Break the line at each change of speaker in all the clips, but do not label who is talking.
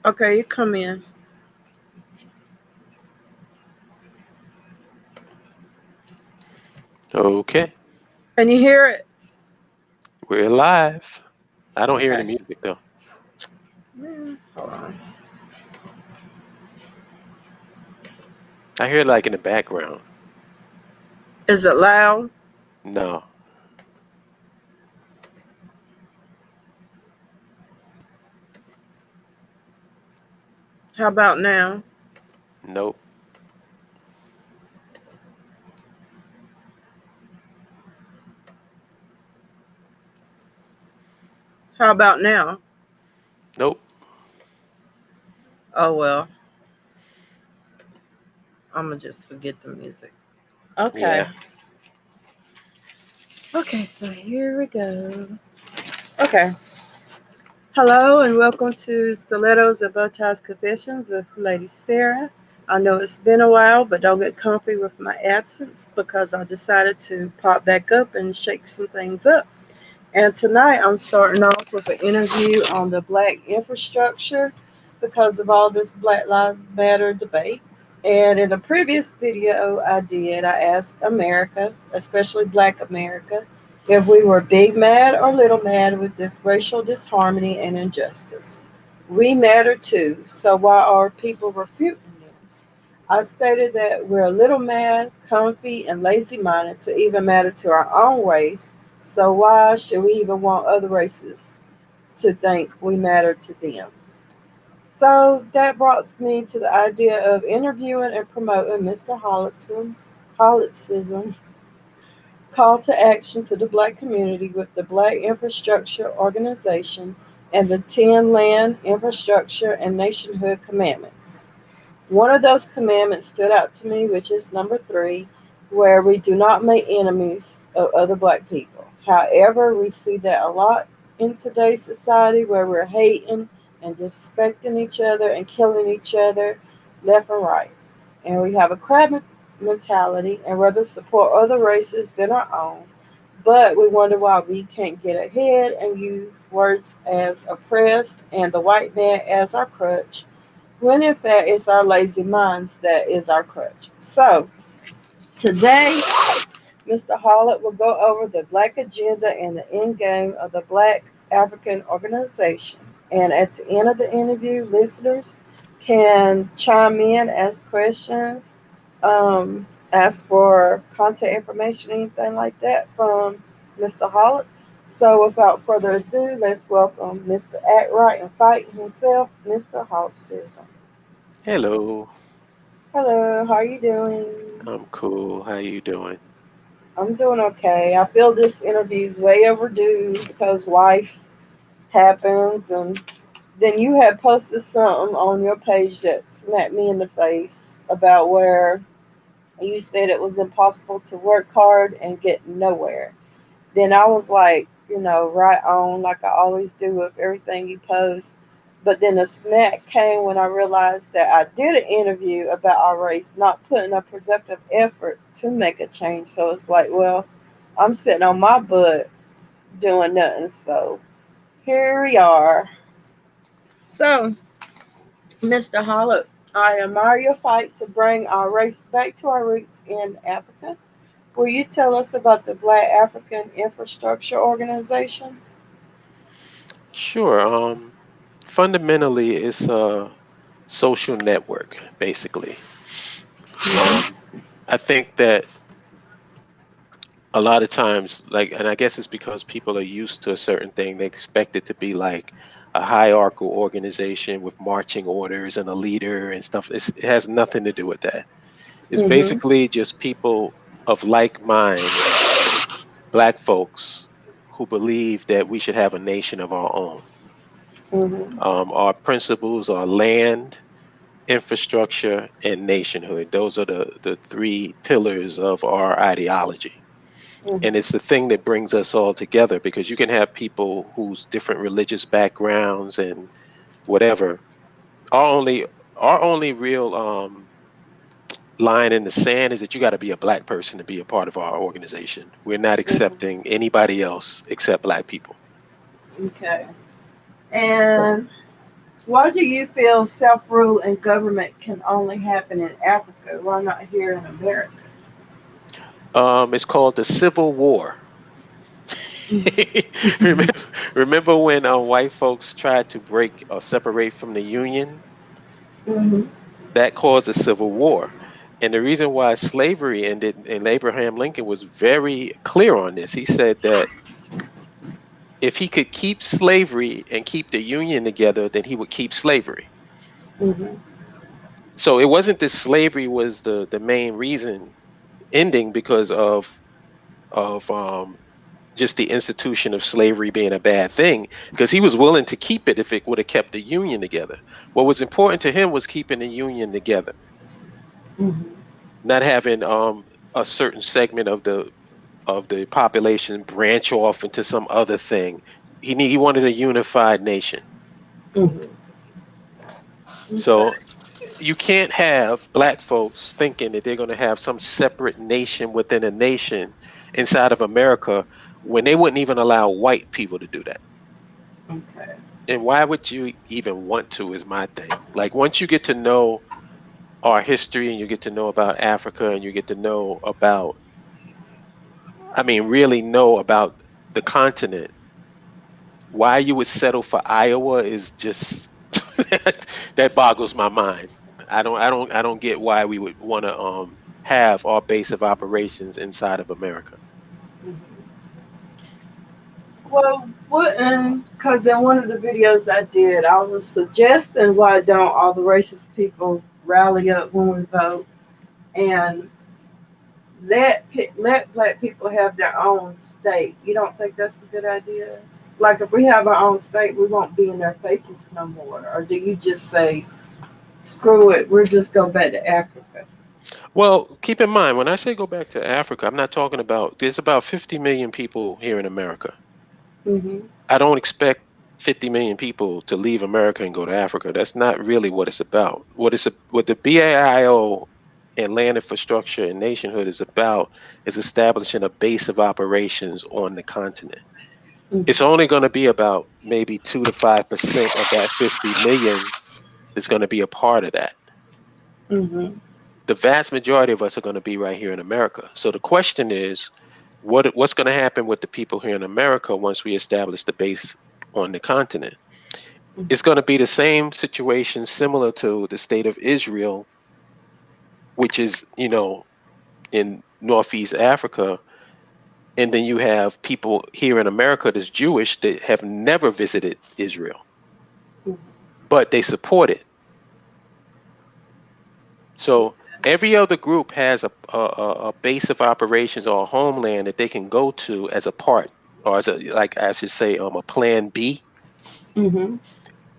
Okay, you come in.
Okay,
Can you hear it?
we're live. I don't hear any
Okay.
music though.
Hold on.
I hear it like in the background.
Is it loud?
No,
How about now?
nope,
How about now?
nope.
Oh well, I'm gonna just forget the music. Okay.
Yeah.
Okay, so here we go. Okay. Hello and welcome to Stilettos and Bowties Confessions with Lady Sarah. I know it's been a while, but don't get comfy with my absence because I decided to pop back up and shake some things up. And tonight I'm starting off with an interview on the black infrastructure because of all this Black Lives Matter debates. And in a previous video I asked America, especially black America, if we were big mad or little mad with this racial disharmony and injustice. We matter too, so why are people refuting this? I stated that we're a little mad, comfy, and lazy minded to even matter to our own race, so why should we even want other races to think we matter to them? So that brought me to the idea of interviewing and promoting Mr. Holipsism call to action to the black community with the Black Infrastructure Organization and the 10 Land, Infrastructure, and Nationhood Commandments. One of those commandments stood out to me, which is number 3, where we do not make enemies of other black people. However, we see that a lot in today's society where we're hating and disrespecting each other and killing each other left and right. And we have a crab mentality and rather support other races than our own. But we wonder why we can't get ahead and use words as oppressed and the white man as our crutch when in fact it's our lazy minds that is our crutch. So today, Mr. Hollett will go over the Black agenda and the end game of the Black African organization. And at the end of the interview, listeners can chime in, ask questions, ask for contact information, anything like that from Mr. Hollett. So without further ado, let's welcome Mr. Act Right and Fight himself, Mr. Hollett.
Hello.
Hello, how are you doing?
I'm cool. How you doing?
I'm doing okay. I feel this interview is way overdue because life happens, and then you had posted something on your page that smacked me in the face about where you said it was impossible to work hard and get nowhere. Then I was like, right on, like I always do with everything you post. But then a smack came when I realized that I did an interview about our race, not putting a productive effort to make a change. So it's like, well, I'm sitting on my butt doing nothing. So here we are. So, Mr. Hollop, I admire your fight to bring our race back to our roots in Africa. Will you tell us about the Black African Infrastructure Organization?
Sure. Fundamentally, it's a social network, basically. Um, I think that a lot of times, like, and I guess it's because people are used to a certain thing, they expect it to be like a hierarchical organization with marching orders and a leader and stuff. It has nothing to do with that. It's
Mm-hmm.
basically just people of like mind, black folks who believe that we should have a nation of our own.
Mm-hmm.
Our principles are land, infrastructure, and nationhood. Those are the three pillars of our ideology. And it's
Mm-hmm.
the thing that brings us all together because you can have people whose different religious backgrounds and whatever. Our only real line in the sand is that you got to be a black person to be a part of our organization. We're not
Mm-hmm.
accepting anybody else except black people.
Okay. And Why do you feel self rule and government can only happen in Africa? Why not here in America?
It's called the Civil War. remember, remember when white folks tried to break or separate from the Union?
Hmm.
That caused a civil war. And the reason why slavery ended, and Abraham Lincoln was very clear on this, he said that if he could keep slavery and keep the Union together, then he would keep slavery.
Hmm.
So it wasn't that slavery was the main reason ending because of just the institution of slavery being a bad thing, because he was willing to keep it if it would have kept the Union together. What was important to him was keeping the Union together,
Hmm.
not having a certain segment of the population branch off into some other thing. He wanted a unified nation.
Hmm.
So
Okay.
you can't have black folks thinking that they're going to have some separate nation within a nation inside of America when they wouldn't even allow white people to do that.
Okay.
And why would you even want to, is my thing. Like, once you get to know our history and you get to know about Africa and you get to know about, I mean, really know about the continent, why you would settle for Iowa is just that boggles my mind. I don't get why we would want to have our base of operations inside of America.
Hmm. Well, what, and because in one of the videos I did, I was suggesting why don't all the racist people rally up when we vote and let black people have their own state. You don't think that's a good idea? Like if we have our own state, we won't be in their faces no more. Or do you just say, screw it, we'll just go back to Africa?
Well, keep in mind, when I say go back to Africa, I'm not talking about, there's about 50 million people here in America.
Hmm.
I don't expect 50 million people to leave America and go to Africa. That's not really what it's about. What the BAIO and land infrastructure and nationhood is about is establishing a base of operations on the continent. It's
Hmm.
only going to be about maybe 2 to 5% of that 50 million is going to be a part of that.
Hmm.
The vast majority of us are going to be right here in America. So the question is, what's going to happen with the people here in America once we establish the base on the continent? It's going to be the same situation similar to the state of Israel, which is, in Northeast Africa. And then you have people here in America that's Jewish that have never visited Israel,
Hmm.
but they support it. So every other group has a base of operations or a homeland that they can go to as a part, or as a, like I should say, a plan B.
Hmm.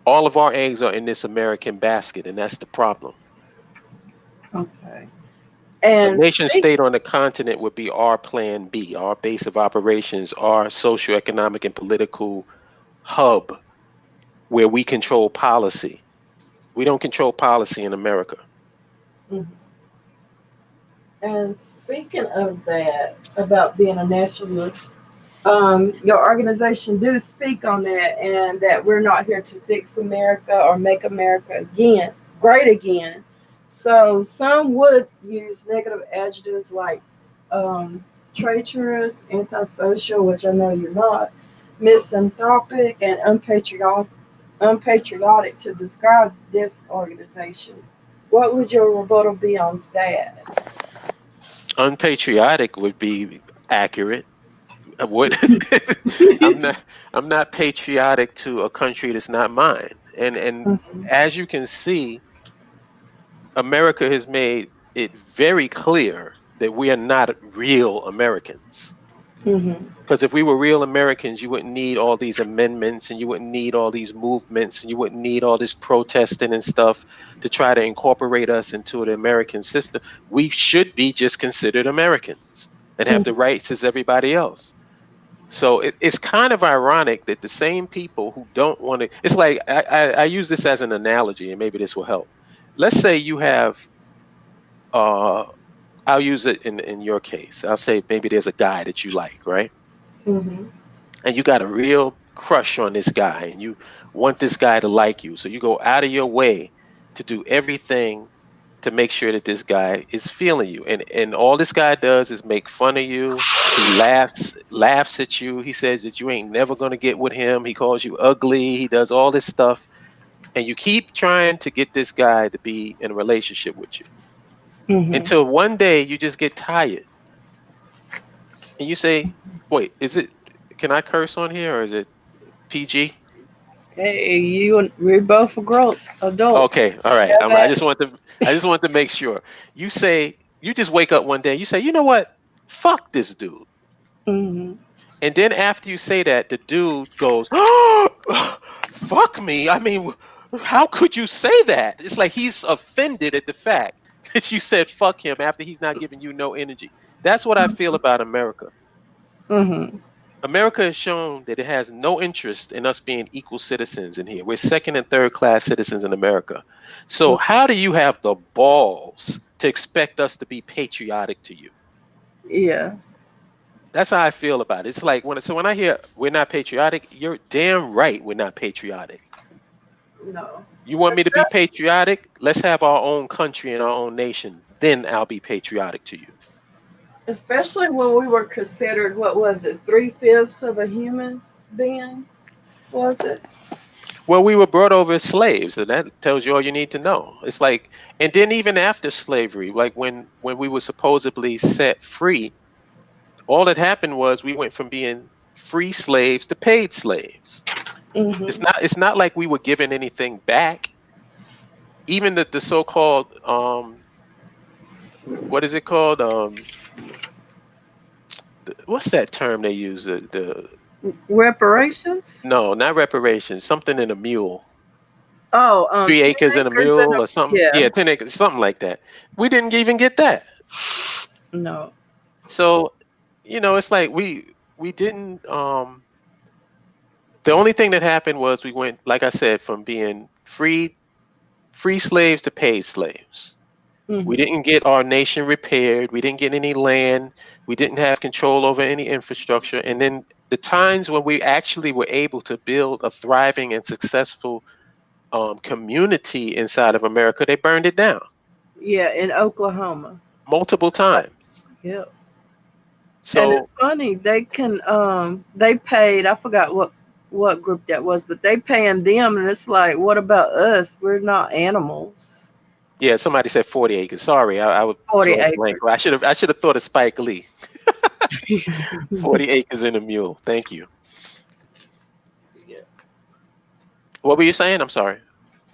All of our eggs are in this American basket, and that's the problem.
Okay.
A
And
nation
speak.
state on the continent would be our plan B, our base of operations, our socioeconomic and political hub where we control policy. We don't control policy in America.
Mhm. And speaking of that, about being a nationalist, your organization do speak on that, and that we're not here to fix America or make America again great again. So some would use negative adjectives like um, traitorous, antisocial, which I know you're not, misanthropic, and unpatriotic to describe this organization. What would your rebuttal be on that?
Unpatriotic would be accurate. What I'm not I'm not patriotic to a country that's not mine. And
Mhm.
as you can see, America has made it very clear that we are not real Americans.
Mhm.
Because if we were real Americans, you wouldn't need all these amendments and you wouldn't need all these movements and you wouldn't need all this protesting and stuff to try to incorporate us into the American system. We should be just considered Americans and have the
Mhm.
rights as everybody else. So it's kind of ironic that the same people who don't want to, it's like, I use this as an analogy and maybe this will help. Let's say you have, uh, I'll use it in your case. I'll say maybe there's a guy that you like, right?
Mhm.
And you got a real crush on this guy and you want this guy to like you. So you go out of your way to do everything to make sure that this guy is feeling you. And all this guy does is make fun of you. He laughs at you. He says that you ain't never going to get with him. He calls you ugly. He does all this stuff. And you keep trying to get this guy to be in a relationship with you
Mhm.
until one day you just get tired and you say, wait, can I curse on here or is it PG?
Hey, you and we're both grown adults.
Okay, all right.
Have at it.
I just want to make sure. You just wake up one day, you say, you know what? Fuck this dude.
Mhm.
And then after you say that, the dude goes, oh, fuck me. I mean, how could you say that? It's like he's offended at the fact that you said fuck him after he's not giving you no energy. That's what I feel about America.
Mhm.
America has shown that it has no interest in us being equal citizens in here. We're second and third class citizens in America. So how do you have the balls to expect us to be patriotic to you?
Yeah.
That's how I feel about it. It's like when I hear we're not patriotic, you're damn right we're not patriotic.
No.
You want me to be patriotic? Let's have our own country and our own nation. Then I'll be patriotic to you.
Especially when we were considered, what was it, 3/5 of a human being? Was it?
Well, we were brought over as slaves, and that tells you all you need to know. It's like, and then even after slavery, like when we were supposedly set free, all that happened was we went from being free slaves to paid slaves.
Mhm.
It's not like we were given anything back. Even the so-called what is it called? What's that term they use? The
Reparations?
no, not reparations. Something in a mule.
Oh,
Three
10
acres in a
acres and
mule
a,
or something.
yeah.
Yeah, 10 acres, something like that. We didn't even get that.
No.
So, it's like we didn't the only thing that happened was we went, like I said, from being free slaves to paid slaves. We
Mhm.
didn't get our nation repaired. We didn't get any land. We didn't have control over any infrastructure. And then the times when we actually were able to build a thriving and successful community inside of America, they burned it down
Yeah, in Oklahoma.
multiple times.
Yeah. And
So
it's funny, they paid, I forgot what group that was, but they paying them, and it's like, what about us? We're not animals.
yeah, somebody said 40 acres. Sorry, I would
40
draw a blank. I
acres.
should have thought of Spike Lee. 40 acres in a mule. Thank you.
Yeah.
What were you saying? I'm sorry.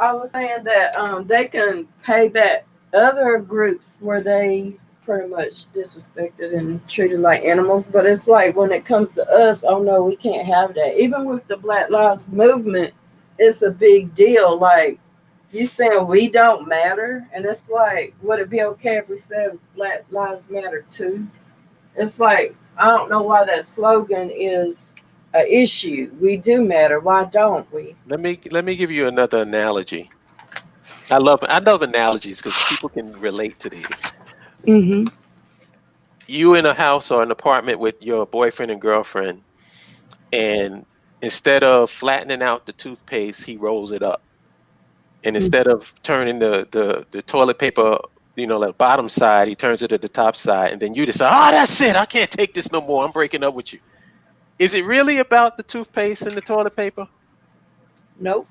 I was saying that they can pay back other groups where they pretty much disrespected and treated like animals, but it's like when it comes to us, oh no, we can't have that. Even with the Black Lives Movement, it's a big deal. Like, you saying we don't matter, and it's like, would it be okay if we said Black Lives Matter too? It's like, I don't know why that slogan is a issue. We do matter. Why don't we?
Let me give you another analogy. I love analogies because people can relate to these.
Mm-hmm.
You in a house or an apartment with your boyfriend and girlfriend, and instead of flattening out the toothpaste, he rolls it up. And instead of turning the toilet paper, the bottom side, he turns it to the top side, and then you decide, oh, that's it. I can't take this no more. I'm breaking up with you. Is it really about the toothpaste and the toilet paper?
Nope.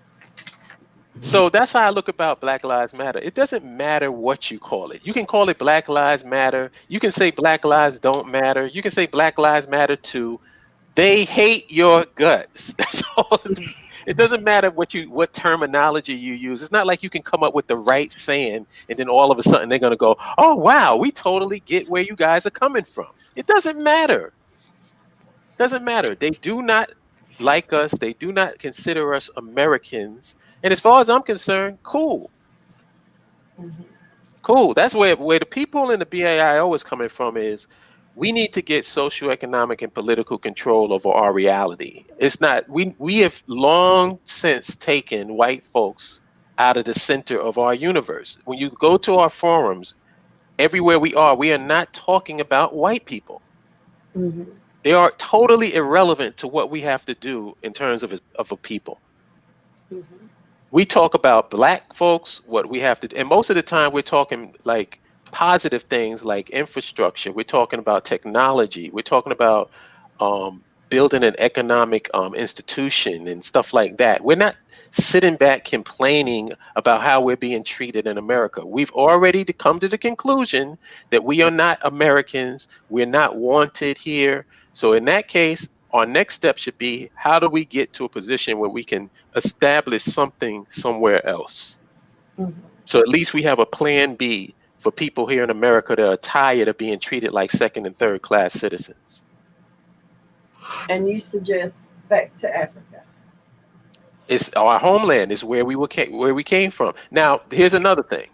So that's how I look about Black Lives Matter. It doesn't matter what you call it. You can call it Black Lives Matter. You can say Black Lives don't matter. You can say Black Lives Matter too. They hate your guts. That's all. It doesn't matter what terminology you use. It's not like you can come up with the right saying and then all of a sudden they're going to go, "Oh wow, we totally get where you guys are coming from." It doesn't matter. Doesn't matter. They do not like us. They do not consider us Americans. And as far as I'm concerned, cool.
Mhm.
Cool. That's where the people in the BAIO is coming from is we need to get socioeconomic and political control over our reality. It's not we have long since taken white folks out of the center of our universe. When you go to our forums, everywhere we are not talking about white people.
Mhm.
They are totally irrelevant to what we have to do in terms of a people.
Mhm.
We talk about black folks, what we have to do, and most of the time we're talking like positive things like infrastructure. We're talking about technology. We're talking about building an economic institution and stuff like that. We're not sitting back complaining about how we're being treated in America. We've already come to the conclusion that we are not Americans. We're not wanted here. So in that case, our next step should be, how do we get to a position where we can establish something somewhere else?
Mhm.
So at least we have a plan B for people here in America that are tired of being treated like second and third class citizens.
And you suggest back to Africa.
It's our homeland, is where where we came from. Now, here's another thing.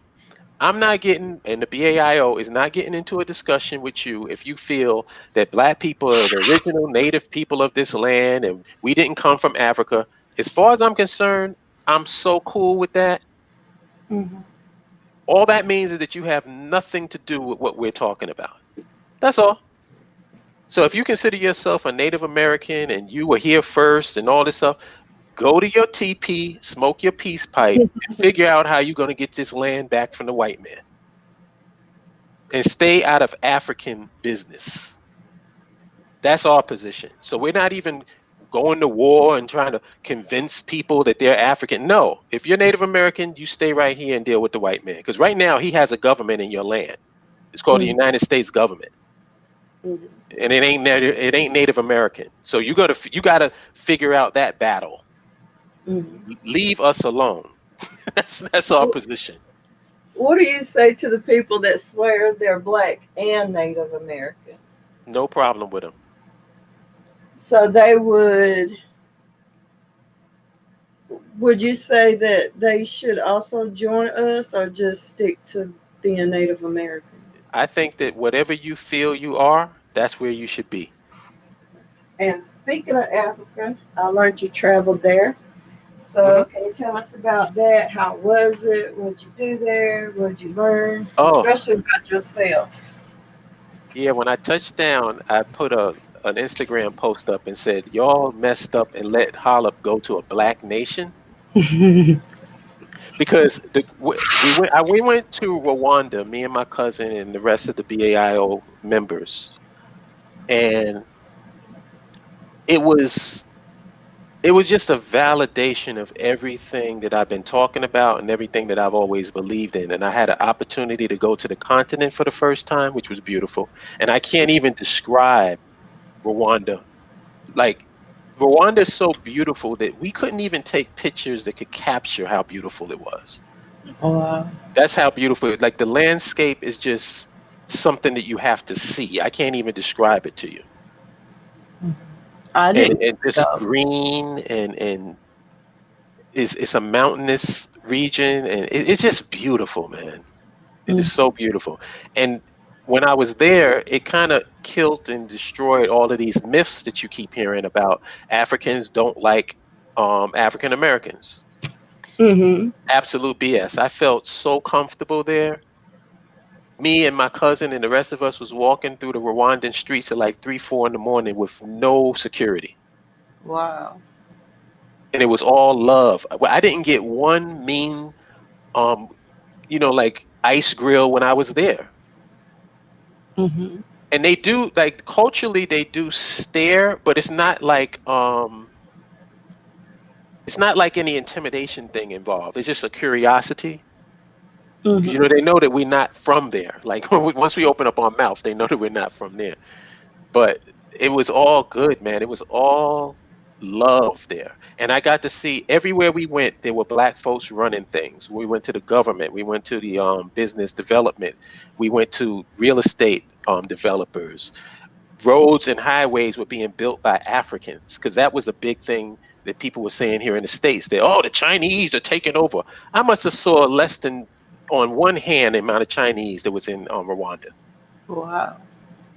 I'm not getting, and the BAIO is not getting into a discussion with you if you feel that black people are the original native people of this land and we didn't come from Africa. As far as I'm concerned, I'm so cool with that.
Mhm.
All that means is that you have nothing to do with what we're talking about. That's all. So if you consider yourself a Native American and you were here first and all this stuff, go to your TP, smoke your peace pipe, and figure out how you're going to get this land back from the white man and stay out of African business. That's our position. So we're not even going to war and trying to convince people that they're African. No, if you're Native American, you stay right here and deal with the white man. Because right now he has a government in your land. It's called the
Mhm.
United States government,
Mhm.
and it ain't Native American. So you gotta figure out that battle.
Mhm.
Leave us alone. That's our position.
What do you say to the people that swear they're black and Native American?
No problem with them.
So would you say that they should also join us or just stick to being Native American?
I think that whatever you feel you are, that's where you should be.
And speaking of Africa, I learned you traveled there.
Hmm.
So can you tell us about that? How was it? What'd you do there? What'd you learn?
Oh,
Especially about yourself.
yeah, when I touched down, I put an Instagram post up and said, "Y'all messed up and let Holland go to a black nation." Because we went to Rwanda, me and my cousin and the rest of the BAIO members, and it was it was just a validation of everything that I've been talking about and everything that I've always believed in. And I had an opportunity to go to the continent for the first time, which was beautiful. And I can't even describe Rwanda. Like, Rwanda is so beautiful that we couldn't even take pictures that could capture how beautiful it was.
Wow.
That's how beautiful it, like the landscape is just something that you have to see. I can't even describe it to you.
I didn't
And just
go.
green, and it's a mountainous region, and it's just beautiful, man. It is
Mhm.
so beautiful. And when I was there, it kind of killed and destroyed all of these myths that you keep hearing about Africans don't like African Americans.
Mhm.
Absolute BS. I felt so comfortable there. Me and my cousin and the rest of us was walking through the Rwandan streets at like 3, 4 in the morning with no security.
Wow.
And it was all love. I didn't get one mean, um, like ice grill when I was there.
Mhm.
And they do, like, culturally they do stare, but it's not like any intimidation thing involved. It's just a curiosity. Because
Mhm.
they know that we're not from there. Like, once we open up our mouth, they know that we're not from there. But it was all good, man. It was all love there. And I got to see everywhere we went, there were black folks running things. We went to the government, we went to the business development, we went to real estate developers. Roads and highways were being built by Africans, because that was a big thing that people were saying here in the States, that, oh, the Chinese are taking over. I must have saw less than, on one hand, the amount of Chinese that was in Rwanda.
Wow.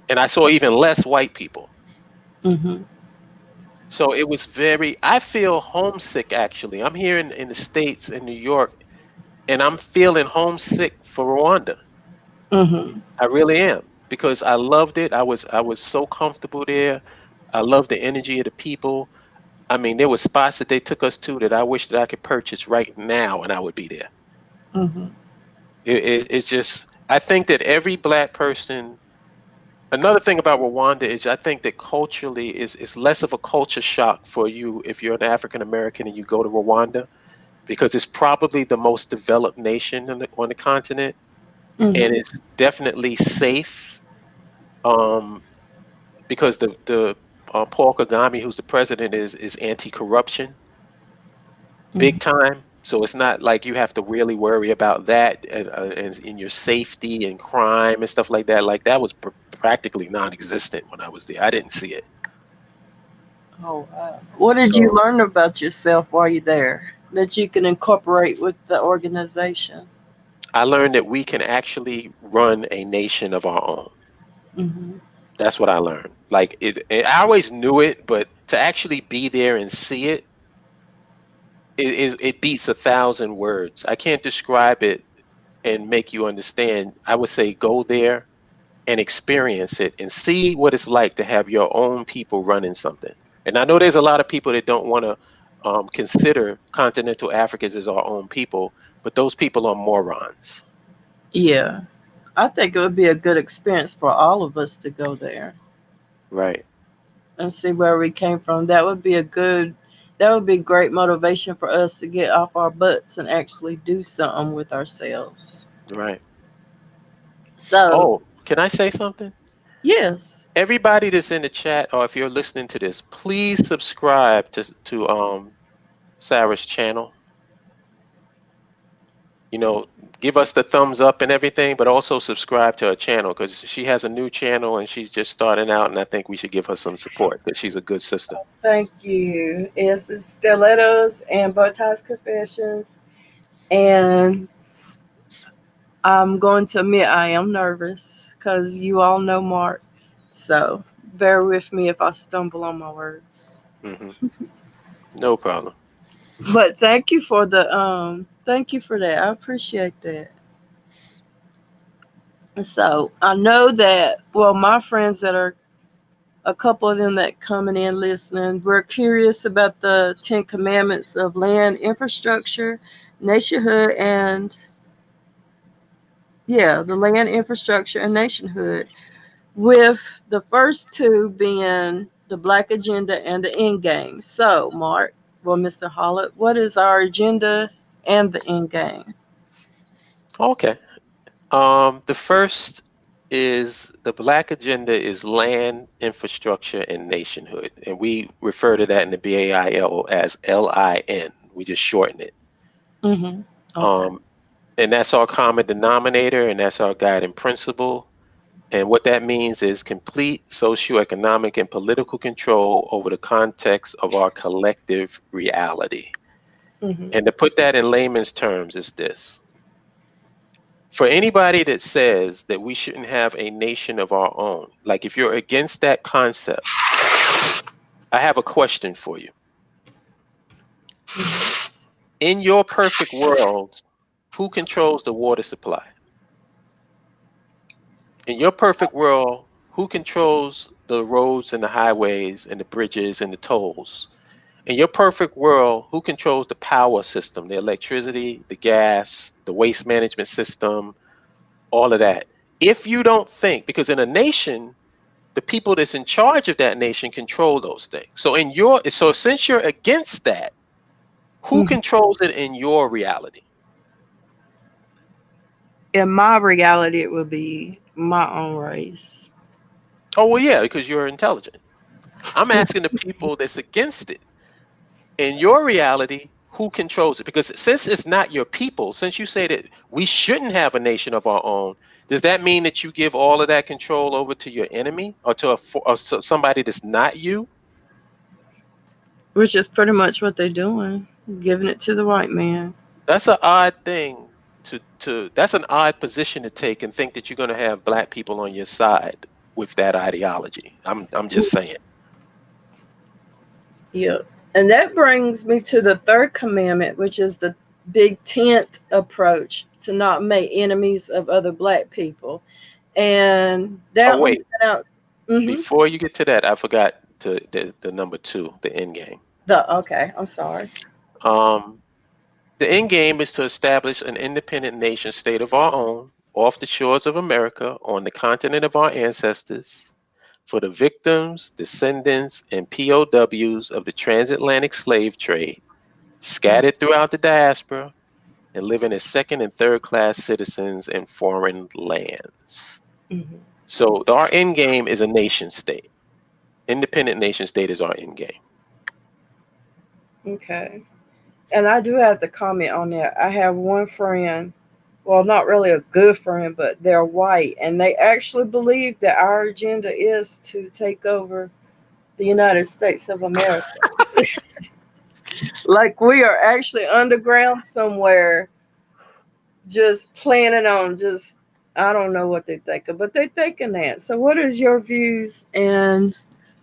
And I saw even less white people.
Mhm.
So it was I feel homesick, actually. I'm here in the States, in New York, and I'm feeling homesick for Rwanda.
Mhm.
I really am, because I loved it. I was so comfortable there. I love the energy of the people. I mean, there were spots that they took us to that I wish that I could purchase right now, and I would be there.
Mm-hmm.
It's just, I think that every black person. Another thing about Rwanda is I think that culturally is less of a culture shock for you if you're an African American and you go to Rwanda, because it's probably the most developed nation on the continent, and
Mm-hmm.
it's definitely safe. Um, because the Paul Kagame, who's the president, is anti-corruption, big
Mm-hmm.
time. So it's not like you have to really worry about that and in your safety and crime and stuff like that. Like that was practically non-existent when I was there. I didn't see it.
Oh, wow. What did you
So
learn about yourself while you're there that you can incorporate with the organization?
I learned that we can actually run a nation of our own.
Mm-hmm.
That's what I learned. Like I always knew it, but to actually be there and see it, it beats 1,000 words. I can't describe it and make you understand. I would say go there and experience it and see what it's like to have your own people running something. And I know there's a lot of people that don't want to consider continental Africans as our own people, but those people are morons.
Yeah. I think it would be a good experience for all of us to go there
Right,
and see where we came from. That would be great motivation for us to get off our butts and actually do something with ourselves.
right.
So,
Oh, can I say something?
yes.
Everybody that's in the chat, or if you're listening to this, please subscribe to Sarah's channel. You know, give us the thumbs up and everything, but also subscribe to her channel because she has a new channel and she's just starting out, and I think we should give her some support because she's a good sister.
Thank you. Yes, it's Stilettos and Bowties Confessions. And I'm going to admit I am nervous because you all know Mark. So bear with me if I stumble on my words.
Hmm. No problem.
But thank you for that. I appreciate that. So I know that my friends that are a couple of them that coming in listening, we're curious about the 10 Commandments of land infrastructure, nationhood, and yeah, the land infrastructure and nationhood, with the first two being the Black agenda and the end game. So, Mark, Mr. Hollett, what is our agenda and the end game?
Okay. The first is the Black agenda is land, infrastructure, and nationhood, and we refer to that in the BAIO as LIN. We just shorten it.
Mm-hmm. Okay.
Um, and that's our common denominator, and that's our guiding principle. And what that means is complete socioeconomic and political control over the context of our collective reality.
Mm-hmm.
And to put that in layman's terms, is this: for anybody that says that we shouldn't have a nation of our own, like if you're against that concept, I have a question for you. In your perfect world, who controls the water supply? In your perfect world, who controls the roads and the highways and the bridges and the tolls? In your perfect world, who controls the power system, the electricity, the gas, the waste management system, all of that? If you don't think, because in a nation, the people that's in charge of that nation control those things. So since you're against that, who
Mm-hmm.
controls it in your reality?
In my reality, it would be my own race.
Oh well, yeah, because you're intelligent. I'm asking the people that's against it. In your reality, who controls it? Because since it's not your people, since you say that we shouldn't have a nation of our own, does that mean that you give all of that control over to your enemy or to somebody that's not you?
Which is pretty much what they're doing, giving it to the white man.
That's an odd thing to that's an odd position to take and think that you're going to have black people on your side with that ideology. I'm just saying.
Yep. And that brings me to the third commandment, which is the big tent approach to not make enemies of other black people. And
Oh
that one
wait,
sent out. Mm-hmm.
before you get to that, I forgot to the number two, the end game.
The okay, I'm sorry.
Um, the end game is to establish an independent nation state of our own off the shores of America on the continent of our ancestors for the victims, descendants, and POWs of the transatlantic slave trade scattered throughout the diaspora and living as second and third class citizens in foreign lands.
Mm-hmm.
So our end game is a nation state. Independent nation state is our end game.
Okay. And I do have to comment on that. I have one friend, well, not really a good friend, but they're white, and they actually believe that our agenda is to take over the United States of America. Like we are actually underground somewhere, just planning on just, I don't know what they think of, but they thinking that. So, what is your views and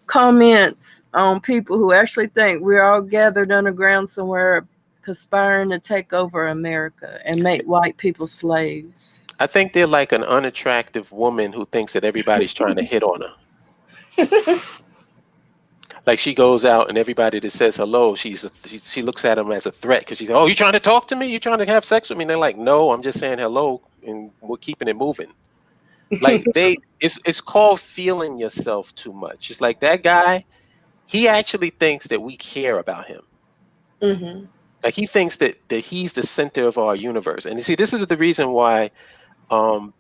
comments on people who actually think we're all gathered underground somewhere conspiring to take over America and make white people slaves?
I think they're like an unattractive woman who thinks that everybody's trying to hit on her. Like she goes out and everybody that says hello, she looks at them as a threat because she's, oh, you trying to talk to me? You trying to have sex with me? And they're like, no, I'm just saying hello and we're keeping it moving. Like it's called feeling yourself too much. It's like that guy, he actually thinks that we care about him.
Hmm.
Like he thinks that he's the center of our universe. And you see, this is the reason why, um,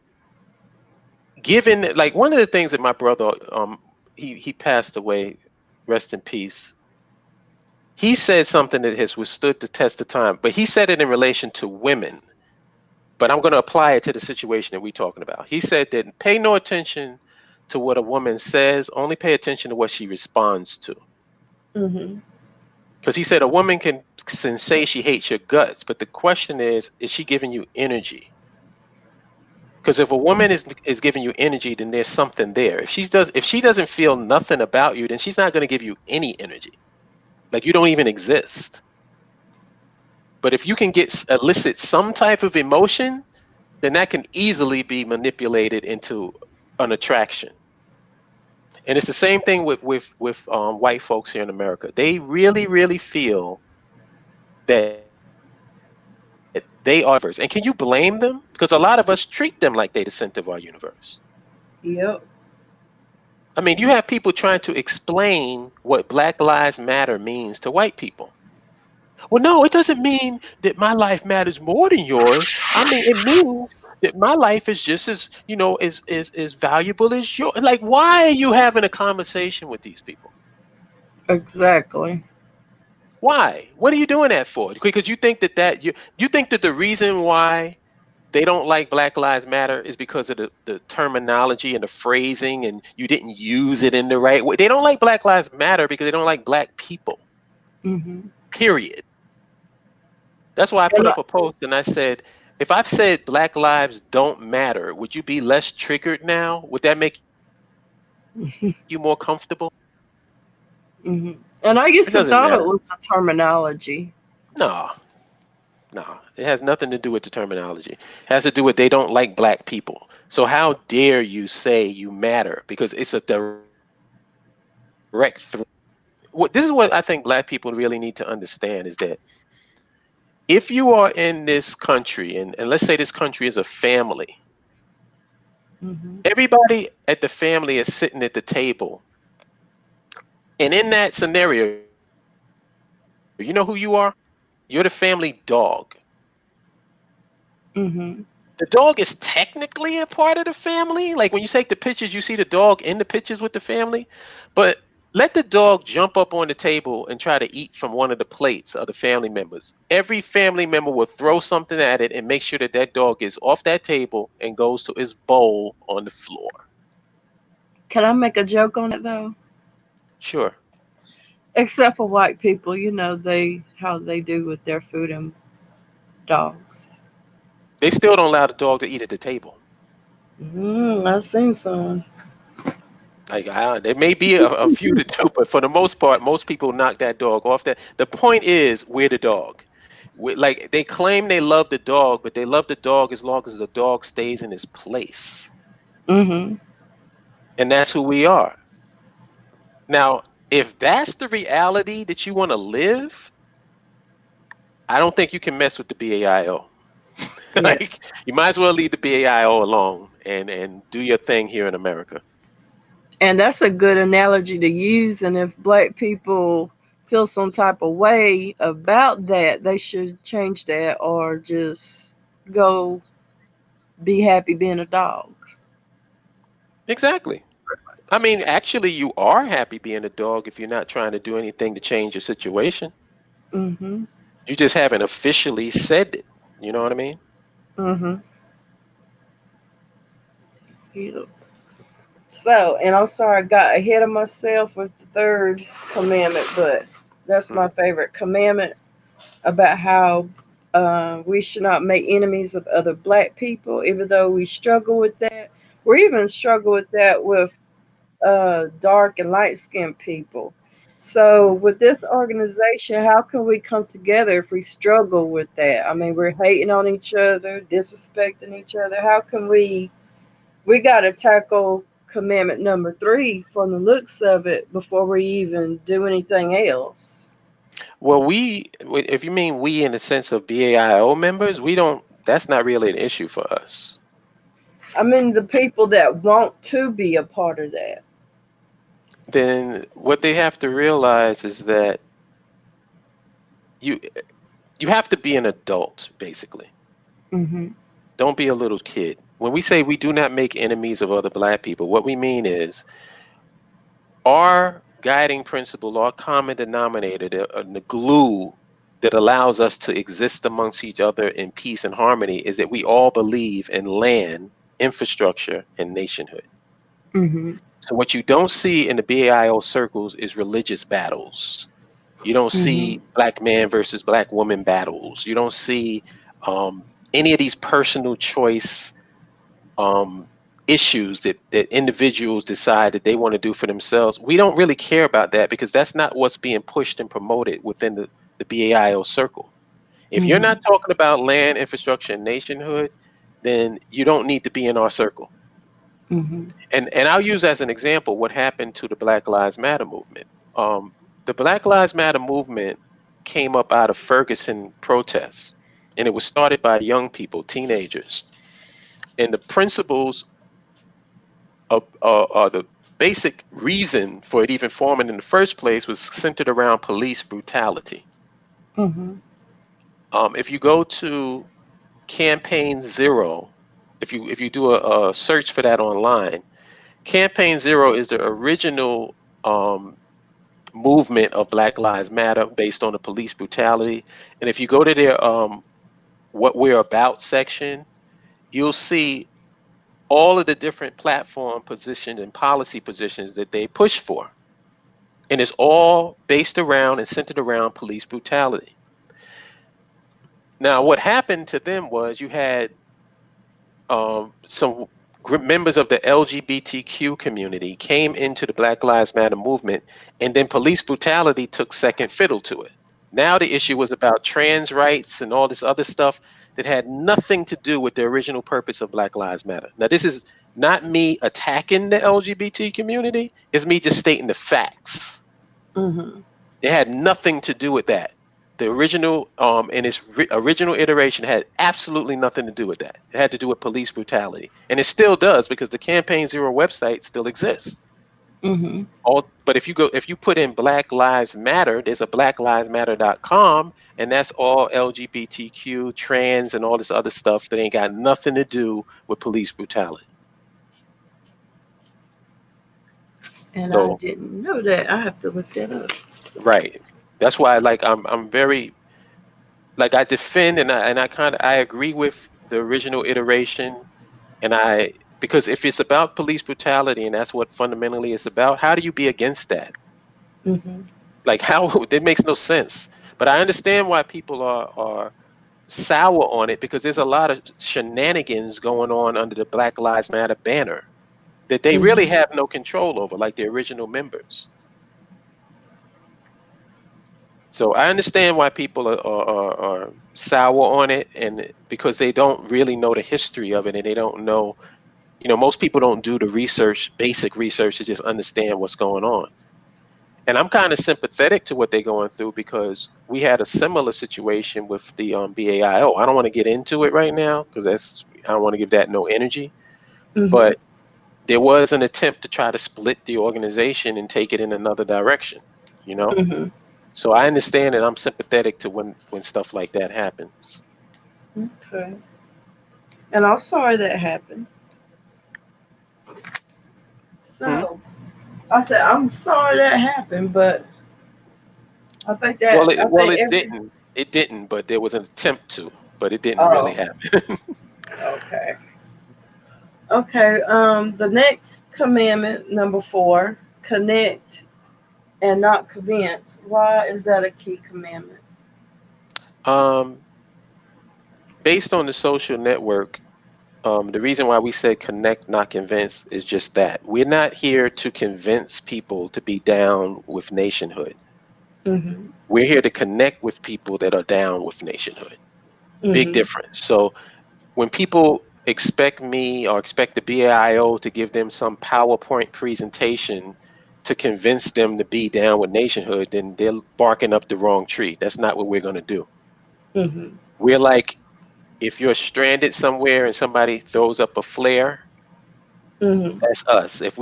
given like one of the things that my brother, he passed away, rest in peace. He said something that has withstood the test of time, but he said it in relation to women. But I'm going to apply it to the situation that we're talking about. He said that pay no attention to what a woman says, only pay attention to what she responds to.
Hmm.
Because he said a woman can say she hates your guts, but the question is she giving you energy? Because if a woman is giving you energy, then there's something there. If she doesn't feel nothing about you, then she's not going to give you any energy. Like you don't even exist. But if you can elicit some type of emotion, then that can easily be manipulated into an attraction. And it's the same thing with white folks here in America. They really, really feel that they are the center of our universe. And can you blame them? Because a lot of us treat them like they the center of our universe.
Yep.
I mean, you have people trying to explain what Black Lives Matter means to white people. Well, no, it doesn't mean that my life matters more than yours. I mean, it means that my life is just as, as valuable as yours. Like, why are you having a conversation with these people?
Exactly.
Why? What are you doing that for? Because you think you think that the reason why they don't like Black Lives Matter is because of the terminology and the phrasing and you didn't use it in the right way. They don't like Black Lives Matter because they don't like black people.
Hmm.
Period. That's why I
And
put up a post and I said, if I've said Black lives don't matter, would you be less triggered now? Would that make you more comfortable?
hmm and I
It
used to
doesn't
thought it
matter.
was the terminology.
No, no. It has nothing to do with the terminology. It has to do with they don't like black people. So how dare you say you matter? Because it's a direct threat. This is what I think black people really need to understand is that if you are in this country, and let's say this country is a family,
Hmm.
everybody at the family is sitting at the table. And in that scenario, you know who you are? You're the family dog.
Hmm.
The dog is technically a part of the family. Like when you take the pictures, you see the dog in the pictures with the family. But let the dog jump up on the table and try to eat from one of the plates of the family members. Every family member will throw something at it and make sure that that dog is off that table and goes to his bowl on the floor.
Can I make a joke on it though?
Sure.
Except for white people, they how they do with their food and dogs.
They still don't allow the dog to eat at the table.
I've seen some.
Like there may be a few to do, but for the most part, most people knock that dog off. That the point is, we're the dog. Like they claim they love the dog, but they love the dog as long as the dog stays in his place,
Hmm.
and that's who we are. Now, If that's the reality that you want to live, I don't think you can mess with the BAIO.
Yeah.
Like, you might as well leave the BAIO alone and do your thing here in America.
And that's a good analogy to use. And if black people feel some type of way about that, they should change that or just go be happy being a dog.
Exactly. I mean, actually, you are happy being a dog if you're not trying to do anything to change your situation.
Mm-hmm.
You just haven't officially said it. You know what I mean?
Mm-hmm. Yeah. So, and I'm sorry I got ahead of myself with the third commandment, but that's my
Hmm.
favorite commandment about how we should not make enemies of other black people, even though we struggle with that. We even struggle with that with dark and light skinned people. So, with this organization, how can we come together if we struggle with that? I mean, we're hating on each other, disrespecting each other. How can we got to tackle commandment number 3 from the looks of it before we even do anything else?
Well, if you mean we in the sense of BAIO members, we don't, that's not really an issue for us.
I mean, the people that want to be a part of that.
Then what they have to realize is that you you have to be an adult, basically.
Hmm.
Don't be a little kid. When we say we do not make enemies of other black people, what we mean is our guiding principle, our common denominator, the glue that allows us to exist amongst each other in peace and harmony is that we all believe in land, infrastructure, and nationhood.
Hmm.
So what you don't see in the BAIO circles is religious battles. You don't
Hmm.
see black man versus black woman battles. You don't see any of these personal choice um, issues that individuals decide that they want to do for themselves. We don't really care about that because that's not what's being pushed and promoted within the BAIO circle. If you're not
Hmm.
talking about land, infrastructure, and nationhood, then you don't need to be in our circle.
Hmm.
And I'll use as an example what happened to the Black Lives Matter movement. Um, the Black Lives Matter movement came up out of Ferguson protests, and it was started by young people, teenagers. And the principles the basic reason for it even forming in the first place was centered around police brutality.
Hmm.
If you go to Campaign Zero, if you do a search for that online, Campaign Zero is the original movement of Black Lives Matter based on the police brutality. And if you go to their "What We're About" section, you'll see all of the different platform positions and policy positions that they push for. And it's all based around and centered around police brutality. Now, what happened to them was you had some members of the LGBTQ community came into the Black Lives Matter movement, and then police brutality took second fiddle to it. Now the issue was about trans rights and all this other stuff that had nothing to do with the original purpose of Black Lives Matter. Now, this is not me attacking the LGBT community, it's me just stating the facts.
Hmm.
It had nothing to do with that. The original, in its original iteration, had absolutely nothing to do with that. It had to do with police brutality, and it still does because the Campaign Zero website still exists.
Hmm.
But if you put in Black Lives Matter, there's a blacklivesmatter.com, and that's all LGBTQ, trans, and all this other stuff that ain't got nothing to do with police brutality.
And I
So,
didn't know that. I have to look that up.
right, that's why, like, I'm very, like, I defend and I kind of I agree with the original iteration, and I because if it's about police brutality and that's what fundamentally it's about, how do you be against that?
Hmm.
Like, how that makes no sense. But I understand why people are sour on it because there's a lot of shenanigans going on under the Black Lives Matter banner that they really
Hmm.
have no control over, like the original members. So I understand why people are sour on it, and because they don't really know the history of it, and they don't know, most people don't do the research, basic research, to just understand what's going on. And I'm kind of sympathetic to what they're going through because we had a similar situation with the BAIO. I don't want to get into it right now because I don't want to give that no energy.
Mhm.
But there was an attempt to try to split the organization and take it in another direction, you know?
Mhm.
So I understand and I'm sympathetic to when stuff like that happens.
Okay. And I'm sorry that happened.
Hmm?
So I said I'm sorry that happened, but I think
Well,
that I think every.
it didn't, but there was an attempt to, but it didn't really
Oh,
happen.
okay. Okay. The next commandment, number 4, connect and not convince. Why is that a key commandment?
um, Based on the social network, the reason why we said connect, not convince, is just that we're not here to convince people to be down with nationhood.
Mhm.
We're here to connect with people that are down with nationhood. Big
Mhm.
difference. So when people expect me or expect the BAIO to give them some PowerPoint presentation to convince them to be down with nationhood, then they're barking up the wrong tree. That's not what we're going to do.
Mhm.
We're like, if you're stranded somewhere and somebody throws up a flare,
Mhm.
that's us. If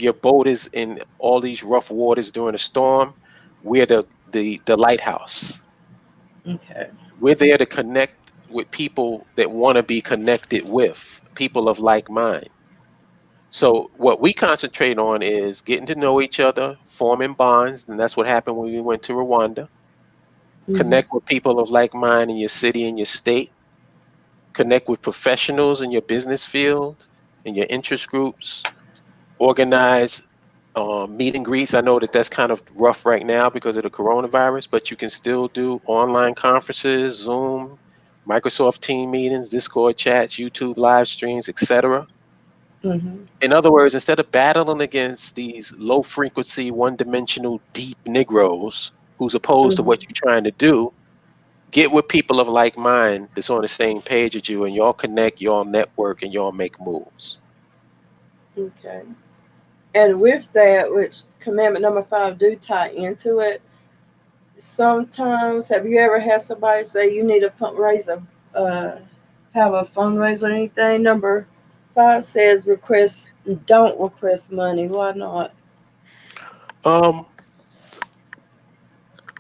your boat is in all these rough waters during a storm, we're the lighthouse.
Okay.
We're there to connect with people that want to be connected with, people of like mind. So what we concentrate on is getting to know each other, forming bonds, and that's what happened when we went to Rwanda.
Mhm.
Connect with people of like mind in your city and your state. Connect with professionals in your business field, in your interest groups. Organize meet and greets. I know that that's kind of rough right now because of the coronavirus, but you can still do online conferences, Zoom, Microsoft Team meetings, Discord chats, YouTube live streams, etc.
Mhm.
In other words, instead of battling against these low frequency, one dimensional, deep Negroes who's opposed to what
Mhm.
you're trying to do, get with people of like mind that's on the same page as you, and y'all connect, y'all network, and y'all make moves.
Okay. And with that, which commandment number 5 do tie into it, sometimes have you ever had somebody say you need to raise a have a fundraiser or anything? Number 5 says request don't request money. Why not?
Um,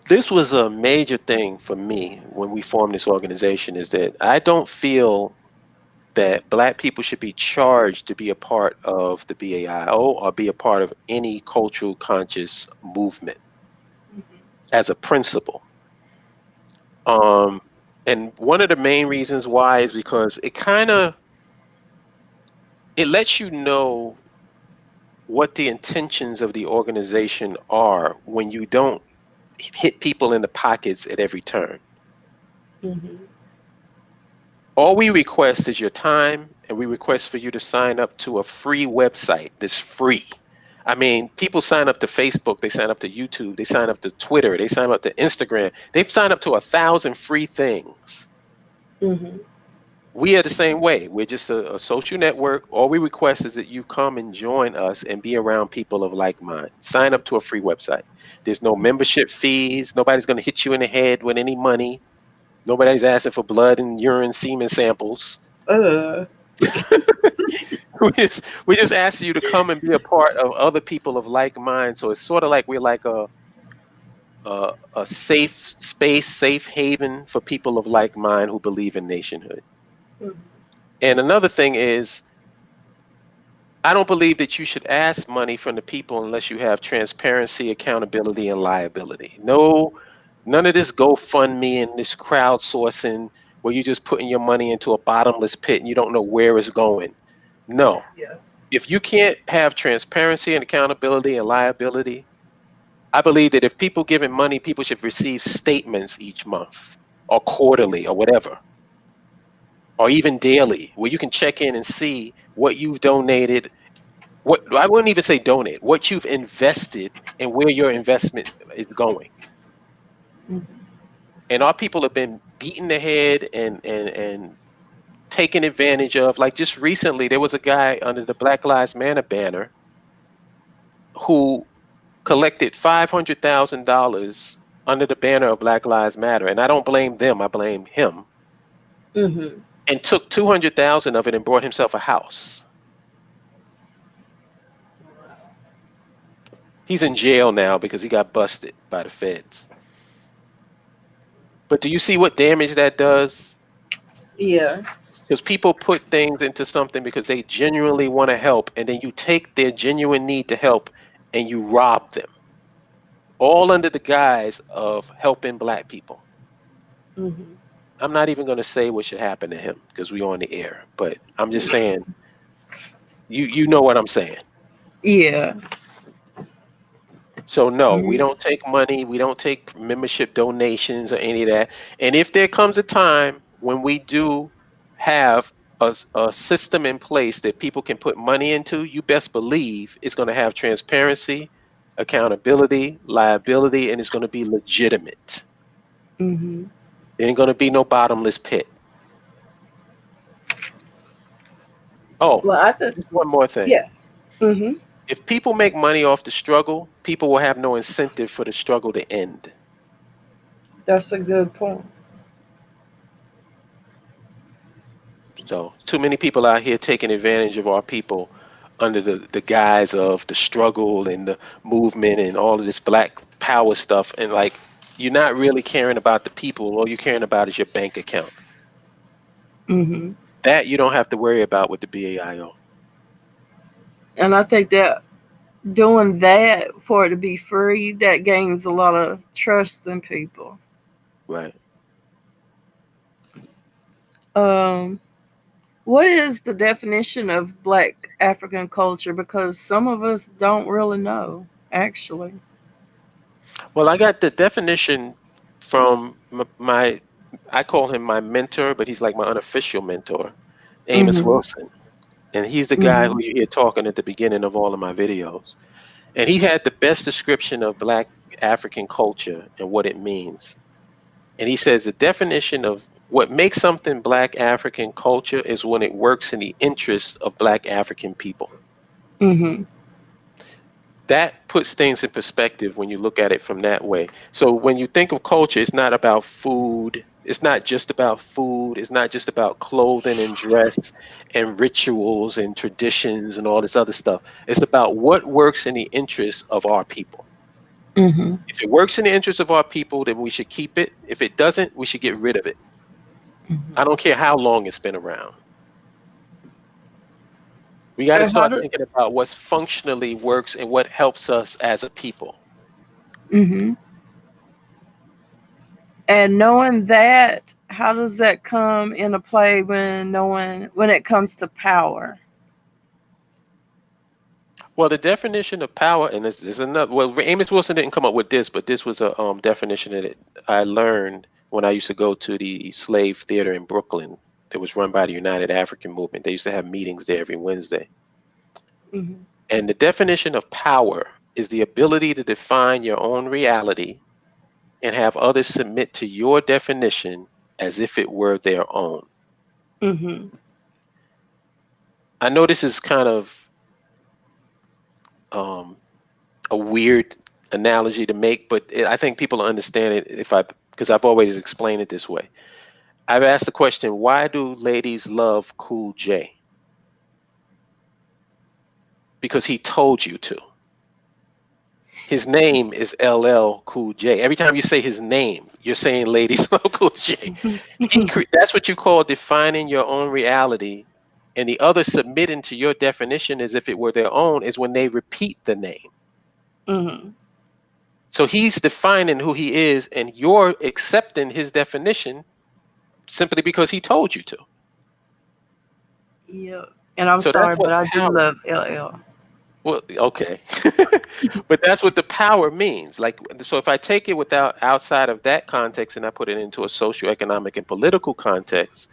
this was a major thing for me when we formed this organization is that I don't feel that black people should be charged to be a part of the BAIO or be a part of any cultural conscious movement as a principle. Um, and one of the main reasons why is because it lets you know what the intentions of the organization are when you don't hit people in the pockets at every turn.
Mm-hmm.
All we request is your time, and we request for you to sign up to a free website that's free. I mean, people sign up to Facebook, they sign up to YouTube, they sign up to Twitter, they sign up to Instagram. They've signed up to 1,000 free things.
Mm-hmm.
We are the same way. We're just a social network. All we request is that you come and join us and be around people of like mind. Sign up to a free website. There's no membership fees. Nobody's going to hit you in the head with any money. Nobody's asking for blood and urine semen samples.
Uh.
We just ask you to come and be a part of other people of like mind. So it's sort of like we're like a safe space, safe haven for people of like mind who believe in nationhood.
Mm-hmm.
And another thing is, I don't believe that you should ask money from the people unless you have transparency, accountability, and liability. No, none of this GoFundMe and this crowdsourcing where you're just putting your money into a bottomless pit and you don't know where it's going. No.
Yeah.
If you can't have transparency and accountability and liability, I believe that if people giving money, people should receive statements each month or quarterly or whatever, or even daily, where you can check in and see what you've donated. What I wouldn't even say donate, what you've invested and where your investment is going.
Mm-hmm.
And our people have been beaten the head and taken advantage of. Like just recently, there was a guy under the Black Lives Matter banner who collected $500,000 under the banner of Black Lives Matter, and I don't blame them, I blame him,
Mhm.
and took 200,000 of it and bought himself a house. He's in jail now because he got busted by the feds. But do you see what damage that does?
Yeah.
Because people put things into something because they genuinely want to help, and then you take their genuine need to help and you rob them, all under the guise of helping Black people.
Mhm.
I'm not even going to say what should happen to him because we're on the air, but I'm just saying, you know what I'm saying.
Yeah.
So no, we don't
Yes.
take money, we don't take membership donations or any of that. And if there comes a time when we do have a system in place that people can put money into, you best believe it's going to have transparency, accountability, liability, and it's going to be legitimate.
Mhm.
There ain't going to be no bottomless pit. Oh,
Well, I think.
just one more thing.
Yeah. Mhm.
If people make money off the struggle, people will have no incentive for the struggle to end.
That's a good point.
So, too many people out here taking advantage of our people under the guise of the struggle and the movement and all of this black power stuff. And like, you're not really caring about the people. All you're caring about is your bank account.
Mhm.
That you don't have to worry about with the BAIO.
And I think that doing that for it to be free, that gains a lot of trust in people.
Right.
Um, what is the definition of Black African culture? Because some of us don't really know, actually.
Well, I got the definition from my, I call him my mentor, but he's like my unofficial mentor, Amos
Mhm.
Wilson. And he's the guy who
Mhm.
you hear talking at the beginning of all of my videos. And he had the best description of Black African culture and what it means. And he says the definition of what makes something Black African culture is when it works in the interests of Black African people.
Mhm.
That puts things in perspective when you look at it from that way. So when you think of culture, it's not about food. It's not just about food. It's not just about clothing and dress and rituals and traditions and all this other stuff. It's about what works in the interests of our people.
Mhm.
If it works in the interest of our people, then we should keep it. If it doesn't, we should get rid of it. I
Mhm.
don't care how long it's been around. We got to
And how
start
do?
thinking about what's functionally works and what helps us as a people.
Mhm. And knowing that, how does that come into play when knowing when it comes to power?
Well, the definition of power, and this is another. Well, Amos Wilson didn't come up with this, but this was a definition that I learned when I used to go to the slave theater in Brooklyn that was run by the United African Movement. They used to have meetings there every Wednesday.
Mhm.
And the definition of power is the ability to define your own reality and have others submit to your definition as if it were their own.
Mhm.
I know this is kind of um, a weird analogy to make, but I think people understand it if I, because I've always explained it this way. I've asked the question, why do ladies love Cool J? Because he told you to. His name is LL Cool J. Every time you say his name, you're saying ladies love Cool J. That's what you call defining your own reality. And the other submitting to your definition as if it were their own is when they repeat the name.
Mhm.
So he's defining who he is, and you're accepting his definition simply because he told you to.
Yeah. And I'm
So that's
sorry,
what
but I do
power.
love LL.
Well, okay, but that's what the power means. Like, so if I take it without outside of that context and I put it into a socioeconomic and political context,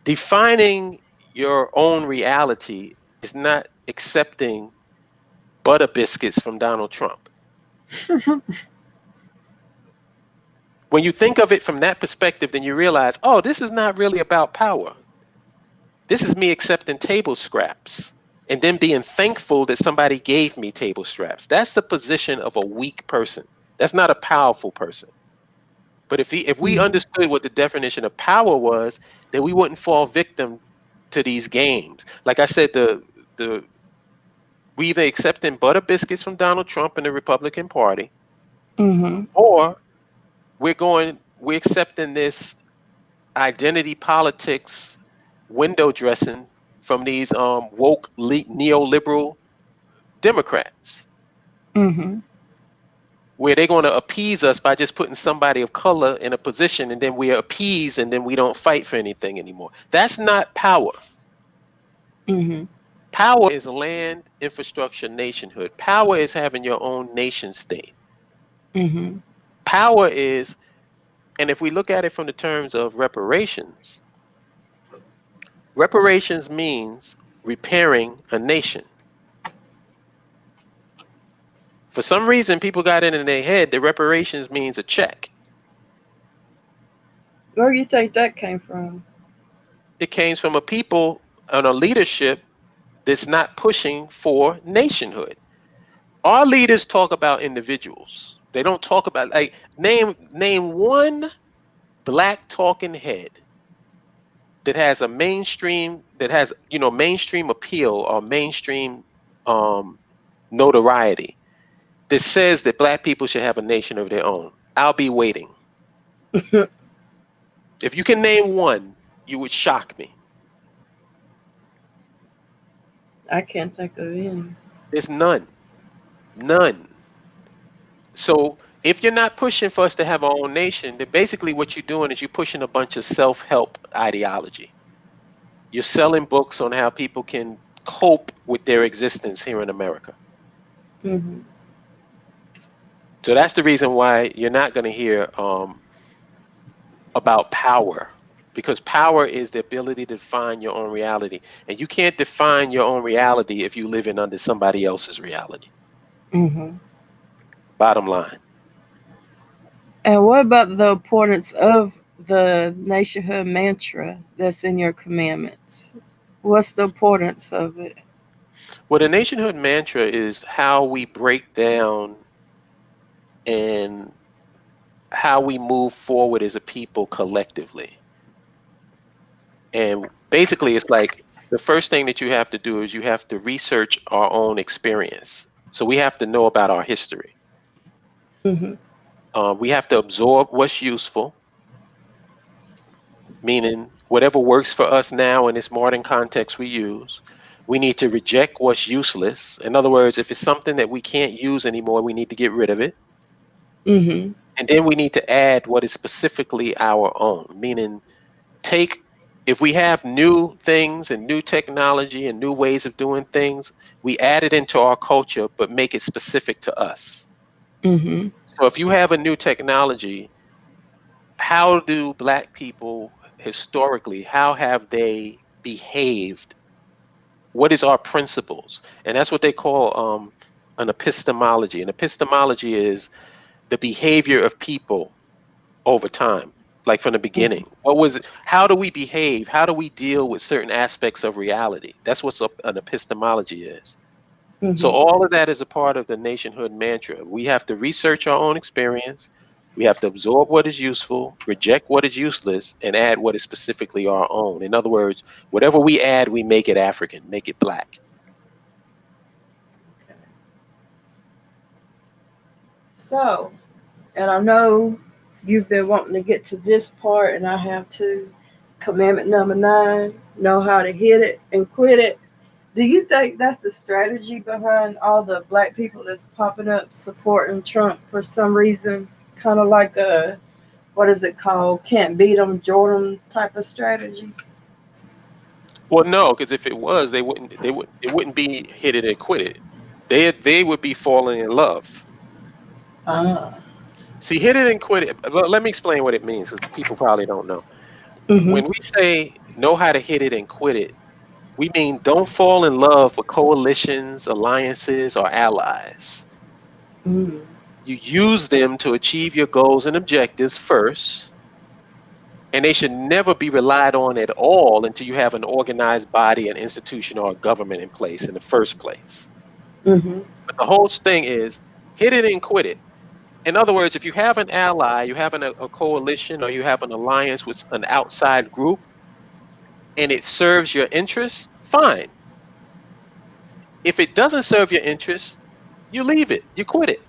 defining your own reality is not accepting butter biscuits from Donald Trump. When you think of it from that perspective, then you realize, oh, this is not really about power. This is me accepting table scraps. and then being thankful that somebody gave me table straps. That's the position of a weak person. That's not a powerful person. But if we
Mhm.
understood what the definition of power was, then we wouldn't fall victim to these games. Like I said, the we either accepting butter biscuits from Donald Trump and the Republican Party,
Mhm.
or we're accepting this identity politics window dressing from these woke neoliberal Democrats,
Mhm.
where they're going to appease us by just putting somebody of color in a position, and then we are appeased, and then we don't fight for anything anymore. That's not power.
Mhm.
Power is land, infrastructure, nationhood. Power is having your own nation state.
Mhm.
Power is, and if we look at it from the terms of reparations, reparations means repairing a nation. For some reason, people got it in their head that reparations means a check.
Where do you think that came from?
It came from a people and a leadership that's not pushing for nationhood. Our leaders talk about individuals. They don't talk about, like, name one black talking head that has a mainstream, that has, mainstream appeal or mainstream um notoriety, that says that black people should have a nation of their own. I'll be waiting. If you can name one, you would shock me.
I can't think of any.
There's none. None. So if you're not pushing for us to have our own nation, then basically what you're doing is you're pushing a bunch of self-help ideology. You're selling books on how people can cope with their existence here in America.
Mhm.
So that's the reason why you're not going to hear about power, because power is the ability to define your own reality. And you can't define your own reality if you live in under somebody else's reality.
Mhm.
Bottom line.
And what about the importance of the nationhood mantra that's in your commandments? What's the importance of it?
Well, the nationhood mantra is how we break down and how we move forward as a people collectively. And basically, it's like the first thing that you have to do is you have to research our own experience. So we have to know about our history.
Mhm.
We have to absorb what's useful, meaning whatever works for us now in this modern context we use. We need to reject what's useless. In other words, if it's something that we can't use anymore, we need to get rid of it.
Mhm.
And then we need to add what is specifically our own, meaning take, if we have new things and new technology and new ways of doing things, we add it into our culture, but make it specific to us.
Mhm.
So if you have a new technology, how do black people historically, how have they behaved? What is our principles? And that's what they call an epistemology. An epistemology is the behavior of people over time, like from the beginning. What was it? How do we behave? How do we deal with certain aspects of reality? That's what an epistemology is. So
Mhm.
all of that is a part of the nationhood mantra. We have to research our own experience. We have to absorb what is useful, reject what is useless, and add what is specifically our own. In other words, whatever we add, we make it African, make it black.
So, and I know you've been wanting to get to this part, and I have too. Commandment number 9: know how to hit it and quit it. Do you think that's the strategy behind all the black people that's popping up supporting Trump for some reason? Kind of like a, what is it called? Can't beat them, Jordan type of strategy?
Well, no, because if it was, it wouldn't be hit it and quit it. They would be falling in love.
Ah.
See, hit it and quit it. Well, let me explain what it means, because people probably don't know.
Mm-hmm.
When we say know how to hit it and quit it, we mean don't fall in love with coalitions, alliances, or allies.
Mm.
You use them to achieve your goals and objectives first, and they should never be relied on at all until you have an organized body, an institution, or a government in place in the first place.
Mhm.
But the whole thing is hit it and quit it. In other words, if you have an ally, you have a coalition, or you have an alliance with an outside group, and it serves your interests, fine. If it doesn't serve your interests, you leave it, you quit it.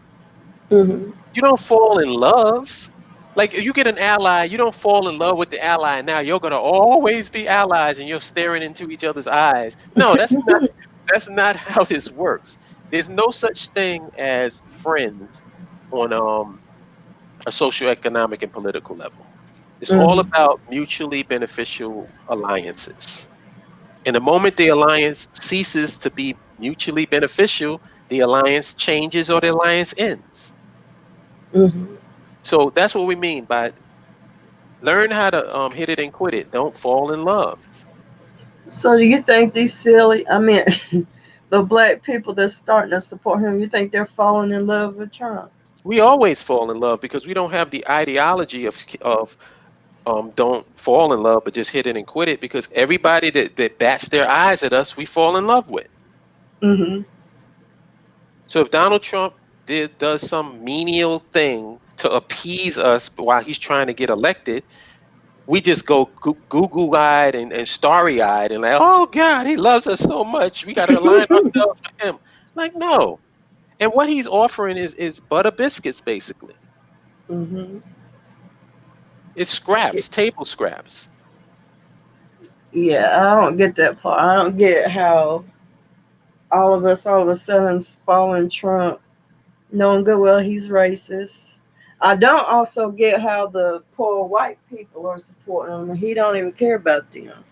Mhm.
You don't fall in love. Like you get an ally, you don't fall in love with the ally. Now you're gonna always be allies, and you're staring into each other's eyes. No, that's not how this works. There's no such thing as friends on a socioeconomic and political level. It's all
Mhm.
about mutually beneficial alliances. And the moment the alliance ceases to be mutually beneficial, the alliance changes or the alliance ends.
Mhm.
So that's what we mean by learn how to hit it and quit it. Don't fall in love.
So do you think these silly, I mean, the black people that's starting to support him, you think they're falling in love with Trump?
We always fall in love because we don't have the ideology of don't fall in love, but just hit it and quit it. Because everybody that bats their eyes at us, we fall in love with.
Mhm.
So if Donald Trump does some menial thing to appease us while he's trying to get elected, we just go goo eyed and starry eyed and like, oh God, he loves us so much. We got to align ourselves with him. Like, no. And what he's offering is butter biscuits, basically.
Mhm.
It's scraps, table scraps.
Yeah, I don't get that part. I don't get how all of us all of a sudden following Trump, knowing good well he's racist. I don't also get how the poor white people are supporting him. He don't even care about them.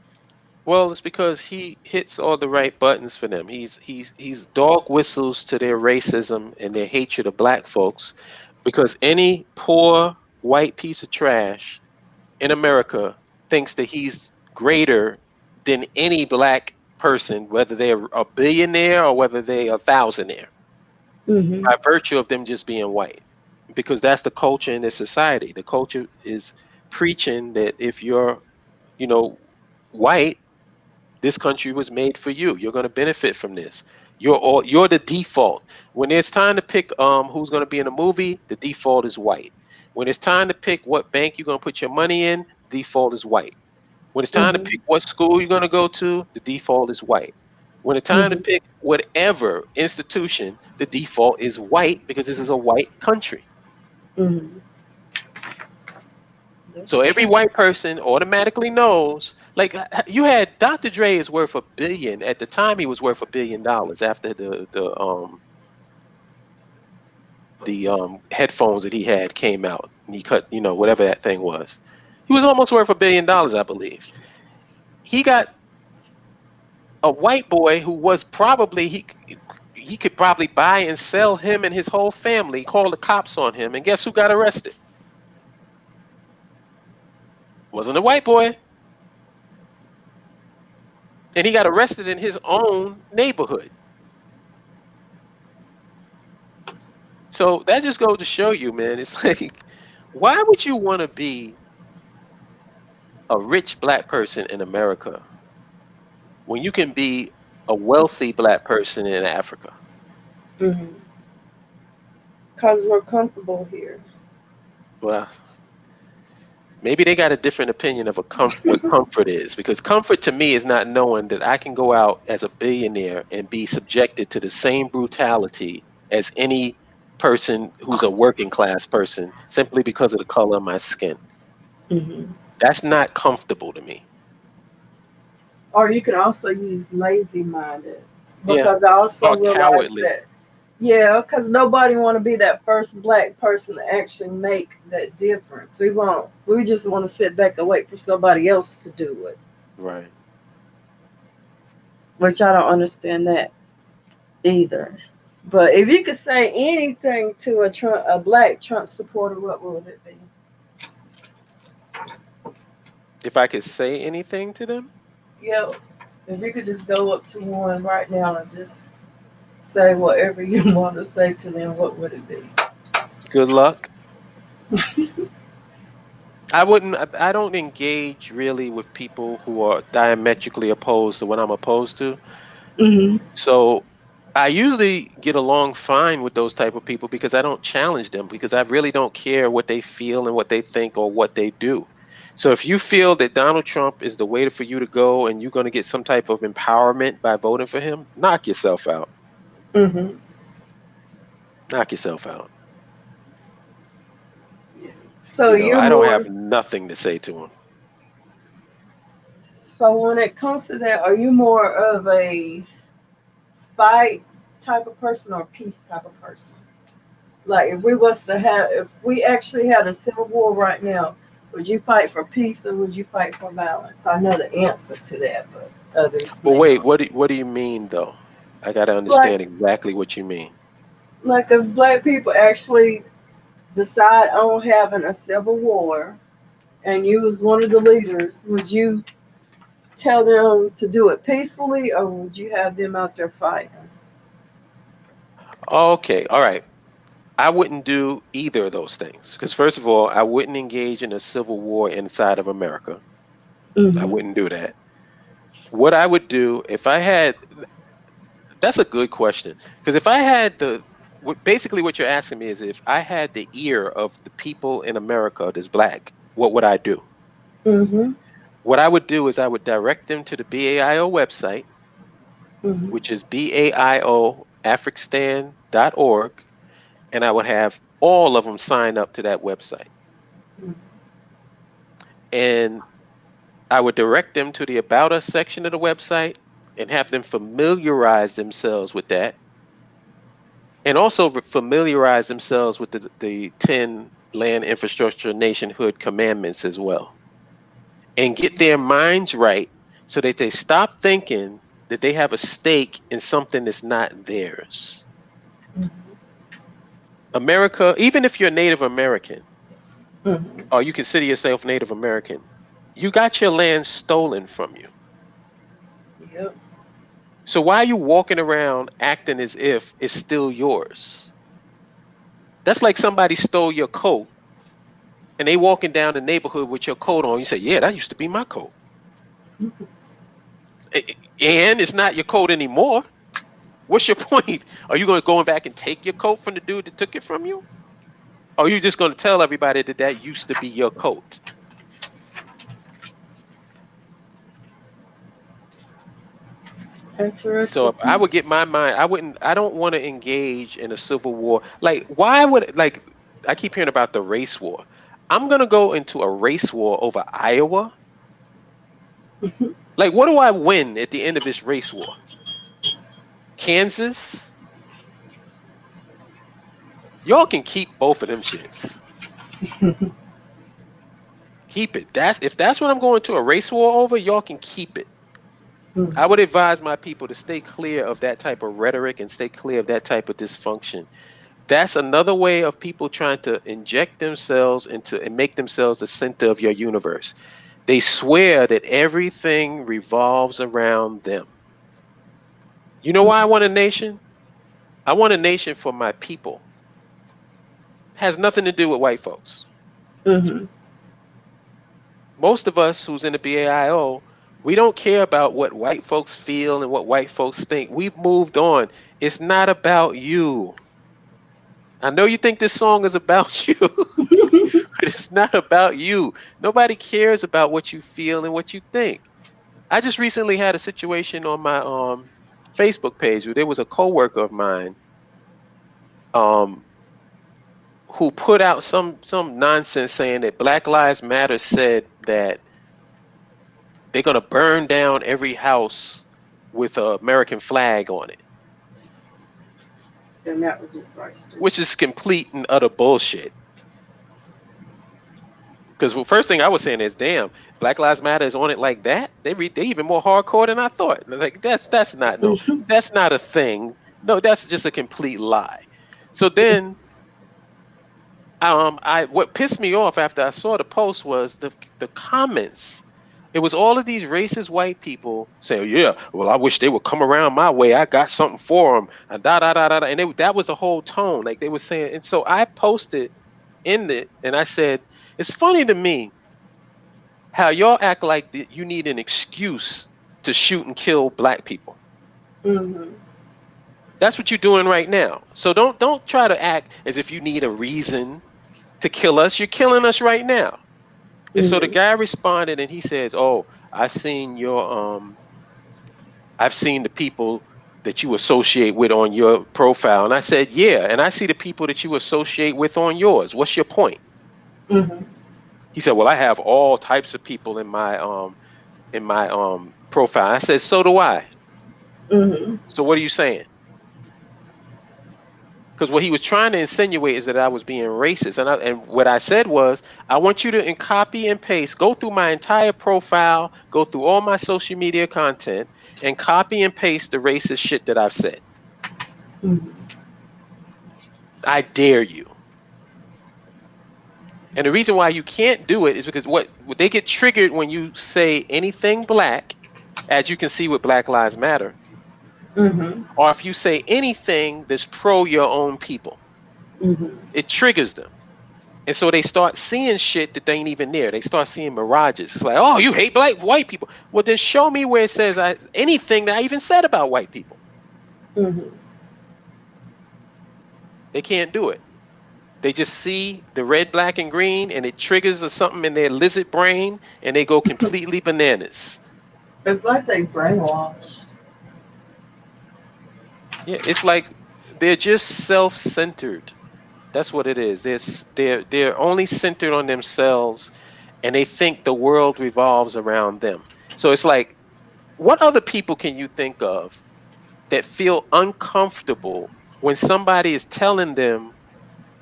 Well, it's because he hits all the right buttons for them. He's dog whistles to their racism and their hatred of black folks, because any poor white piece of trash in America thinks that he's greater than any black person, whether they're a billionaire or whether they're a thousandaire,
Mhm.
by virtue of them just being white. Because that's the culture in this society. The culture is preaching that if you're, you know, white, this country was made for you. You're going to benefit from this. You're the default. When it's time to pick who's going to be in a movie, the default is white. When it's time to pick what bank you're going to put your money in, default is white. When it's time to
Mhm.
pick what school you're going to go to, the default is white. When it's time to
Mhm.
pick whatever institution, the default is white because this is a white country.
Mhm. That's
So every
true.
white person automatically knows. Like you had Dr. Dre is worth a billion at the time. He was worth $1 billion after the headphones that he had came out and he cut whatever that thing was. He was almost worth $1 billion, I believe. He got a white boy who was probably he could probably buy and sell him and his whole family. Call the cops on him, and guess who got arrested? Wasn't a white boy, and he got arrested in his own neighborhood. So that just goes to show you, man. It's like, why would you want to be a rich black person in America when you can be a wealthy black person in Africa?
Mhm. Cause we're comfortable here.
Well, maybe they got a different opinion of what comfort is, because comfort to me is not knowing that I can go out as a billionaire and be subjected to the same brutality as any person who's a working class person simply because of the color of my skin.
Mhm.
That's not comfortable to me.
Or you can also use lazy minded,
Yeah.
because I also
Or
realize
cowardly.
that, yeah, because nobody want to be that first black person to actually make that difference. We just want to sit back and wait for somebody else to do it,
Right.
which I don't understand that either. But if you could say anything to a black Trump supporter, what would it be?
If I could say anything to them,
Yep. If you could just go up to one right now and just say whatever you want to say to them, what would it be?
good luck. I don't engage really with people who are diametrically opposed to what I'm opposed to.
Mhm.
So I usually get along fine with those type of people because I don't challenge them because I really don't care what they feel and what they think or what they do. So if you feel that Donald Trump is the way for you to go and you're going to get some type of empowerment by voting for him, knock yourself out.
Mhm.
Knock yourself out.
So
You know,
you're
I don't have
more.
nothing to say to him.
So when it comes to that, are you more of a fight type of person or peace type of person? Like if we actually had a civil war right now, would you fight for peace or would you fight for violence? I know the answer to that, but others
But
may
wait,
not.
what do you mean though? I got to
Like
understand exactly what you mean.
like if black people actually decide on having a civil war and you was one of the leaders, would you tell them to do it peacefully or would you have them out there fighting?
Okay, all right. I wouldn't do either of those things because, first of all, I wouldn't engage in a civil war inside of America. I
Mm-hmm.
wouldn't do that. What I would do if I had, that's a good question. Because if I had basically what you're asking me is if I had the ear of the people in America that's black, what would I do?
Mm-hmm.
What I would do is I would direct them to the BAIO website,
Mm-hmm.
which is BAIO afrikstan.org, and I would have all of them sign up to that website. And I would direct them to the About Us section of the website and have them familiarize themselves with that and also familiarize themselves with the 10 land infrastructure nationhood commandments as well and get their minds right so that they stop thinking that they have a stake in something that's not theirs. America, even if you're Native American
Mm-hmm.
or you consider yourself Native American, you got your land stolen from you.
Yep.
So why are you walking around acting as if it's still yours? That's like somebody stole your coat and they walking down the neighborhood with your coat on. You say, "Yeah, that used to be my coat," and it's not your coat anymore. What's your point? Are you going to go back and take your coat from the dude that took it from you? Or are you just going to tell everybody that that used to be your coat? So
Interesting
if I
point.
would get my mind, I don't want to engage in a civil war. Like, why would, like, I keep hearing about the race war. I'm going to go into a race war over Iowa. Like, what do I win at the end of this race war? Kansas? Y'all can keep both of them shits. Keep it. If that's what I'm going to a race war over, y'all can keep it. I would advise my people to stay clear of that type of rhetoric and stay clear of that type of dysfunction. That's another way of people trying to inject themselves into and make themselves the center of your universe. They swear that everything revolves around them. You know why I want a nation? I want a nation for my people. It has nothing to do with white folks.
Mm-hmm.
Most of us who's in the BAIO, we don't care about what white folks feel and what white folks think. We've moved on. It's not about you. I know you think this song is about you, but it's not about you. Nobody cares about what you feel and what you think. I just recently had a situation on my Facebook page where there was a coworker of mine um who put out some nonsense saying that Black Lives Matter said that they're gonna burn down every house with an American flag on it,
And that was just right stupid.
which is complete and utter bullshit. Because the first thing I was saying is, damn, Black Lives Matter is on it like that. They even more hardcore than I thought. Like that's not no,
Mm-hmm.
that's not a thing. No, that's just a complete lie. So then, I what pissed me off after I saw the post was the comments. It was all of these racist white people saying, "Yeah, well, I wish they would come around my way. I got something for them." And da da da da, da. And that was the whole tone. Like they were saying. And so I posted in it, and I said, "It's funny to me. how y'all act like you need an excuse to shoot and kill black people.
Mhm.
That's what you're doing right now. So don't try to act as if you need a reason to kill us. You're killing us right now. And so the
Mhm.
guy responded and he says, "Oh, I've seen the people that you associate with on your profile." And I said, "Yeah, and I see the people that you associate with on yours. What's your point?"
Mhm.
He said, "Well, I have all types of people in my profile." I said, "So do I.
Mhm.
So what are you saying?" Because what he was trying to insinuate is that I was being racist, and what I said was, I want you to copy and paste, go through my entire profile, go through all my social media content, and copy and paste the racist shit that I've said.
Mhm.
I dare you. And the reason why you can't do it is because what they get triggered when you say anything black, as you can see with Black Lives Matter,
Mhm.
or if you say anything that's pro your own people,
Mhm.
it triggers them. And so they start seeing shit that they ain't even there. They start seeing mirages. It's like, oh, you hate black white people. Well, then show me where it says anything that I even said about white people.
Mhm.
They can't do it. They just see the red, black, and green, and it triggers something in their lizard brain, and they go completely bananas.
It's like they brainwashed.
Yeah, it's like they're just self-centered. That's what it is. They're only centered on themselves, and they think the world revolves around them. So it's like, what other people can you think of that feel uncomfortable when somebody is telling them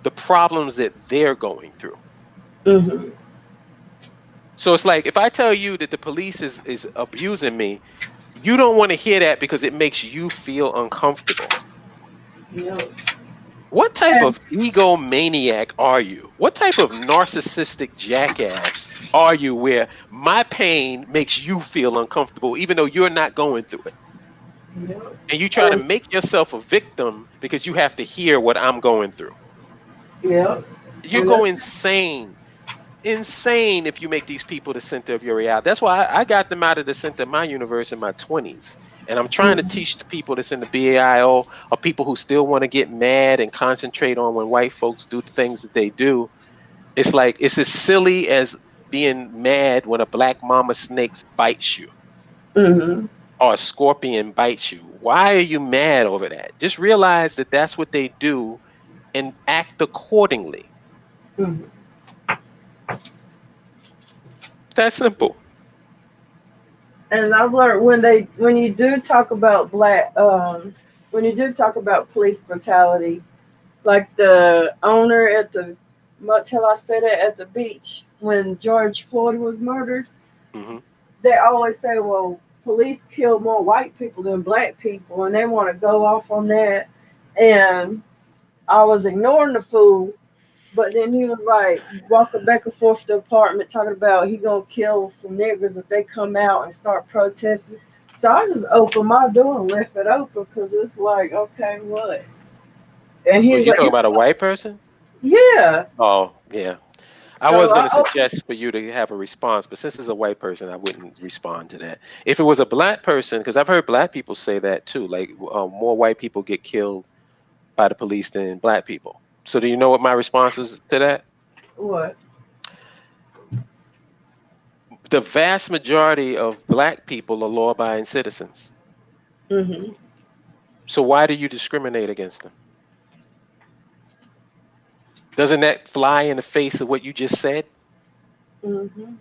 the problems that they're going through?
Mhm.
So it's like, if I tell you that the police is abusing me, you don't want to hear that because it makes you feel uncomfortable.
Yep.
What type
And
of egomaniac are you? What type of narcissistic jackass are you where my pain makes you feel uncomfortable even though you're not going through it?
yep.
And you try to
And
make yourself a victim because you have to hear what I'm going through.
yep.
You
And
go
that's
insane. Insane if you make these people the center of your reality. That's why I got them out of the center of my universe in my 20s. And I'm trying to
mhm.
teach the people that's in the BAIO, or people who still want to get mad and concentrate on when white folks do the things that they do. It's like, it's as silly as being mad when a black mama snake bites you
Mhm.
or a scorpion bites you. Why are you mad over that? Just realize that that's what they do and act accordingly.
Mhm.
That simple.
And I've learned when you do talk about when you do talk about police brutality, like the owner at the motel I stayed at the beach when George Floyd was murdered,
Hmm.
they always say, well, police kill more white people than black people, and they want to go off on that. And I was ignoring the fool, but then he was like walking back and forth to the apartment talking about he gonna kill some niggers if they come out and start protesting. So I just opened my door and left it open because it's like, okay, what? And
Well,
he's
you
like,
talking about a white person?
yeah.
Oh, yeah. I
So
was going to
I opened,
suggest for you to have a response, but since it's a white person, I wouldn't respond to that. If it was a black person, because I've heard black people say that too, like more white people get killed by the police than black people. So do you know what my response is to that?
what?
The vast majority of black people are law-abiding citizens.
Mm-hmm.
So why do you discriminate against them? Doesn't that fly in the face of what you just said?
Mm-hmm.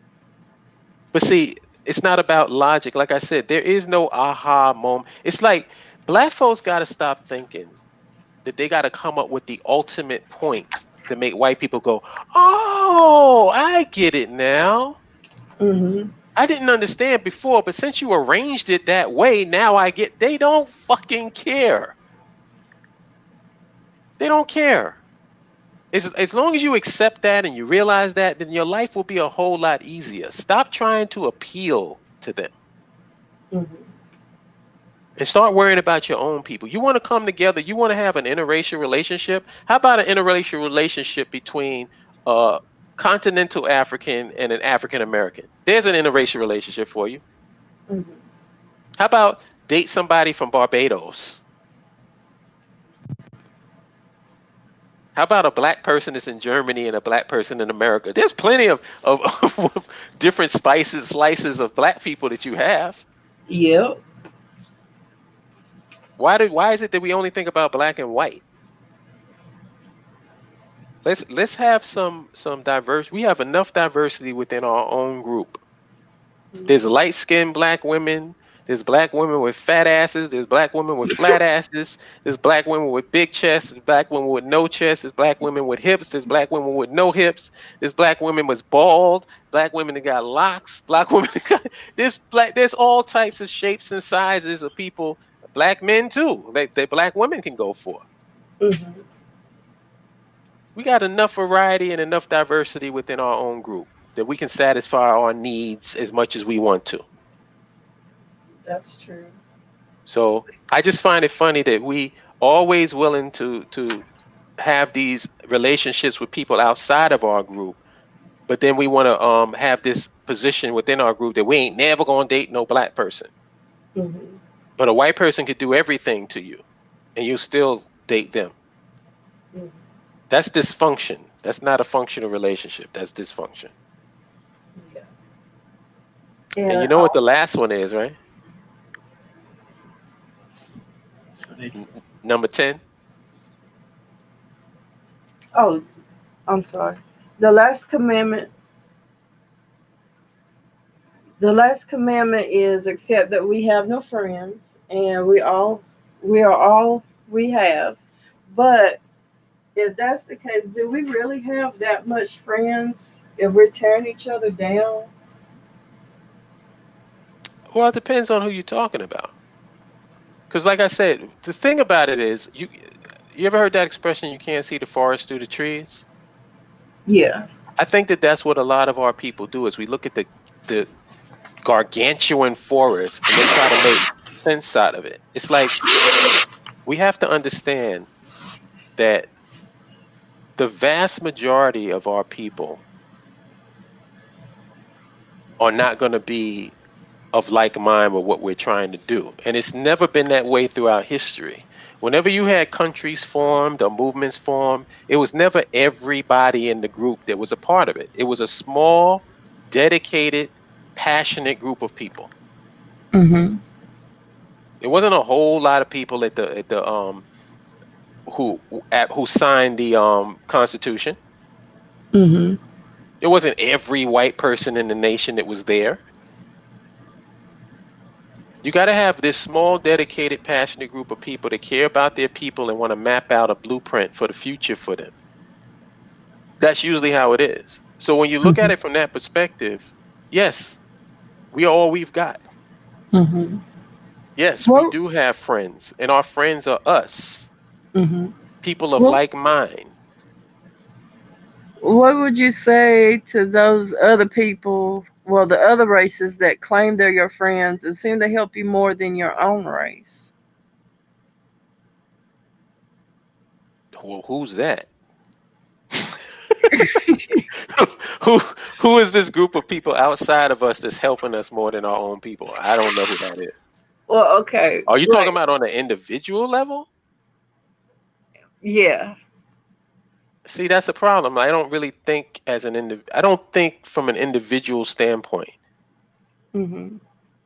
But see, it's not about logic. Like I said, there is no aha moment. It's like black folks got to stop thinking that they got to come up with the ultimate point to make white people go, "Oh, I get it now.
Mm-hmm.
I didn't understand before, but since you arranged it that way, now I get." They don't fucking care. They don't care. As long as you accept that and you realize that, then your life will be a whole lot easier. Stop trying to appeal to them
Mm-hmm.
and start worrying about your own people. You want to come together, you want to have an interracial relationship. How about an interracial relationship between continental African and an African American. There's an interracial relationship for you.
Mhm.
How about date somebody from Barbados? How about a black person that's in Germany and a black person in America? There's plenty of different slices of black people that you have.
Yep.
Why is it that we only think about black and white? Let's have some diverse. We have enough diversity within our own group. There's
Mhm.
light skinned black women. There's black women with fat asses. There's black women with flat asses. There's black women with big chests. There's black women with no chests. There's black women with hips. There's black women with no hips. There's black women with bald. Black women that got locks. Black women that got There's all types of shapes and sizes of people. Black men too. That black women can go for.
Mhm.
We got enough variety and enough diversity within our own group that we can satisfy our needs as much as we want to.
That's true.
So I just find it funny that we always willing to have these relationships with people outside of our group, but then we want to have this position within our group that we ain't never gonna date no black person.
Mhm.
But a white person could do everything to you and you still date them.
Mhm.
That's dysfunction. That's not a functional relationship. That's dysfunction.
Yeah.
And you
And
know what the last one is, right? Number 10.
oh, I'm sorry. The last commandment. The last commandment is accept that we have no friends, and we are all we have. But if that's the case, do we really have that much friends if we're tearing each other down?
Well, it depends on who you're talking about. Because, like I said, the thing about it is, you ever heard that expression? You can't see the forest through the trees.
Yeah.
I think that that's what a lot of our people do. Is we look at the gargantuan forest and then try to make sense out of it. It's like we have to understand that the vast majority of our people are not going to be of like mind with what we're trying to do. And it's never been that way throughout history. Whenever you had countries formed or movements formed, it was never everybody in the group that was a part of it. It was a small, dedicated, passionate group of people.
Mhm.
It wasn't a whole lot of people at the who signed the Constitution.
Mhm.
It wasn't every white person in the nation that was there. You got to have this small, dedicated, passionate group of people that care about their people and want to map out a blueprint for the future for them. That's usually how it is. So when you look at
Mhm.
it from that perspective, yes, we are all we've got.
Mhm.
Yes, we
What?
do have friends, and our friends are us,
Mhm.
people of
What?
like mind.
What would you say to those other people? Well, the other races that claim they're your friends and seem to help you more than your own race.
Well, who's that? who who is this group of people outside of us that's helping us more than our own people? I don't know who that is.
Well, okay,
Are you talking
like
about on an individual level?
yeah.
See, that's a problem. I don't really think I don't think from an individual standpoint.
Mhm.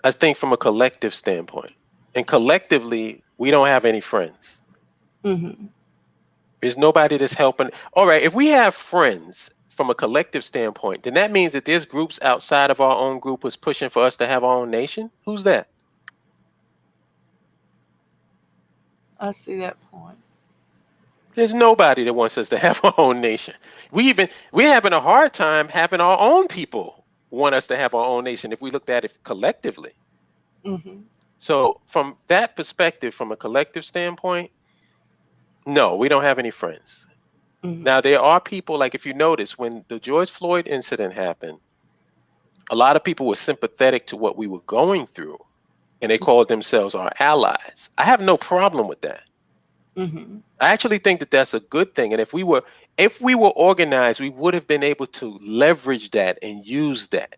I think from a collective standpoint. And collectively, we don't have any friends.
Mhm.
There's nobody that's helping. All right, if we have friends from a collective standpoint, then that means that there's groups outside of our own group who's pushing for us to have our own nation. Who's that?
I see that point.
There's nobody that wants us to have our own nation. We're having a hard time having our own people want us to have our own nation if we looked at it collectively.
Mhm.
So from that perspective, from a collective standpoint, no, we don't have any friends.
Mhm.
Now there are people, like if you notice when the George Floyd incident happened, a lot of people were sympathetic to what we were going through and they called themselves our allies. I have no problem with that.
Mhm.
I actually think that that's a good thing. And if we were organized, we would have been able to leverage that and use that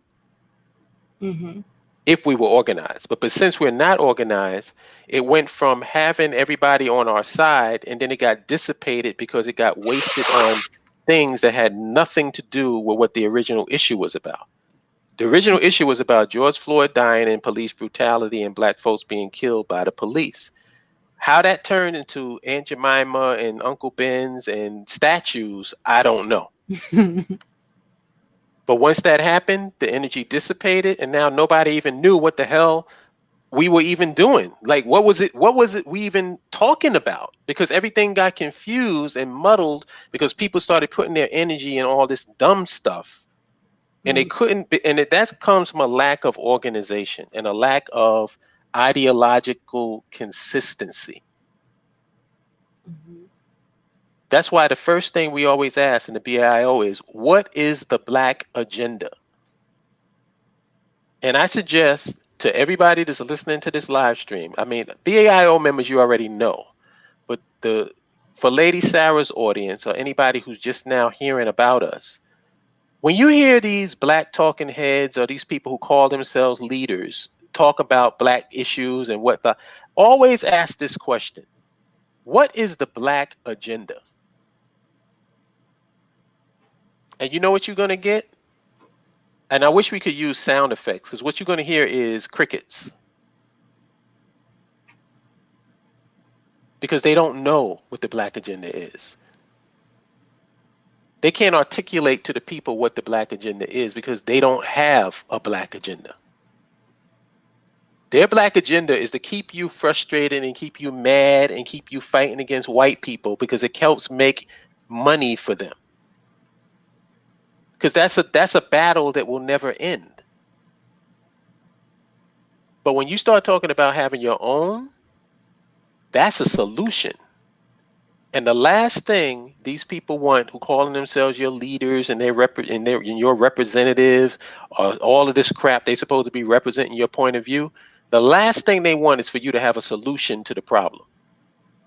Mhm.
if we were organized. But since we're not organized, it went from having everybody on our side, and then it got dissipated because it got wasted on things that had nothing to do with what the original issue was about. The original issue was about George Floyd dying and police brutality and black folks being killed by the police. How that turned into Aunt Jemima and Uncle Ben's and statues, I don't know. But once that happened, the energy dissipated, and now nobody even knew what the hell we were even doing. Like, what was it? What was it we even talking about? Because everything got confused and muddled because people started putting their energy in all this dumb stuff, and they
Mhm.
couldn't. That comes from a lack of organization and a lack of ideological consistency.
Mhm.
That's why the first thing we always ask in the BAIO is, what is the black agenda? And I suggest to everybody that's listening to this live stream, I mean, BAIO members you already know, but for Lady Sarah's audience or anybody who's just now hearing about us, when you hear these black talking heads or these people who call themselves leaders talk about black issues and whatnot, always ask this question: what is the black agenda? And you know what you're going to get? And I wish we could use sound effects, because what you're going to hear is crickets, because they don't know what the black agenda is. They can't articulate to the people what the black agenda is because they don't have a black agenda. Their black agenda is to keep you frustrated and keep you mad and keep you fighting against white people because it helps make money for them. Because that's a battle that will never end. But when you start talking about having your own, that's a solution. And the last thing these people want, who calling themselves your leaders and and your representatives, or all of this crap they supposed to be representing your point of view, the last thing they want is for you to have a solution to the problem.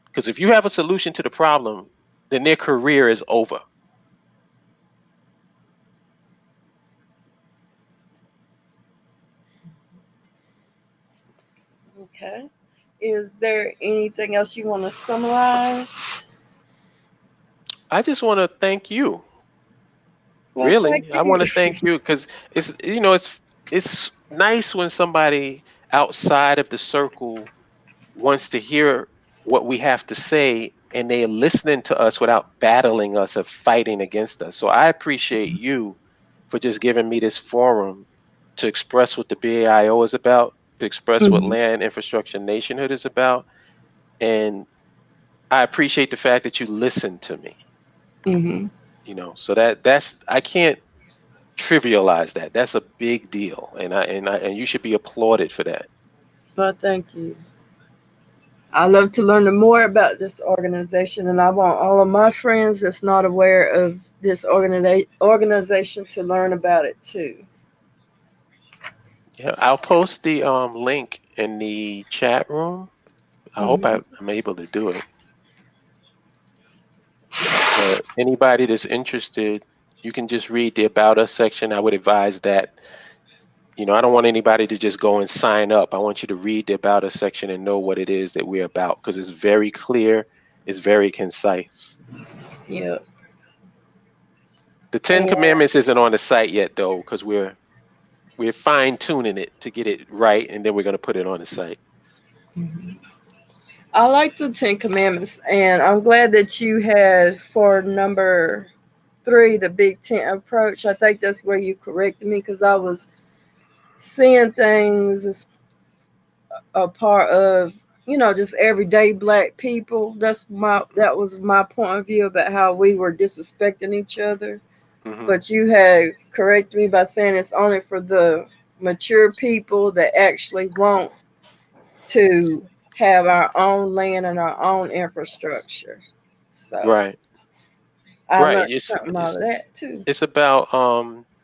Because if you have a solution to the problem, then their career is over.
Okay. Is there anything else you want to summarize?
I just want to thank you.
Well, thank
Really, I want
you.
to thank you because it's nice when somebody outside of the circle wants to hear what we have to say, and they're listening to us without battling us or fighting against us. So I appreciate you for just giving me this forum to express what the BAIO is about, to express what
Mhm.
land infrastructure nationhood is about. And I appreciate the fact that you listened to me.
Mhm.
So that's I can't trivialize that. That's a big deal, and you should be applauded for that.
Well, thank you. I love to learn more about this organization, and I want all of my friends that's not aware of this organization to learn about it too.
Yeah, I'll post the link in the chat room. I hope
Mhm.
I'm able to do it. But anybody that's interested, you can just read the About Us section. I would advise that. I don't want anybody to just go and sign up. I want you to read the About Us section and know what it is that we're about, because it's very clear, it's very concise.
Yeah.
The Ten
And
Commandments isn't on the site yet, though, because we're fine tuning it to get it right, and then we're going to put it on the site.
mhm. I like the Ten Commandments, and I'm glad that you had for number three the Big Tent approach. I think that's where you corrected me because I was seeing things as a part of just everyday black people. That was my point of view about how we were disrespecting each other.
Hmm.
But you had corrected me by saying it's only for the mature people that actually want to have our own land and our own infrastructure. So
Right,
I
right.
learned something out of that too.
It's about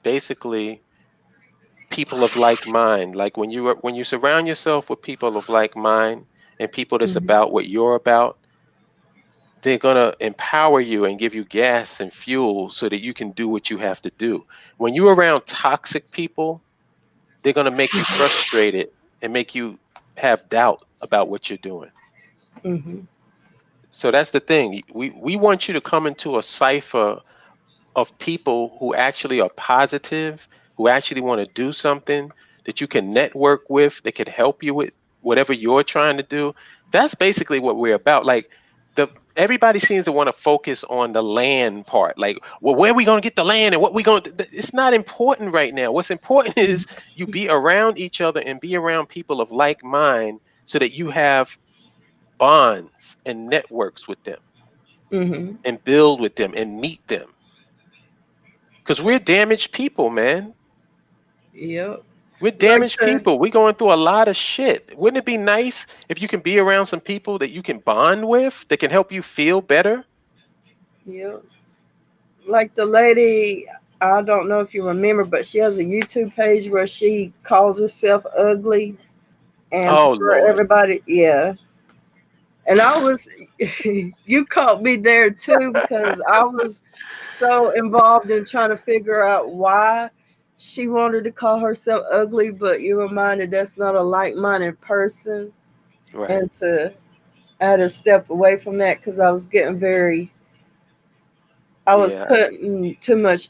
basically people of like mind. Like when you surround yourself with people of like mind and people that's
Hmm.
about what you're about, they're going to empower you and give you gas and fuel so that you can do what you have to do. When you're around toxic people, they're going to make you frustrated and make you have doubt about what you're doing.
Mhm.
So that's the thing. We want you to come into a cipher of people who actually are positive, who actually want to do something that you can network with, that can help you with whatever you're trying to do. That's basically what we're about. Like the everybody seems to want to focus on the land part. Like, well, where are we going to get the land and what we going to it's not important right now. What's important is you be around each other and be around people of like mind so that you have bonds and networks with them
Mhm.
and build with them and meet them. Because we're damaged people, man.
Yep.
We're
Like
damaged
the
people. We're going through a lot of shit. Wouldn't it be nice if you can be around some people that you can bond with, that can help you feel better?
Yep. Like the lady, I don't know if you remember, but she has a YouTube page where she calls herself ugly, and
Oh
for
Lord.
everybody, yeah. And I was, you caught me there too because I was so involved in trying to figure out why she wanted to call herself ugly, but you reminded that's not a like-minded person,
Right.
and to I had to step away from that because I was getting very, I was
Yeah.
putting too much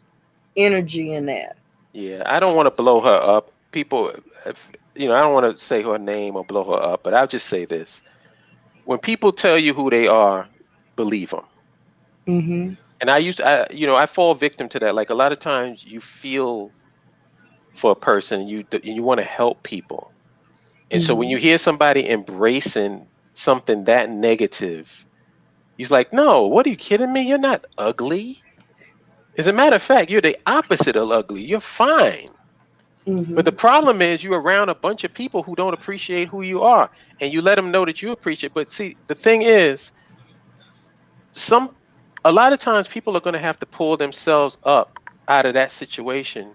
energy in that.
Yeah. I don't want to blow her up. People, I don't want to say her name or blow her up, but I'll just say this. When people tell you who they are, believe them.
Mhm.
And I fall victim to that. Like a lot of times you feel for a person, you want to help people. And so when you
Mhm.
hear somebody embracing something that negative, he's like, no, what are you kidding me? You're not ugly. As a matter of fact, you're the opposite of ugly. You're fine. But the
Mhm.
problem is you're around a bunch of people who don't appreciate who you are and you let them know that you appreciate. But see, the thing is, some a lot of times people are going to have to pull themselves up out of that situation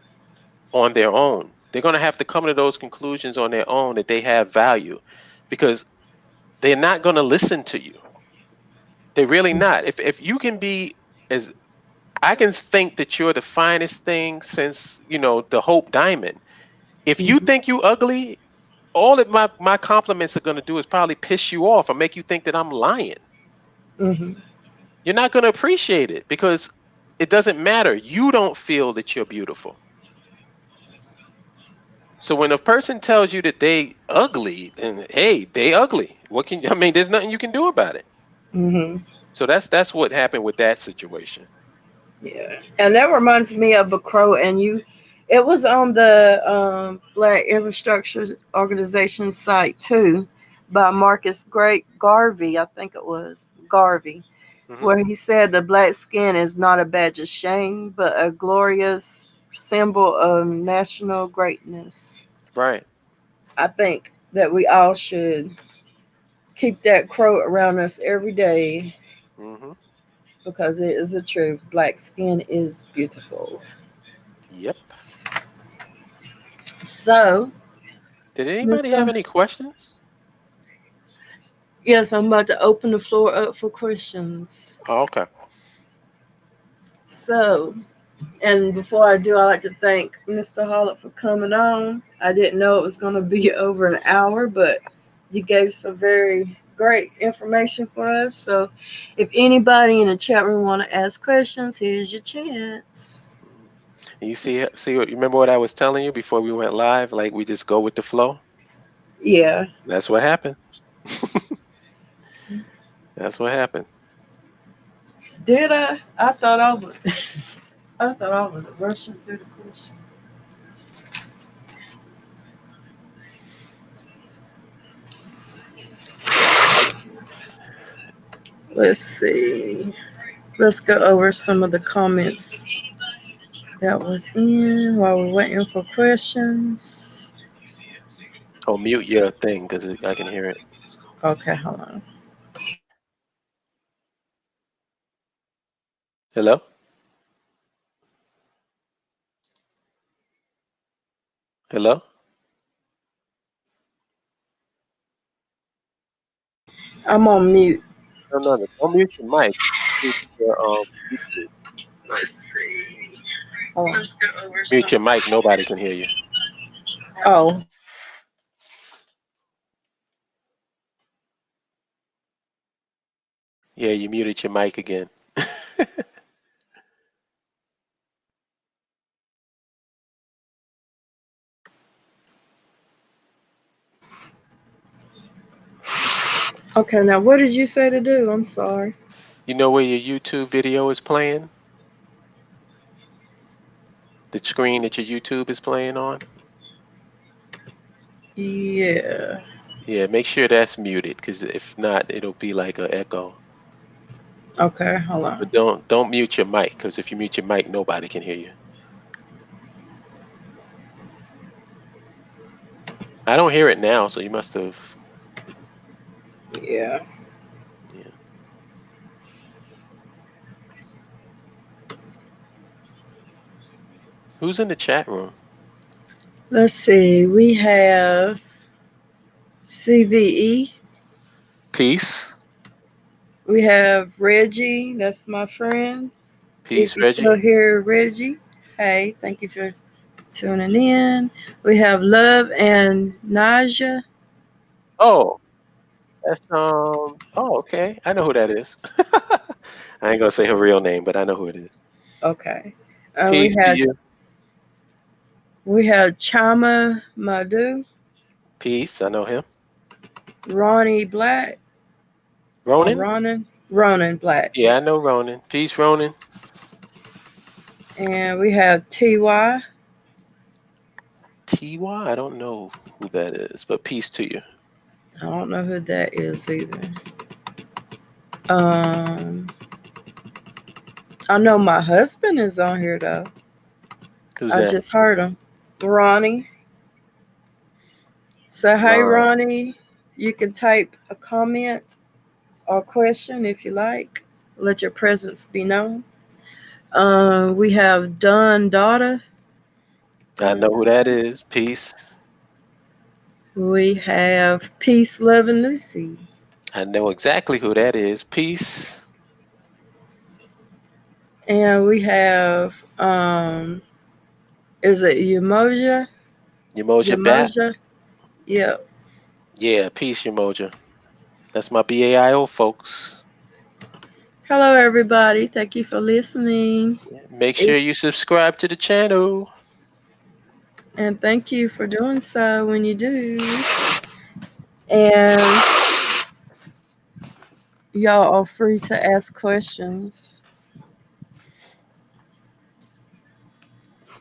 on their own. They're going to have to come to those conclusions on their own that they have value because they're not going to listen to you. They're really not. If you can be as I can think that you're the finest thing since, the Hope Diamond. If you
Mhm.
think you ugly, all that my compliments are going to do is probably piss you off or make you think that I'm lying.
Mhm.
You're not going to appreciate it because it doesn't matter. You don't feel that you're beautiful. So when a person tells you that they ugly, then hey, they ugly. What can I mean? There's nothing you can do about it.
Mhm.
So that's what happened with that situation.
Yeah, and that reminds me of a crow, and you. It was on the Black Infrastructure Organization site too, by Marcus Great Garvey, I think it was Garvey,
Hmm.
where he said the black skin is not a badge of shame, but a glorious symbol of national greatness.
Right.
I think that we all should keep that crow around us every day
Hmm.
because it is the truth. Black skin is beautiful.
Yep.
So,
Did anybody have
Mr.
any questions?
Yes, I'm about to open the floor up for questions.
Oh, okay.
So, and before I do, I'd like to thank Mr. Hollip for coming on. I didn't know it was going to be over an hour, but you gave some very great information for us. So, if anybody in the chat room want to ask questions, here's your chance.
Mhm. You see what you remember what I was telling you before we went live? Like we just go with the flow.
Yeah.
That's what happened. That's what happened.
Did I? I thought I was. I thought I was rushing through the questions. Let's see. Let's go over some of the comments that was in while we're waiting for questions.
Oh, mute your thing because I can hear it.
Okay, hold on.
Hello. Hello.
I'm on mute.
No, no, no. Don't mute your mic. Mute your YouTube.
Let's see. Hold on. Let's go over
Mute your
some.
mic. Nobody can hear you.
Oh,
Yeah, you muted your mic again.
okay. Now, what did you say to do? I'm sorry.
You know where your YouTube video is playing? The screen that your YouTube is playing on?
Yeah.
Yeah, make sure that's muted, because if not, it'll be like an echo.
Okay. Hold
But
on.
don't mute your mic, because if you mute your mic, nobody can hear you. I don't hear it now, so you must have.
Yeah.
Yeah. Who's in the chat room?
Let's see. We have CVE.
Peace.
We have Reggie. That's my friend. If
Peace,
you're still
Reggie.
here, Reggie. Hey, thank you for tuning in. We have Love and Naja.
Oh, that's oh, okay. I know who that is. I ain't gonna say her real name, but I know who it is.
Okay. We
Peace to
have
you.
Chama Madhu,
Peace. I know him.
Ronnie Black, or
Ronan?
Ronan Black.
Yeah, I know Ronan. Peace, Ronan.
And we have TY.
TY? I don't know who that is, but peace to you.
I don't know who that is either. Um, I know my husband is on here though.
Who's
I
that?
just heard him. Ronnie. So hey
Ron.
Ronnie, you can type a comment or question if you like. Let your presence be known. We have Don Daughter.
I know who that is. Peace.
We have Peace, Love, and Lucy.
I know exactly who that is. Peace.
And we have is it Umoja?
Umoja Bat.
Umoja? Yep.
Yeah, peace, Umoja. That's my BAIO folks.
Hello everybody. Thank you for listening.
Make sure
If
you subscribe to the channel.
and thank you for doing so when you do. And y'all are free to ask questions.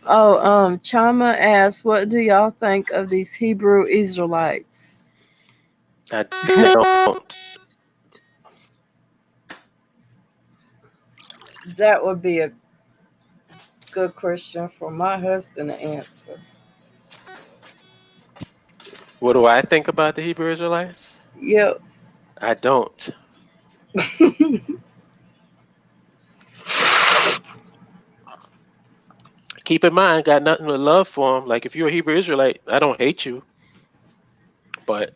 Oh, Chama asks, what do y'all think of these Hebrew Israelites?
I don't.
That would be a good question for my husband to answer.
What do I think about the Hebrew Israelites?
Yep.
I don't. Keep in mind, got nothing but love for them. Like if you're a Hebrew Israelite, I don't hate you, but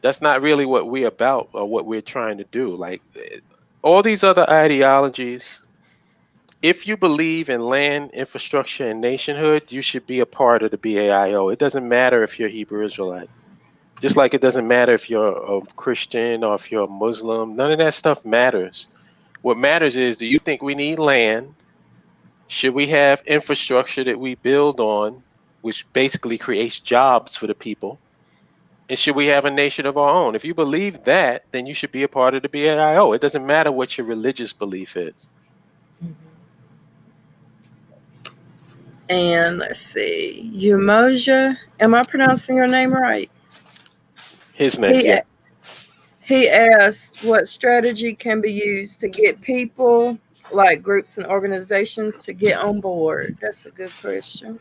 that's not really what we're about or what we're trying to do. Like all these other ideologies, if you believe in land, infrastructure, and nationhood, you should be a part of the BAIO. It doesn't matter if you're a Hebrew Israelite. Just like it doesn't matter if you're a Christian or if you're a Muslim. None of that stuff matters. What matters is, do you think we need land? Should we have infrastructure that we build on, which basically creates jobs for the people? And should we have a nation of our own? If you believe that, then you should be a part of the BAIO. It doesn't matter what your religious belief is.
And let's see, Umoja. Am I pronouncing your name right?
His name,
He
yeah.
he asked what strategy can be used to get people, like groups and organizations, to get on board. That's a good question.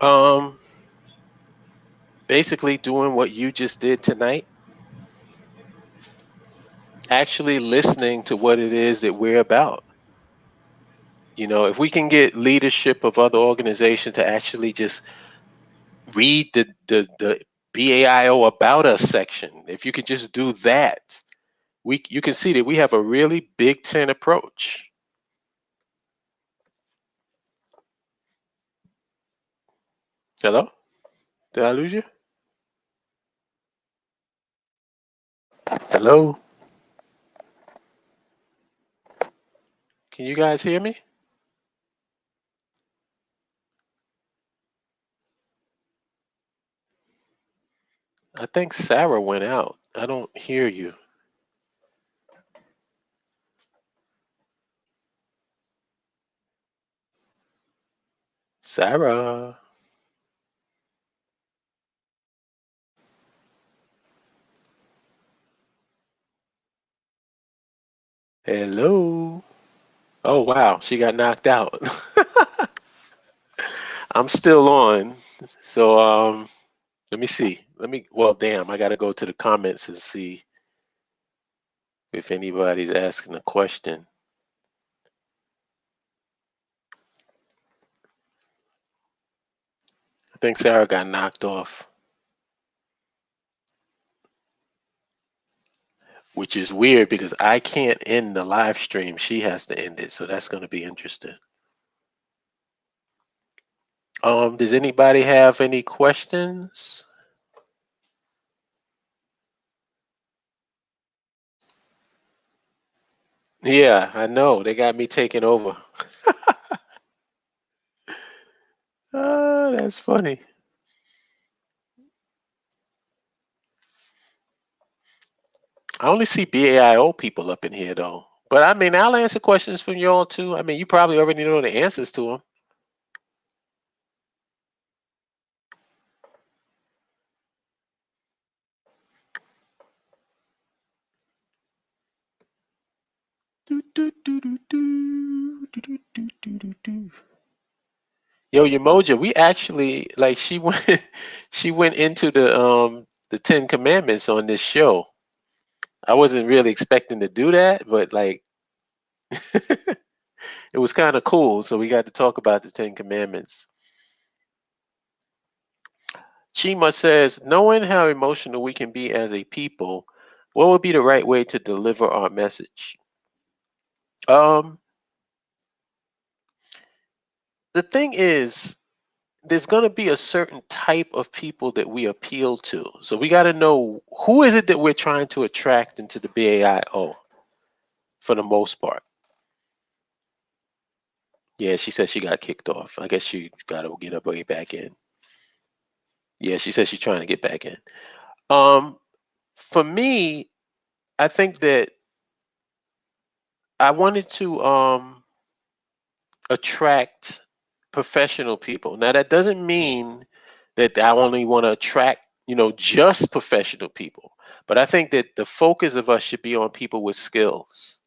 Um, Basically doing what you just did tonight, actually listening to what it is that we're about. If we can get leadership of other organizations to actually just read the BAIO about us section, if you could just do that, you can see that we have a really Big Ten approach. Hello? Did I lose you? Hello? Can you guys hear me? I think Sarah went out. I don't hear you. Sarah. Hello. Oh wow, she got knocked out. I'm still on. So let me see. Well damn, I gotta go to the comments and see if anybody's asking a question. I think Sarah got knocked off, which is weird because I can't end the live stream. She has to end it, so that's gonna be interesting. Does anybody have any questions? Yeah, I know. They got me taking over. That's funny. I only see BAIO people up in here though. But I mean, I'll answer questions from y'all too. I mean, you probably already know the answers to them. Yo, Yamoja, we actually like she went she went into the Ten Commandments on this show. I wasn't really expecting to do that, but like it was kind of cool. So we got to talk about the Ten Commandments. Chima says, knowing how emotional we can be as a people, what would be the right way to deliver our message? Um, the thing is, there's going to be a certain type of people that we appeal to. So we got to know who is it that we're trying to attract into the BAIO for the most part. Yeah, she said she got kicked off. I guess she got to get her way back in. Yeah, she said she's trying to get back in. Um, for me, I think that I wanted to attract professional people. Now that doesn't mean that I only want to attract, just professional people. But I think that the focus of us should be on people with skills.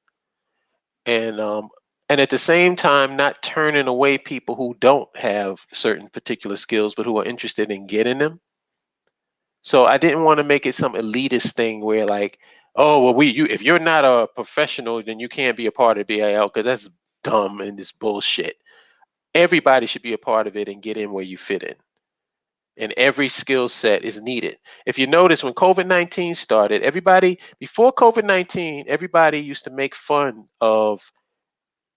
And at the same time not turning away people who don't have certain particular skills but who are interested in getting them. So I didn't want to make it some elitist thing where like, oh well, if you're not a professional, then you can't be a part of BIL because that's dumb and it's bullshit. Everybody should be a part of it and get in where you fit in. And every skill set is needed. If you notice, when COVID-19 started, before COVID-19, everybody used to make fun of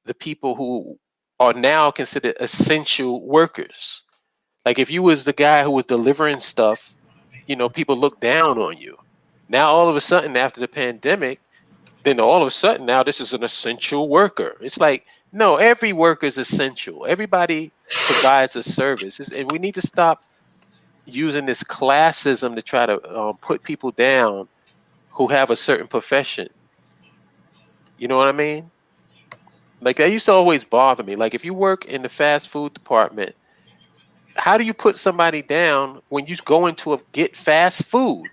the people who are now considered essential workers. Like if you was the guy who was delivering stuff, people look down on you. Now all of a sudden after the pandemic, then all of a sudden now this is an essential worker. It's like, no, every worker is essential. Everybody provides a service. And we need to stop using this classism to try to put people down who have a certain profession. You know what I mean? Like that used to always bother me. Like if you work in the fast food department, how do you put somebody down when you go into get fast food?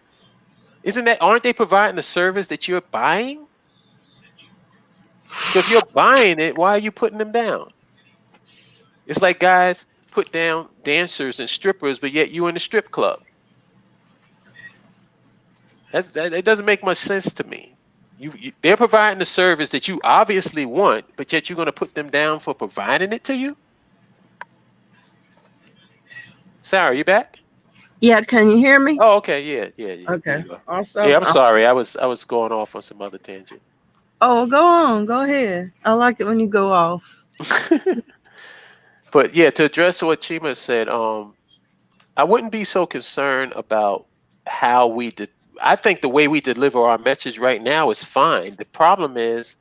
Aren't they providing the service that you're buying? So if you're buying it, why are you putting them down? It's like guys put down dancers and strippers, but yet you in the strip club. It doesn't make much sense to me. They're providing the service that you obviously want, but yet you're going to put them down for providing it to you. Sarah, you back?
Yeah, can you hear me?
Oh, okay, yeah, yeah, yeah. There
Okay.
you go. Yeah,
Awesome.
I'm sorry. I was going off on some other tangent.
Oh, go on. Go ahead. I like it when you go off.
But yeah, to address what Chima said, I wouldn't be so concerned about how we did. I think the way we deliver our message right now is fine. The problem is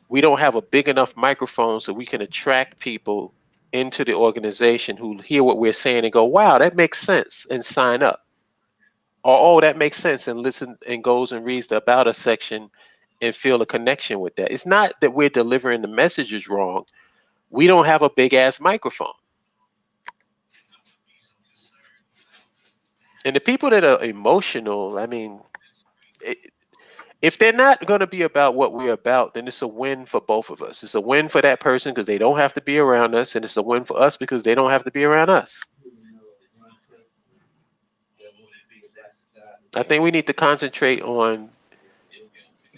we don't have a big enough microphone so we can attract people into the organization who hear what we're saying and go, "Wow, that makes sense," and sign up. Or, "Oh, that makes sense," and listen and goes and reads the about us section and feel a connection with that. It's not that we're delivering the messages wrong. We don't have a big ass microphone. And the people that are emotional, I mean, i- if they're not going to be about what we're about, then it's a win for both of us. It's a win for that person because they don't have to be around us, and it's a win for us because they don't have to be around us. I think we need to concentrate on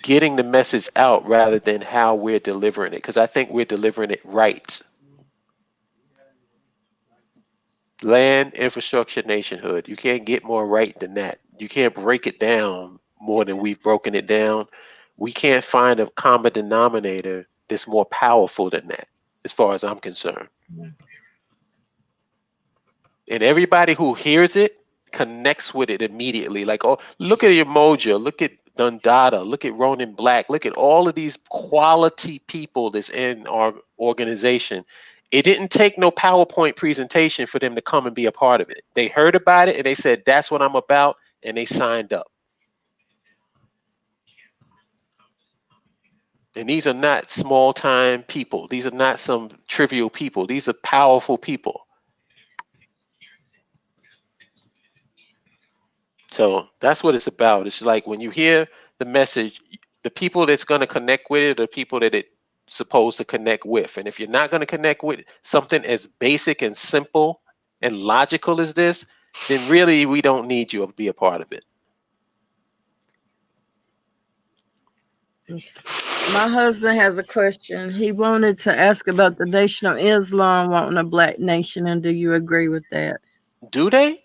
getting the message out rather than how we're delivering it because I think we're delivering it right. Land, infrastructure, nationhood. You can't get more right than that. You can't break it down more than we've broken it down. We can't find a common denominator that's more powerful than that, as far as I'm concerned. And everybody who hears it connects with it immediately. Like, oh, look at Emoja, look at Dundada, look at Ronan Black, look at all of these quality people that's in our organization. It didn't take no PowerPoint presentation for them to come and be a part of it. They heard about it and they said, "That's what I'm about," and they signed up. And these are not small time people. These are not some trivial people. These are powerful people. So that's what it's about. It's like when you hear the message, the people that's going to connect with it are people that it's supposed to connect with. And if you're not going to connect with something as basic and simple and logical as this, then really we don't need you to be a part of it.
My husband has a question. He wanted to ask about the Nation of Islam wanting a black nation, and do you agree with that?
Do they?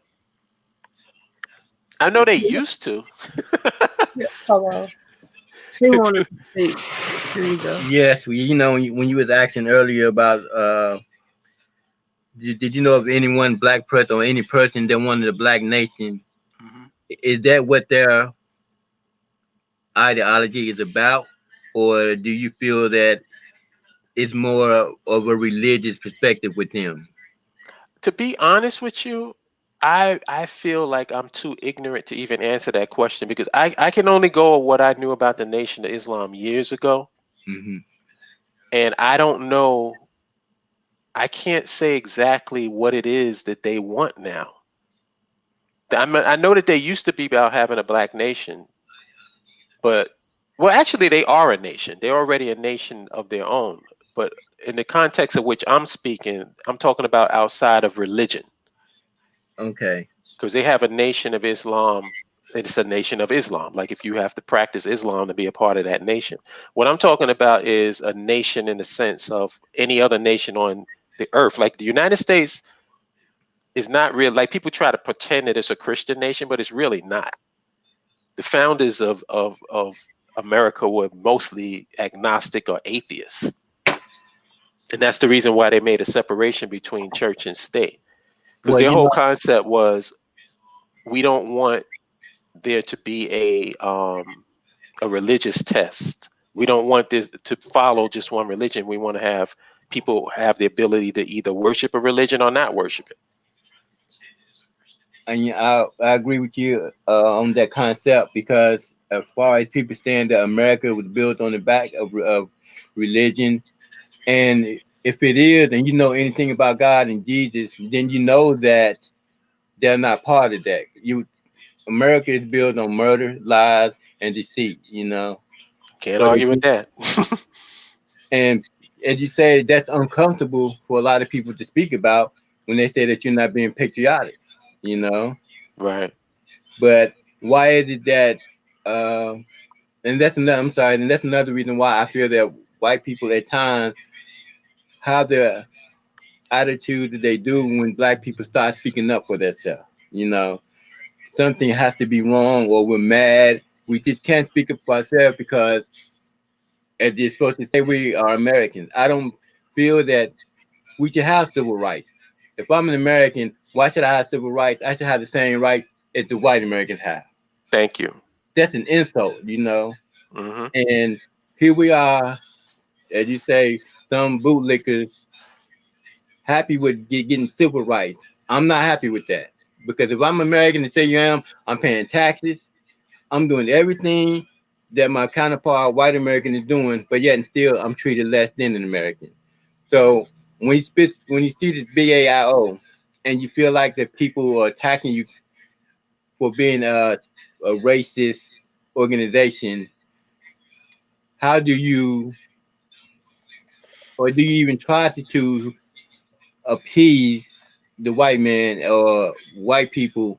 I know they used to.
Yeah, hello. He wanted to speak. Here you go.
Yes, when you was asking earlier about did you know of anyone black person or any person that wanted a black nation?
Mhm.
Is that what their ideology is about, or do you feel that it's more of a religious perspective with them?
To be honest with you, I feel like I'm too ignorant to even answer that question because I can only go on what I knew about the Nation of Islam years ago,
Hmm.
and I don't know. I can't say exactly what it is that they want now. I know that they used to be about having a black nation, but well, actually, they are a nation. They're already a nation of their own. But in the context of which I'm speaking, I'm talking about outside of religion.
Okay.
Because they have a nation of Islam. It's a nation of Islam. Like if you have to practice Islam to be a part of that nation. What I'm talking about is a nation in the sense of any other nation on the earth. Like the United States is not real. Like people try to pretend that it's a Christian nation, but it's really not. The founders of America were mostly agnostic or atheists. And that's the reason why they made a separation between church and state. Because
Well,
their whole concept was we don't want there to be a religious test. We don't want this to follow just one religion. We want to have people have the ability to either worship a religion or not worship it.
and I agree with you on that concept because as far as people saying that America was built on the back of religion, and if it is, and you know anything about God and Jesus, then you know that they're not part of that. America is built on murder, lies, and deceit.
Can't
So
argue with that.
and as you say, that's uncomfortable for a lot of people to speak about when they say that you're not being patriotic. You know,
Right.
but why is it that? Uh, and that's another. I'm sorry, and that's another reason why I feel that white people at times have the attitude that they do when black people start speaking up for themselves. You know, something has to be wrong, or we're mad. We just can't speak up for ourselves because as they're supposed to say we are Americans. I don't feel that we should have civil rights. If I'm an American, why should I have civil rights? I should have the same rights as the white Americans have.
Thank you.
That's an insult, you know.
Hmm.
And here we are, as you say, some bootlickers happy with getting civil rights. I'm not happy with that because if I'm American and say you am, I'm paying taxes. I'm doing everything that my counterpart white American is doing, but yet and still I'm treated less than an American. So when you see this BAIO and you feel like that people are attacking you for being a racist organization, how do you or do you even try to appease the white man or white people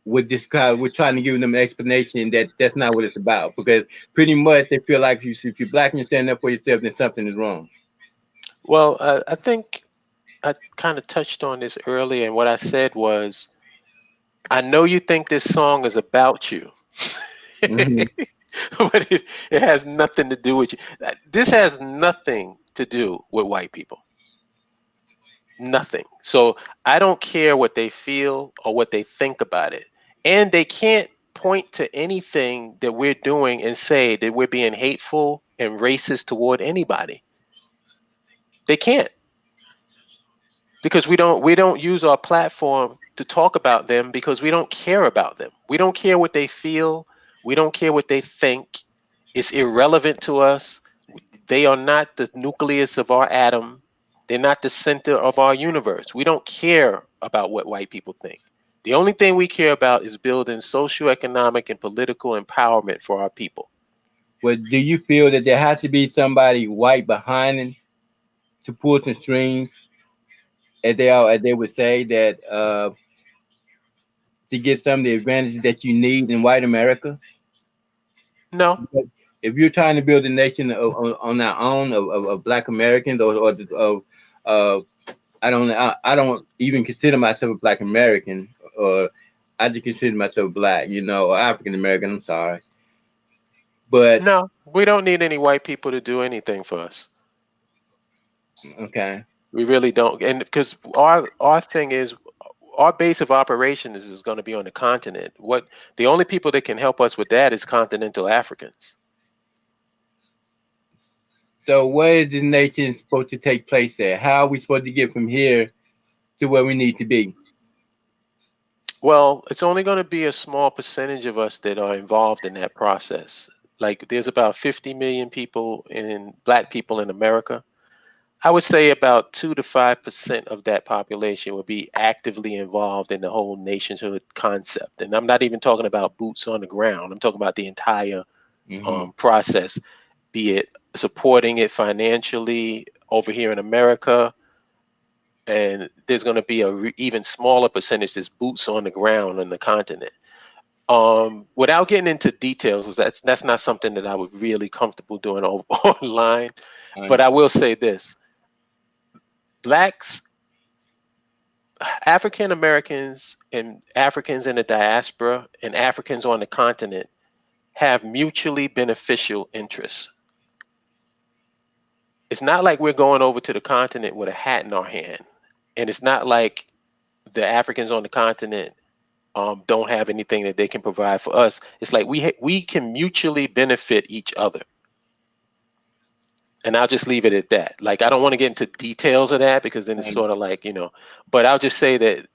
with this crowd? We're trying to give them an explanation that that's not what it's about because pretty much they feel like if you're black and you stand up for yourself, then something is wrong.
Well, I think I kind of touched on this earlier, and what I said was, I know you think this song is about you,
Hmm.
but it has nothing to do with you. This has nothing to do with white people. Nothing. So I don't care what they feel or what they think about it. And they can't point to anything that we're doing and say that we're being hateful and racist toward anybody. They can't, because we don't use our platform to talk about them because we don't care about them. We don't care what they feel. We don't care what they think. It's irrelevant to us. They are not the nucleus of our atom. They're not the center of our universe. We don't care about what white people think. The only thing we care about is building socioeconomic and political empowerment for our people.
But do you feel that there has to be somebody white behind it to pull some strings, as they would say that to get some of the advantages that you need in white America?
No,
Because if you're trying to build a nation on our own of Black Americans or of I don't even consider myself a Black American or I just consider myself Black, you know, or African American. I'm sorry, but
no, we don't need any white people to do anything for us.
okay.
We really don't. And because our thing is, our base of operations is going to be on the continent. What the only people that can help us with that is continental Africans.
So where is this nation supposed to take place at? How are we supposed to get from here to where we need to be?
Well, it's only going to be a small percentage of us that are involved in that process. Like there's about 50 million people in black people in America. I would say about 2 to 5% of that population would be actively involved in the whole nationhood concept. And I'm not even talking about boots on the ground. I'm talking about the entire
Hmm.
process, be it supporting it financially over here in America. And there's going to be a even smaller percentage that's boots on the ground on the continent. Without getting into details, 'cause that's not something that I would really comfortable doing online. But I will say this: blacks, African Americans, and Africans in the diaspora and Africans on the continent have mutually beneficial interests. It's not like we're going over to the continent with a hat in our hand, and it's not like the Africans on the continent don't have anything that they can provide for us. It's like we can mutually benefit each other, and I'll just leave it at that. Like I don't want to get into details of that because then it's sort of like but I'll just say that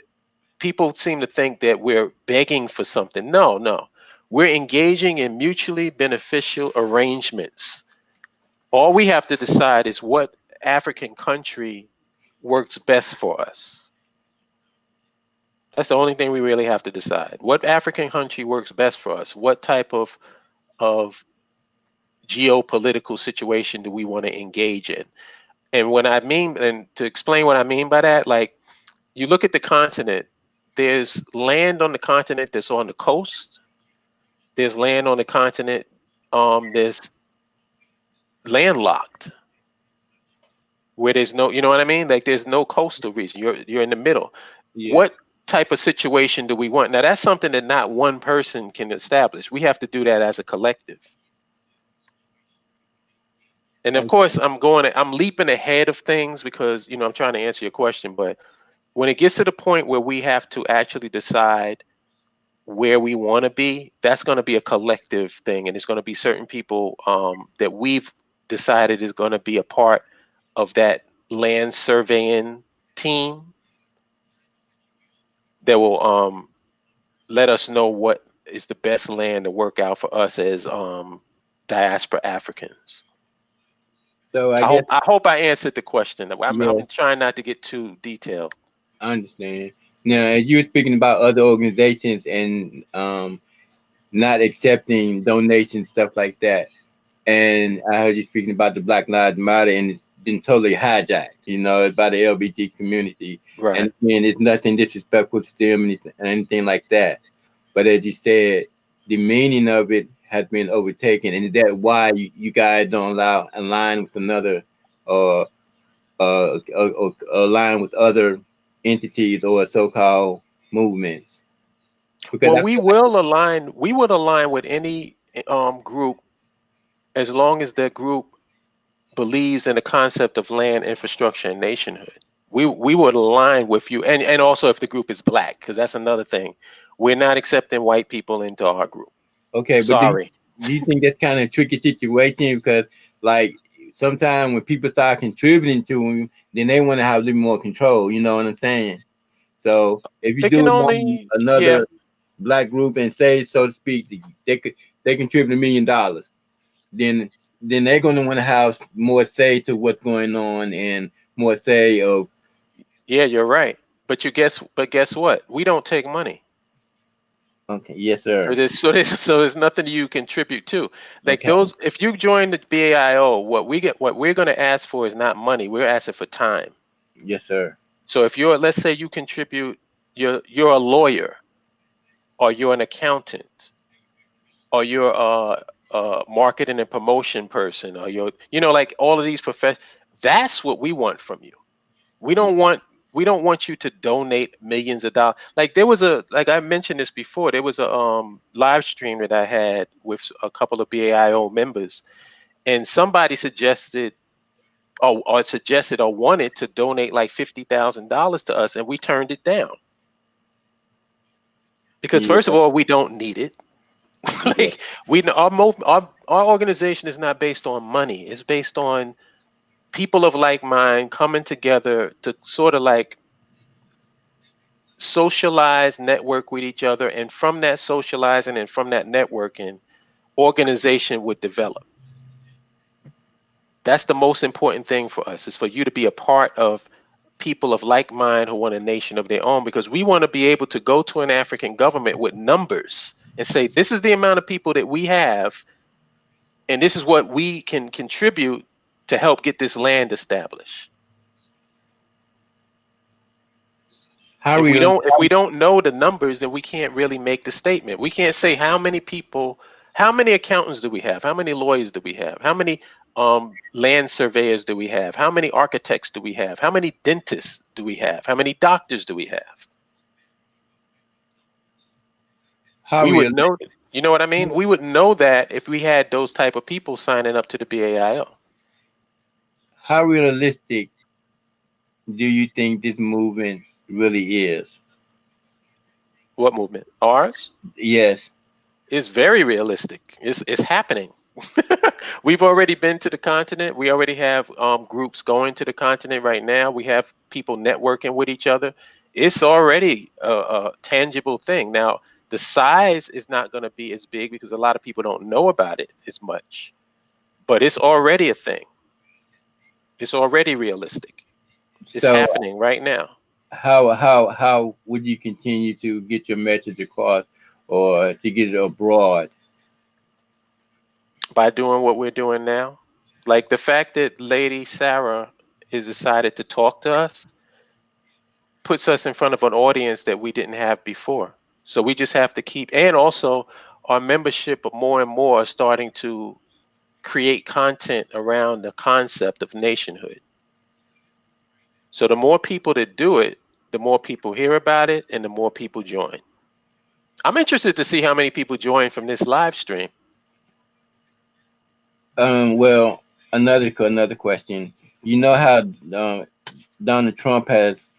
people seem to think that we're begging for something. No, no, we're engaging in mutually beneficial arrangements. All we have to decide is what African country works best for us. That's the only thing we really have to decide. What African country works best for us? What type of geopolitical situation do we want to engage in? And when I mean, and to explain what I mean by that, like you look at the continent, there's land on the continent that's on the coast. There's land on the continent that's landlocked, where there's no, you know what I mean? Like there's no coastal region. You're in the middle.
Yeah.
What type of situation do we want? Now, that's something that not one person can establish. We have to do that as a collective. And of course, I'm leaping ahead of things because, I'm trying to answer your question. But when it gets to the point where we have to actually decide where we want to be, that's going to be a collective thing. And it's going to be certain people that we've decided is going to be a part of that land surveying team that will let us know what is the best land to work out for us as diaspora Africans.
So I
I
guess,
hope I hope I answered the question.
yeah,
I'm trying not to get too detailed.
I understand. Now, as you were speaking about other organizations and not accepting donations, stuff like that, and I heard you speaking about the Black Lives Matter, and it's been totally hijacked, by the LGBT community.
Right.
And again, it's nothing disrespectful to them, anything like that. But as you said, the meaning of it has been overtaken, and is that why you guys don't align with another, or align with other entities or so-called movements? Because
Well,
I
we
feel
will align. We would align with any group as long as that group believes in the concept of land, infrastructure, and nationhood. We would align with you, and also if the group is black, because that's another thing. We're not accepting white people into our group.
okay, but
Sorry.
do you think that's kind of a tricky situation? Because like sometimes when people start contributing to them, then they want to have a little more control. You know what I'm saying? So if you
It
do
can
it on
only, yeah.
another black group and say, so to speak, they contribute $1 million, then they're going to want to have more say to what's going on and more say of.
Yeah, you're right. But guess what? We don't take money.
Okay, yes,
So
sir.
there's nothing you contribute to. Like
Okay,
those, if you join the BAIO, what we're going to ask for is not money. We're asking for time.
yes, sir.
So if let's say you contribute, you're a lawyer, or you're an accountant, or you're a marketing and promotion person, or like all of these professions. That's what we want from you. We don't want we don't want you to donate millions of dollars. Like like I mentioned this before, there was a live stream that I had with a couple of BAIO members, and somebody suggested or wanted to donate like $50,000 to us, and we turned it down because
Yeah,
first of all, we don't need it.
yeah.
Like our organization is not based on money. It's based on people of like mind coming together to sort of like socialize, network with each other, and from that socializing and from that networking, organization would develop. That's the most important thing for us, is for you to be a part of people of like mind who want a nation of their own, because we want to be able to go to an African government with numbers and say, this is the amount of people that we have, and this is what we can contribute to help get this land established.
How
If we
real?
don't know the numbers, then we can't really make the statement. We can't say how many people, how many accountants do we have, how many lawyers do we have, how many land surveyors do we have, how many architects do we have, how many dentists do we have, how many doctors do we have.
How
We would
real?
know. You know what I mean? We would know that if we had those type of people signing up to the BAIO.
How realistic do you think this movement really is?
What movement? Ours?
Yes.
It's very realistic. It's happening. We've already been to the continent. We already have groups going to the continent right now. We have people networking with each other. It's already a tangible thing. Now, the size is not going to be as big because a lot of people don't know about it as much, but it's already a thing. It's already realistic. It's
So
happening right now
how would you continue to get your message across or to get it abroad?
by doing what we're doing now. Like the fact that Lady Sarah has decided to talk to us puts us in front of an audience that we didn't have before. So we just have to keep, and also our membership more and more are starting to create content around the concept of nationhood. So the more people that do it, the more people hear about it and the more people join. I'm interested to see how many people join from this live stream.
Well, another question. You know how Donald Trump has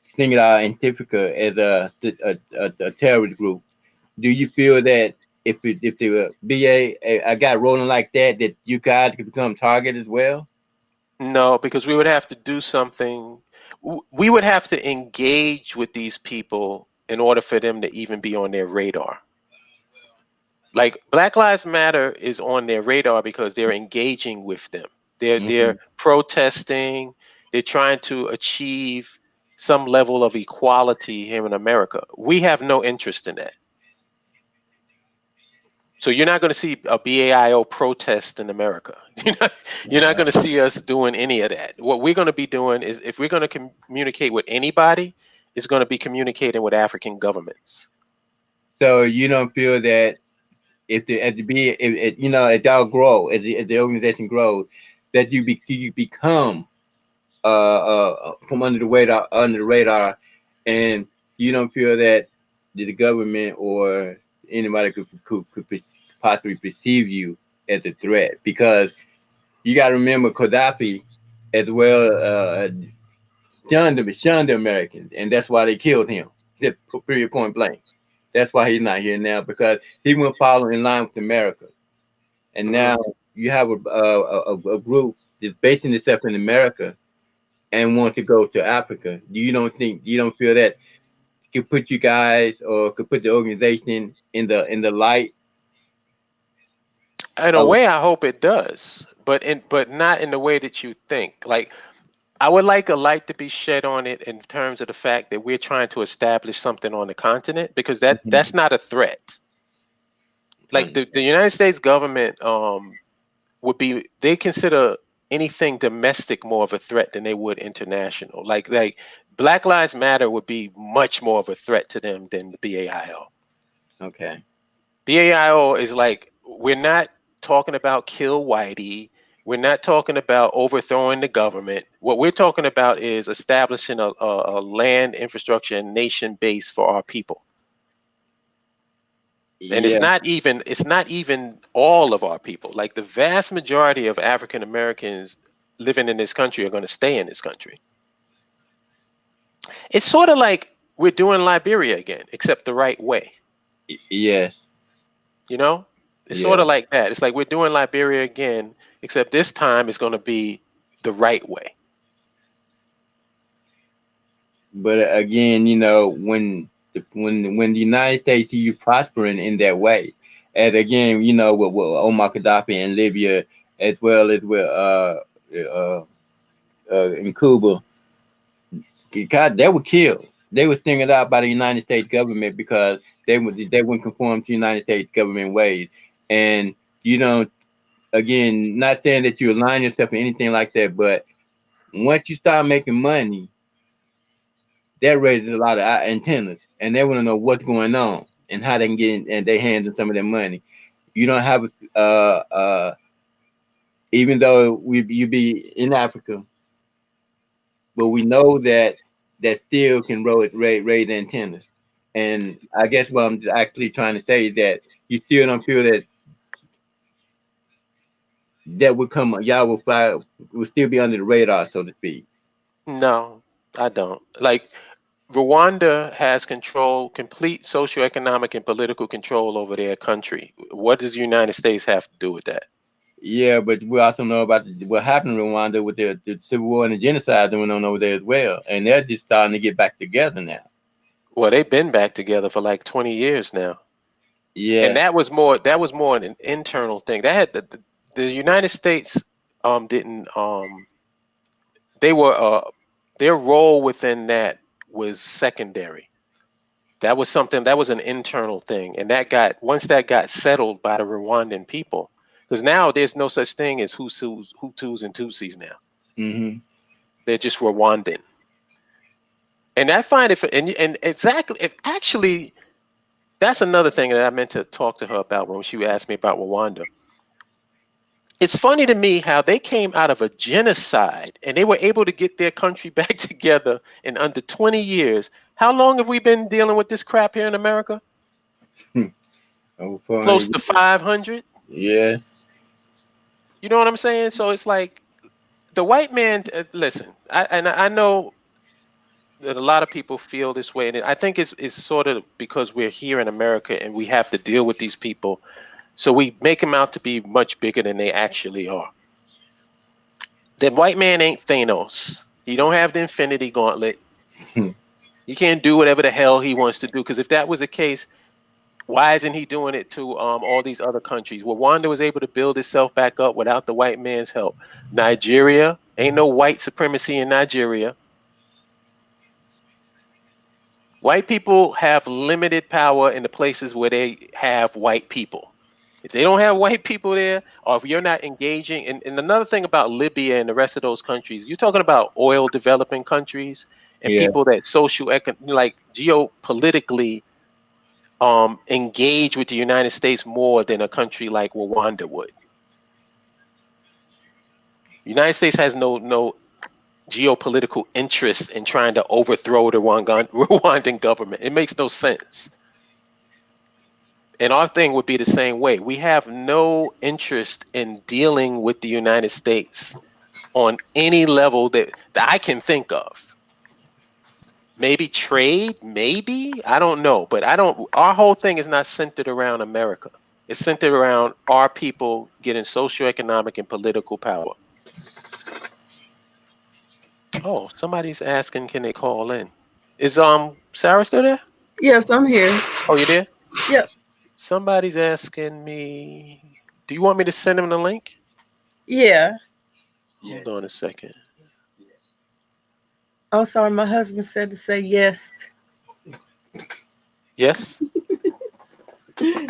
singled out Antifa as a terrorist group. Do you feel that if the BA got rolling like that, that you guys could become target as well?
No, because we would have to do something. We would have to engage with these people in order for them to even be on their radar. Like Black Lives Matter is on their radar because they're engaging with them. They're
Hmm.
protesting. They're trying to achieve some level of equality here in America. We have no interest in that. So you're not going to see a BAIO protest in America. You're not going to see us doing any of that. What we're going to be doing is, if we're going to communicate with anybody, it's going to be communicating with African governments.
So you don't feel that if the as the B if, you know as y'all grow as the organization grows, that you become from under the radar, and you don't feel that the government or anybody could possibly perceive you as a threat, because you got to remember Gaddafi as well shunned the Americans, and that's why they killed him. Just period, point blank. That's why he's not here now, because he went following in line with America, and
Hmm.
now you have a group that's basing itself in America and want to go to Africa. You don't feel that could put you guys or could put the organization in the light
In a
of
way, I hope it does, but not in the way that you think. Like, I would like a light to be shed on it in terms of the fact that we're trying to establish something on the continent, because that's not a threat. Like the United States government would be, they consider anything domestic more of a threat than they would international. Like Black Lives Matter would be much more of a threat to them than the BAIO.
okay.
BAIO is like, we're not talking about kill Whitey. We're not talking about overthrowing the government. What we're talking about is establishing a land infrastructure and nation base for our people. And
Yeah,
it's not even all of our people. Like, the vast majority of African Americans living in this country are going to stay in this country. It's sort of like we're doing Liberia again, except the right way.
yes,
You know, it's sort
yeah.
of like that. It's like we're doing Liberia again, except this time it's going to be the right way.
But again, when the United States see you prospering in that way, as again, with Omar Gaddafi in Libya, as well as with in Cuba, God, they were killed. They were singled out by the United States government because they wouldn't conform to United States government ways. And you know, again, not saying that you align yourself or anything like that, but once you start making money, that raises a lot of antennas, and they want to know what's going on and how they can get in, and they hands on some of their money. You don't have even though you be in Africa, but we know that still can raise antennas. And I guess what I'm actually trying to say is that you still don't feel that would come, y'all will still be under the radar, so to speak.
No, I don't. Like, Rwanda has complete socioeconomic and political control over their country. What does the United States have to do with that?
Yeah, but we also know about what happened in Rwanda with the civil war and the genocide going on over there as well, and they're just starting to get back together now.
Well, they've been back together for like 20 years now. And
Yes.
that was more an internal thing. That had the United States didn't they were their role within that was secondary. That was something that was an internal thing, and once that got settled by the Rwandan people, because now there's no such thing as Hutus and Tutsis now.
Hmm.
They're just Rwandan. And I find it, and exactly, if actually, that's another thing that I meant to talk to her about when she asked me about Rwanda. it's funny to me how they came out of a genocide and they were able to get their country back together in under 20 years. How long have we been dealing with this crap here in America?
Over
Close
400
to
years.
500.
Yeah.
You know what I'm saying? So it's like the white man. Listen, I know that a lot of people feel this way, and I think it's sort of because we're here in America and we have to deal with these people, so we make them out to be much bigger than they actually are. The white man ain't Thanos. He don't have the Infinity Gauntlet. He can't do whatever the hell he wants to do. Because if that was the case, why isn't he doing it to all these other countries? Rwanda was able to build itself back up without the white man's help. Nigeria, ain't no white supremacy in Nigeria. White people have limited power in the places where they have white people. If they don't have white people there, or if you're not engaging, and another thing about Libya and the rest of those countries, you're talking about oil developing countries and
Yeah.
people that like geopolitically engage with the United States more than a country like Rwanda would. The United States has no geopolitical interest in trying to overthrow the Rwandan government. It makes no sense. And our thing would be the same way. We have no interest in dealing with the United States on any level that I can think of. Maybe trade, maybe, I don't know, but our whole thing is not centered around America. It's centered around our people getting socioeconomic and political power. Oh, somebody's asking, can they call in? Is Sarah still there?
Yes, I'm here.
Oh, you there?
Yep.
Somebody's asking me, do you want me to send them the link?
Yeah.
Hold on a second.
I'm sorry, my husband said to say yes.
Yes?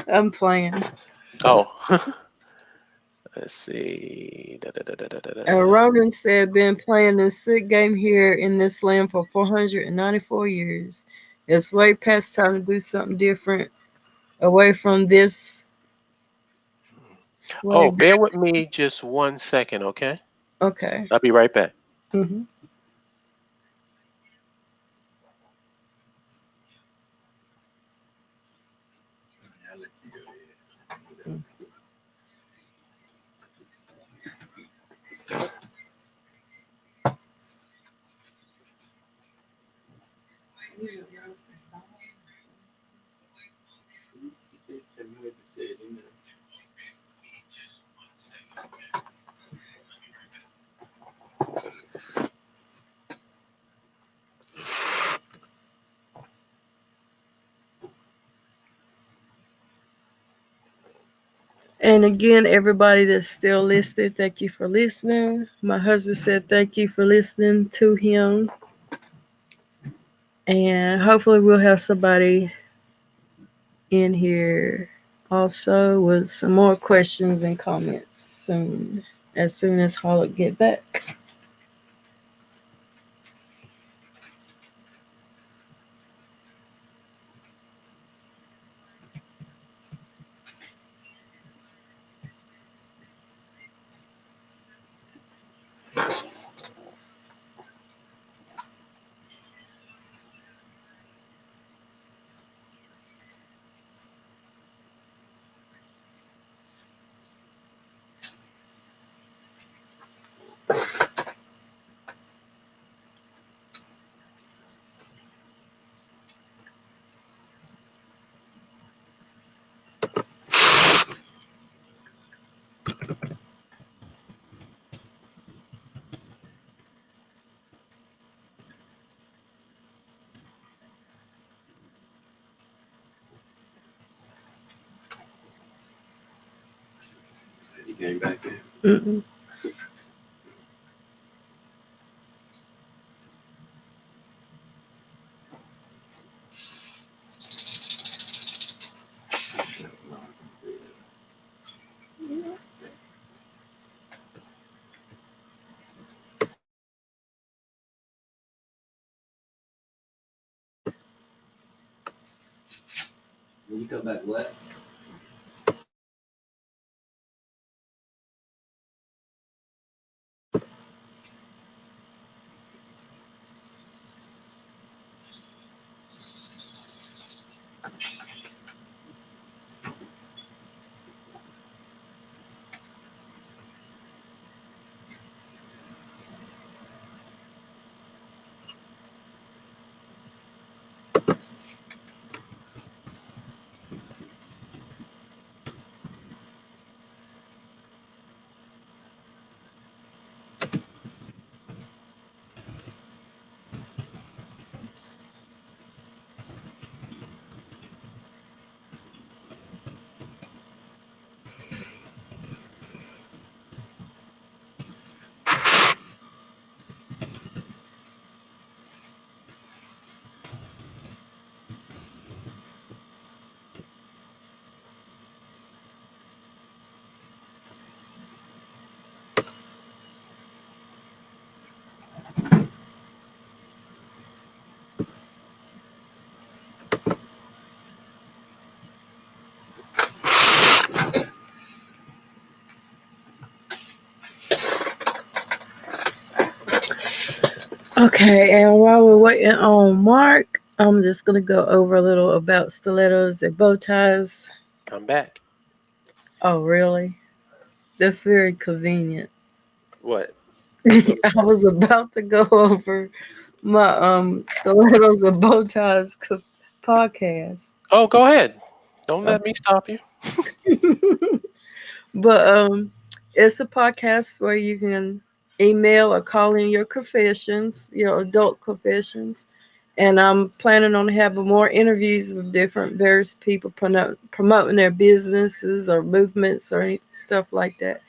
I'm playing.
Oh. Let's see. Da, da, da, da, da, da,
And
da.
Ronan said, been playing this sick game here in this land for 494 years. It's way past time to do something different away from this way
Oh, bear
back.
with me just 1 second, okay?
Okay.
I'll be right back.
Mm-hmm. And again, everybody that's still listening, thank you for listening. My husband said thank you for listening to him. And hopefully, we'll have somebody in here also with some more questions and comments as soon as Hollick get back.
He came back in.
Mm-mm.
When you come back, what?
Okay, and while we're waiting on Mark, I'm just gonna go over a little about stilettos and bow ties.
I'm back.
Oh, really? That's very convenient.
What? What is
I
that?
was about to go over my stilettos and bow ties podcast,
Oh, go ahead. Don't let me stop you.
but it's a podcast where you can email or call in your confessions, your adult confessions, and I'm planning on having more interviews with different various people promoting their businesses or movements or any stuff like that.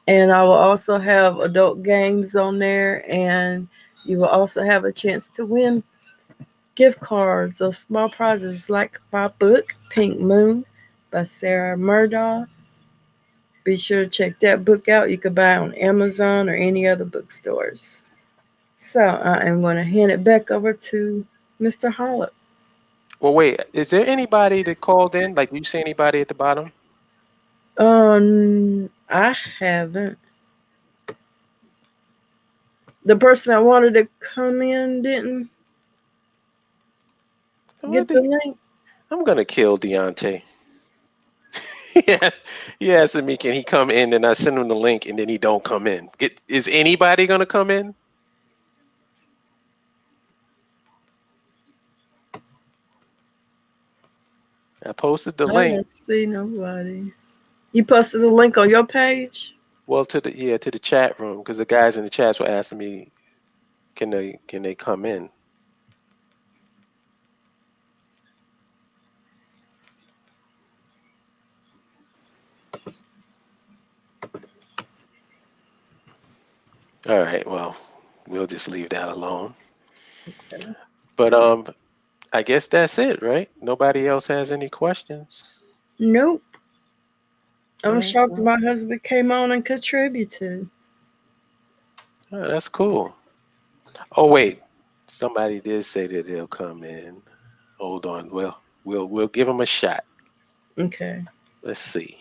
And I will also have adult games on there, and you will also have a chance to win gift cards or small prizes like my book, Pink Moon by Sarah Murdaugh. Be sure to check that book out. You can buy it on Amazon or any other bookstores. So I am going to hand it back over to Mr. Hollip.
Well, wait. Is there anybody that called in? Like, you see anybody at the bottom?
I haven't. The person I wanted to come in didn't
What
get the
did,
link.
I'm gonna kill Deontay. Yeah, he asking me, can he come in? And I send him the link, and then he don't come in. Is anybody gonna come in? I posted the
I
link.
don't see nobody. You posted a link on your page?
Well, to the chat room, because the guys in the chats were asking me, can they come in? All right, well, we'll just leave that alone. But I guess that's it, right? Nobody else has any questions.
Nope.
All
I'm
right,
shocked
well,
my husband came on and contributed.
oh, that's cool. Oh wait, somebody did say that they'll come in. Hold on. Well, we'll give them a shot.
Okay.
Let's see.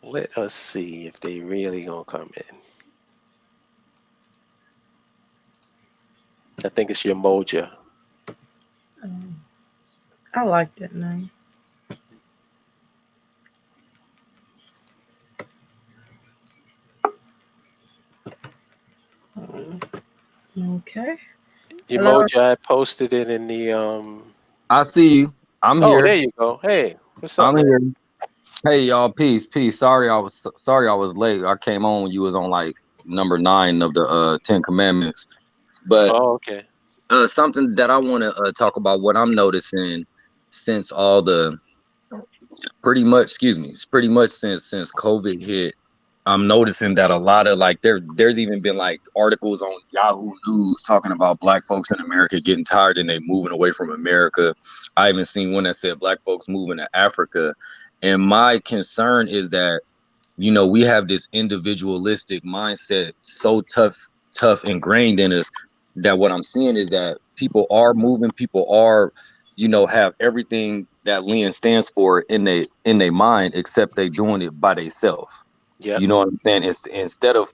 Let us see if they really gonna come in. I think it's your Moja.
Um, I like that name. Um, okay.
Your
Hello.
Moja, I posted it in the
I see you. I'm
Oh, there
here.
you go. Hey, what's up,
I'm
man?
here. Hey y'all, peace, peace. Sorry I was late. I came on when you was on like number 9 of the Ten Commandments. But
Oh, okay.
something that I want to talk about what I'm noticing since all the pretty much since COVID hit, I'm noticing that a lot of like there's even been like articles on Yahoo News talking about black folks in America getting tired and they moving away from America. I even seen one that said black folks moving to Africa. And my concern is that, we have this individualistic mindset so tough ingrained in us that what I'm seeing is that people are moving, people are, have everything that Lynn stands for in their mind, except they doing it by themselves.
Yep.
You know what I'm saying? It's instead of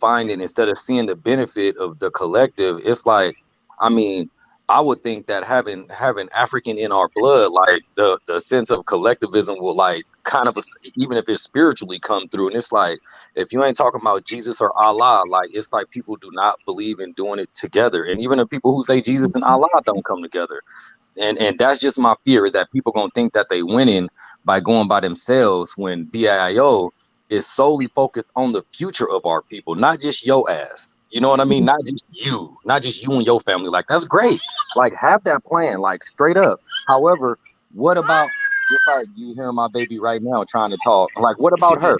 seeing the benefit of the collective, it's like, I mean, I would think that having African in our blood, like the sense of collectivism will like kind of, even if it's spiritually come through. And it's like, if you ain't talking about Jesus or Allah, like it's like people do not believe in doing it together. And even the people who say Jesus and Allah don't come together. And that's just my fear, is that people gonna think that they winning by going by themselves when BAIO is solely focused on the future of our people, not just your ass. You know what I mean? Not just you and your family. Like, that's great. Like, have that plan, like, straight up. However, what about, just like you hearing my baby right now trying to talk? Like, what about her?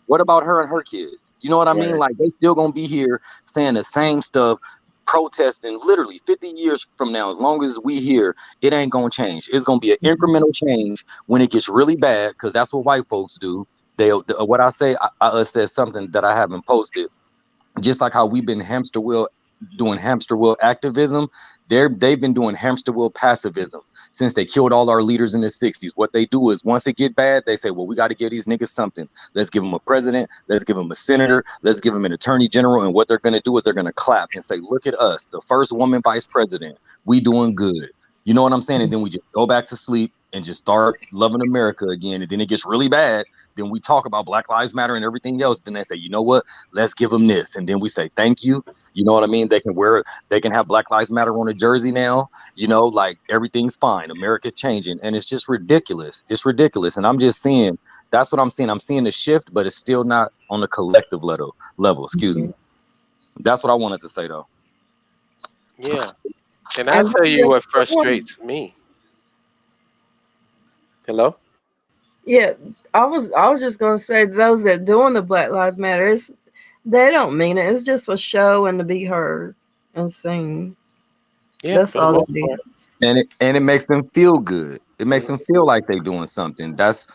What about her and her kids? You know what I mean?
Right.
Like, they still gonna be here saying the same stuff, protesting literally 50 years from now. As long as we here, it ain't gonna change. It's gonna be an incremental change when it gets really bad, because that's what white folks do. What I say, I said something that I haven't posted. Just like how we've been hamster wheel doing hamster wheel activism. They've been doing hamster wheel passivism since they killed all our leaders in the 60s. What they do is once it get bad, they say, well, we got to give these niggas something. Let's give them a president. Let's give them a senator. Let's give them an attorney general. And what they're going to do is they're going to clap and say, look at us, the first woman vice president. We doing good. You know what I'm saying? And then we just go back to sleep and just start loving America again. And then it gets really bad. Then we talk about Black Lives Matter and everything else. Then they say, you know what? Let's give them this. And then we say, thank you. You know what I mean? They can have Black Lives Matter on a jersey now. You know, like everything's fine. America's changing. And it's just ridiculous. It's ridiculous. And I'm just seeing, that's what I'm seeing. I'm seeing the shift, but it's still not on the collective level. Excuse me. That's what I wanted to say, though.
Yeah. And I'll tell you what frustrates me. Hello?
Yeah, I was just gonna say those that doing the Black Lives Matter, they don't mean it. It's just for show and to be heard and seen.
Yeah,
That's all it is.
And it makes them feel good. It makes them feel like they're doing something. That's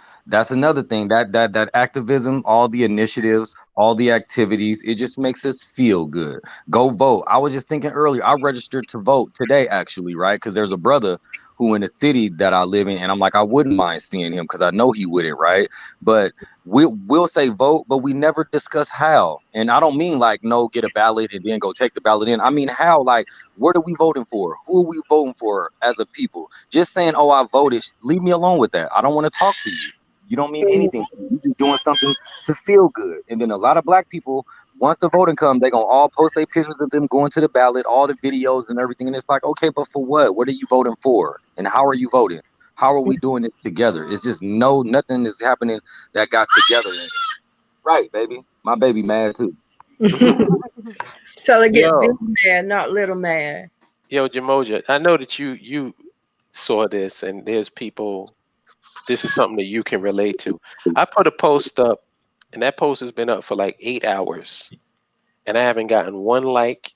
another thing. That activism, all the initiatives, all the activities, it just makes us feel good. Go vote. I was just thinking earlier, I registered to vote today, actually, right? Because there's a brother who in the city that I live in, and I'm like, I wouldn't mind seeing him because I know he would it, right? But we'll say vote, but we never discuss how. And I don't mean like, no, get a ballot and then go take the ballot in. I mean how, like, what are we voting for? Who are we voting for as a people? Just saying, oh, I voted, leave me alone with that. I don't want to talk to you. You don't mean anything to me. You're just doing something to feel good. And then a lot of Black people, once the voting comes, they're going to all post their pictures of them going to the ballot, all the videos and everything. And it's like, okay, but for what? What are you voting for? And how are you voting? How are we doing it together? It's just nothing is happening that got together. Right, baby. My baby mad too.
Tell her get big mad, not little mad.
Yo, Jamoja, I know that you saw this, and there's people, this is something that you can relate to. I put a post up, and that post has been up for like 8 hours, and I haven't gotten one like,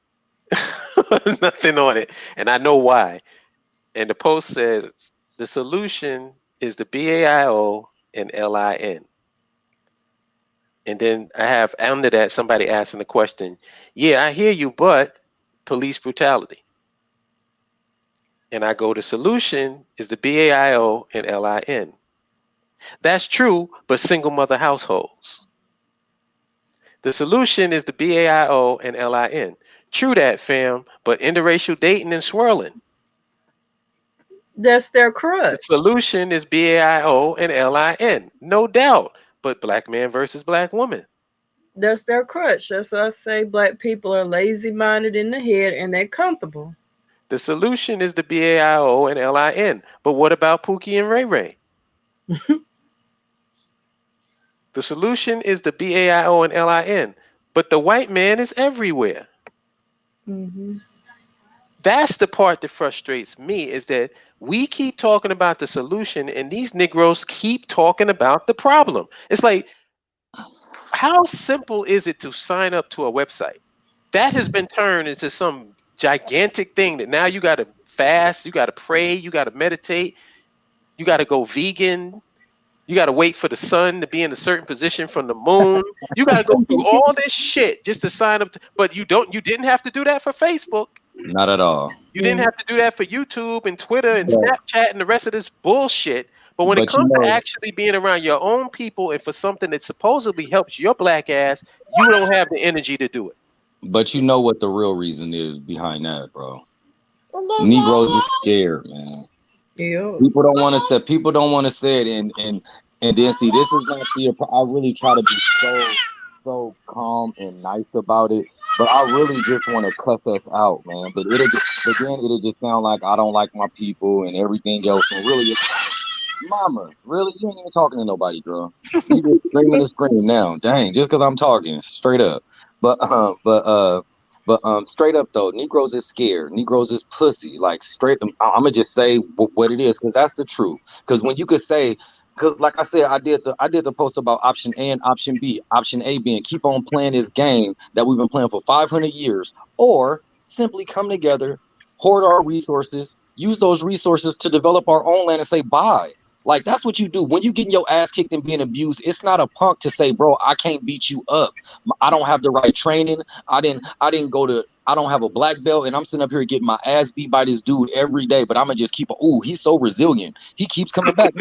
nothing on it, and I know why. And the post says the solution is the BAIO and LIN. And then I have under that somebody asking the question, yeah, I hear you, but police brutality. And I go, the solution is the BAIO and LIN. That's true, but single mother households. The solution is the BAIO and LIN. True that, fam, but interracial dating and swirling.
That's their crutch.
The solution is BAIO and LIN, no doubt, but Black man versus Black woman.
That's their crutch. That's why I say Black people are lazy-minded in the head and they're comfortable.
The solution is the BAIO and LIN, but what about Pookie and Ray Ray? The solution is the BAIO and LIN, but the white man is everywhere.
Mm-hmm.
That's the part that frustrates me, is that we keep talking about the solution and these Negroes keep talking about the problem. It's like, how simple is it to sign up to a website? That has been turned into some gigantic thing that now you got to fast, you got to pray, you got to meditate, you got to go vegan, you got to wait for the sun to be in a certain position from the moon. You got to go through all this shit just to sign up. But you didn't have to do that for Facebook.
Not at all.
You didn't have to do that for YouTube and Twitter and Snapchat and the rest of this bullshit. But when it comes to actually being around your own people and for something that supposedly helps your Black ass, you don't have the energy to do it.
But you know what the real reason is behind that, bro? Negroes is scared, man.
Yeah.
People don't want to say it, and then see, this is not the. I really try to be so calm and nice about it, but I really just want to cuss us out, man. But it'll just sound like I don't like my people and everything else. And really, mama, really, you ain't even talking to nobody, girl. You just screaming and screaming now. Dang, just because I'm talking straight up. But straight up though, Negroes is scared. Negroes is pussy. Like straight. I'm gonna just say what it is, because that's the truth. Because when you could say, because like I said, I did the post about option A and option B. Option A being keep on playing this game that we've been playing for 500 years, or simply come together, hoard our resources, use those resources to develop our own land and say bye. Like, that's what you do. When you getting your ass kicked and being abused, it's not a punk to say, bro, I can't beat you up. I don't have the right training. I didn't go to I don't have a black belt, and I'm sitting up here getting my ass beat by this dude every day, but I'm gonna just keep. Ooh, he's so resilient. He keeps coming back.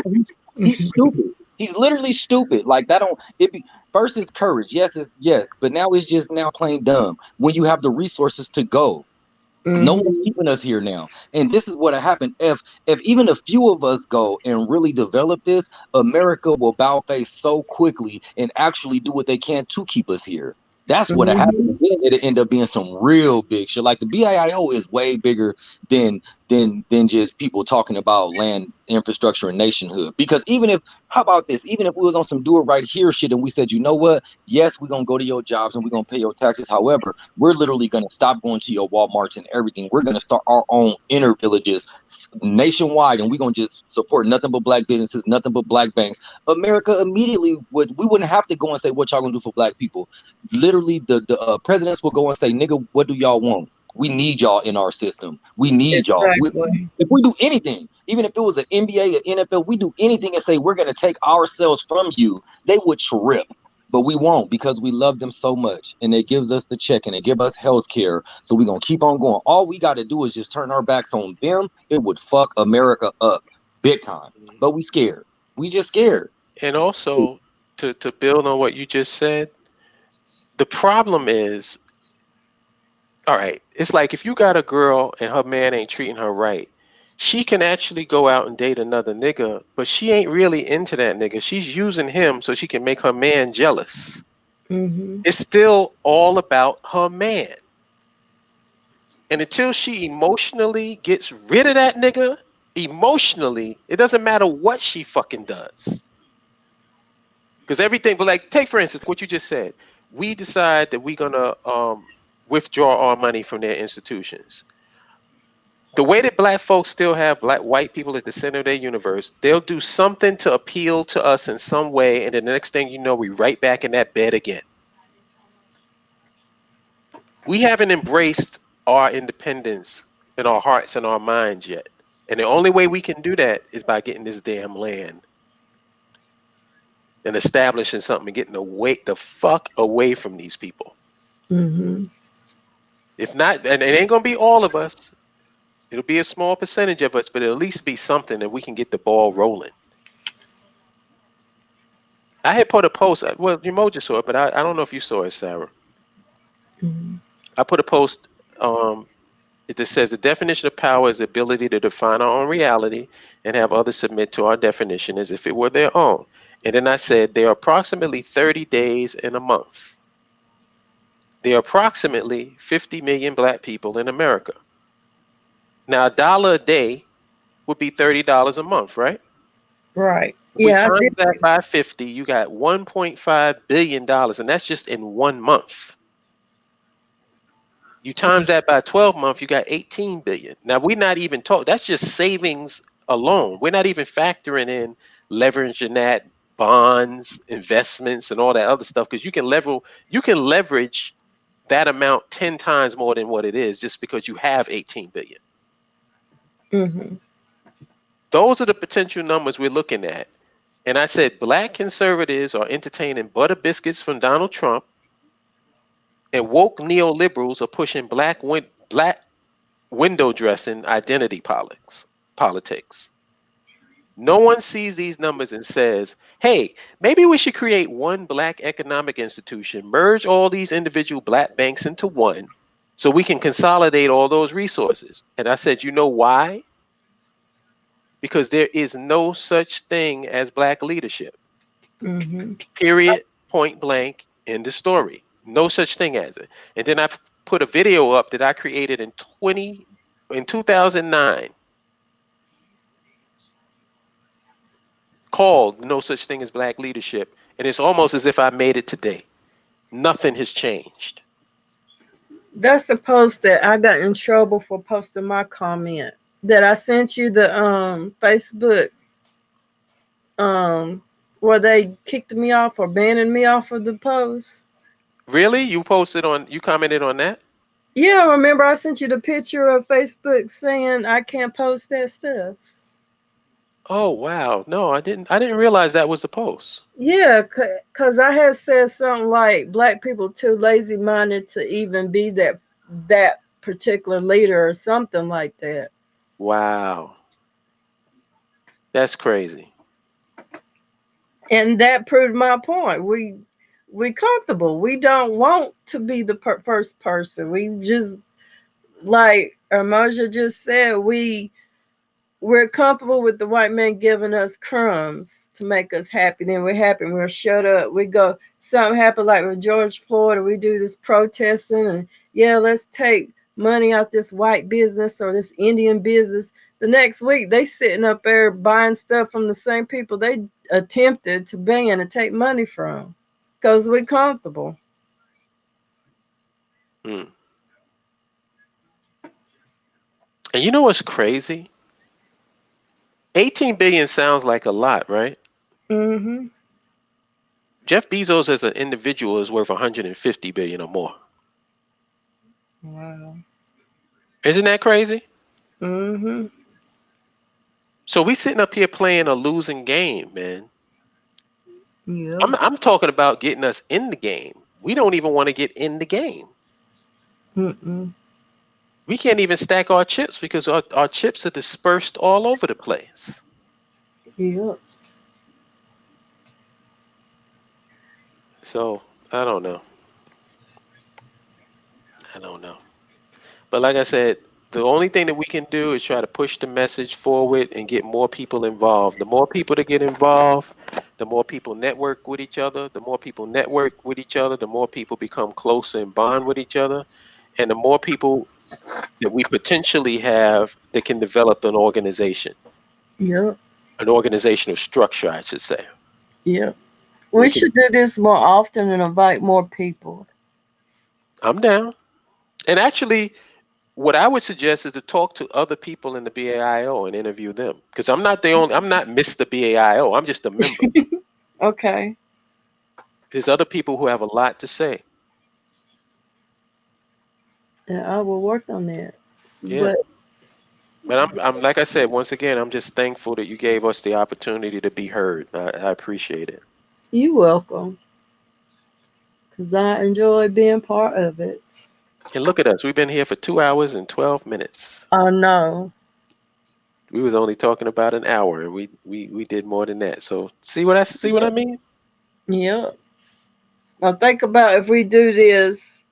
He's stupid. He's literally stupid. Like that don't it be first is courage. Yes, it's yes, but now it's just now plain dumb when you have the resources to go. No one's
Mhm.
keeping us here now. And this is what happened. If even a few of us go and really develop this, America will bow face so quickly and actually do what they can to keep us here. That's what happened.
Mhm.
And then it'll end up being some real big shit. Like the BAIO is way bigger than than just people talking about land infrastructure and nationhood. Because even if how about this? Even if we was on some do it right here shit and we said, you know what? Yes, we're gonna go to your jobs and we're gonna pay your taxes. However, we're literally gonna stop going to your Walmarts and everything. We're gonna start our own inner villages nationwide, and we're gonna just support nothing but black businesses, nothing but black banks. America immediately we wouldn't have to go and say what y'all gonna do for black people. Literally, the presidents will go and say, "Nigga, what do y'all want? We need y'all in our system. We need y'all.
Exactly.
If we do anything, even if it was an NBA, an NFL, we do anything and say we're gonna take ourselves from you, they would trip." But we won't because we love them so much and it gives us the check and it give us health care. So we're gonna keep on going. All we gotta do is just turn our backs on them. It would fuck America up big time. But we scared. We just scared.
And also, to build on what you just said, the problem is, all right, it's like if you got a girl and her man ain't treating her right, she can actually go out and date another nigga, but she ain't really into that nigga. She's using him so she can make her man jealous.
Mhm.
It's still all about her man. And until she emotionally gets rid of that nigga, emotionally, it doesn't matter what she fucking does. Because everything, but like, take for instance what you just said. We decide that we're gonna withdraw our money from their institutions. The way that black folks still have black white people at the center of their universe, they'll do something to appeal to us in some way, and then the next thing you know, we right back in that bed again. We haven't embraced our independence in our hearts and our minds yet. And the only way we can do that is by getting this damn land and establishing something and getting the fuck away from these people.
Mhm.
If not, and it ain't gonna be all of us. It'll be a small percentage of us, but it'll at least be something that we can get the ball rolling. I had put a post. Well, you just saw it, but I don't know if you saw it, Sarah.
Mhm.
I put a post. It just says the definition of power is the ability to define our own reality and have others submit to our definition as if it were their own. And then I said there are approximately 30 days in a month. There are approximately 50 million black people in America. Now, $1 a day would be $30 a month, right?
Right.
If we
Yeah, I
times
did.
that by 50, you got $1.5 billion, and that's just in 1 month. You times that by 12 months, you got 18 billion. Now we're not even talking, that's just savings alone. We're not even factoring in leveraging that, bonds, investments, and all that other stuff, because you can leverage that amount 10 times more than what it is just because you have 18 billion.
Mhm.
Those are the potential numbers we're looking at. And I said black conservatives are entertaining butter biscuits from Donald Trump, and woke neoliberals are pushing black window dressing identity politics. No one sees these numbers and says, hey, maybe we should create one black economic institution, merge all these individual black banks into one so we can consolidate all those resources. And I said, you know why? Because there is no such thing as black leadership.
Mhm.
Period, point blank, end of story. No such thing as it. And then I put a video up that I created in 2009 called No Such Thing as Black Leadership. And it's almost as if I made it today. Nothing has changed.
That's the post that I got in trouble for posting my comment. That I sent you the Facebook um where they kicked me off or banning me off of the post.
Really? You commented on that?
Yeah, remember I sent you the picture of Facebook saying I can't post that stuff.
Oh wow. No, I didn't realize that was the post.
Yeah, cause I had said something like black people too lazy minded to even be that that particular leader or something like that.
Wow. That's crazy.
And that proved my point. We comfortable. We don't want to be the first person. We just, like Ermoja just said, we're comfortable with the white man giving us crumbs to make us happy. Then we're happy and we'll shut up. We go, something happened like with George Floyd, or we do this protesting and yeah, let's take money out this white business or this Indian business. The next week they sitting up there buying stuff from the same people they attempted to ban and take money from because we're comfortable.
Mm. And you know what's crazy? 18 billion sounds like a lot, right?
Mm-hmm.
Jeff Bezos as an individual is worth 150 billion or more.
Wow.
Isn't that crazy?
Mm-hmm.
So we sitting up here playing a losing game, man.
Yep.
I'm talking about getting us in the game. We don't even want to get in the game.
Mm-mm.
We can't even stack our chips because our chips are dispersed all over the place.
Yep.
So I don't know. I don't know. But like I said, the only thing that we can do is try to push the message forward and get more people involved. The more people that get involved, the more people network with each other. The more people network with each other, the more people become closer and bond with each other. And the more people that we potentially have that can develop
Yep.
an organizational structure, I should say.
Yep. We
We can.
should do this more often and invite more people.
I'm down. And actually, what I would suggest is to talk to other people in the BAIO and interview them, because I'm not Mr. BAIO. I'm just a member.
Okay.
There's other people who have a lot to say.
Yeah, I will work on that.
Yeah.
But
But I'm like I said, once again, I'm just thankful that you gave us the opportunity to be heard. I appreciate it.
you welcome, because I enjoy being part of it.
And look at us. We've been here for 2 hours and 12 minutes.
I know.
We was only talking about an hour, and we did more than that. So see what I mean?
Yep. Now think about if we do this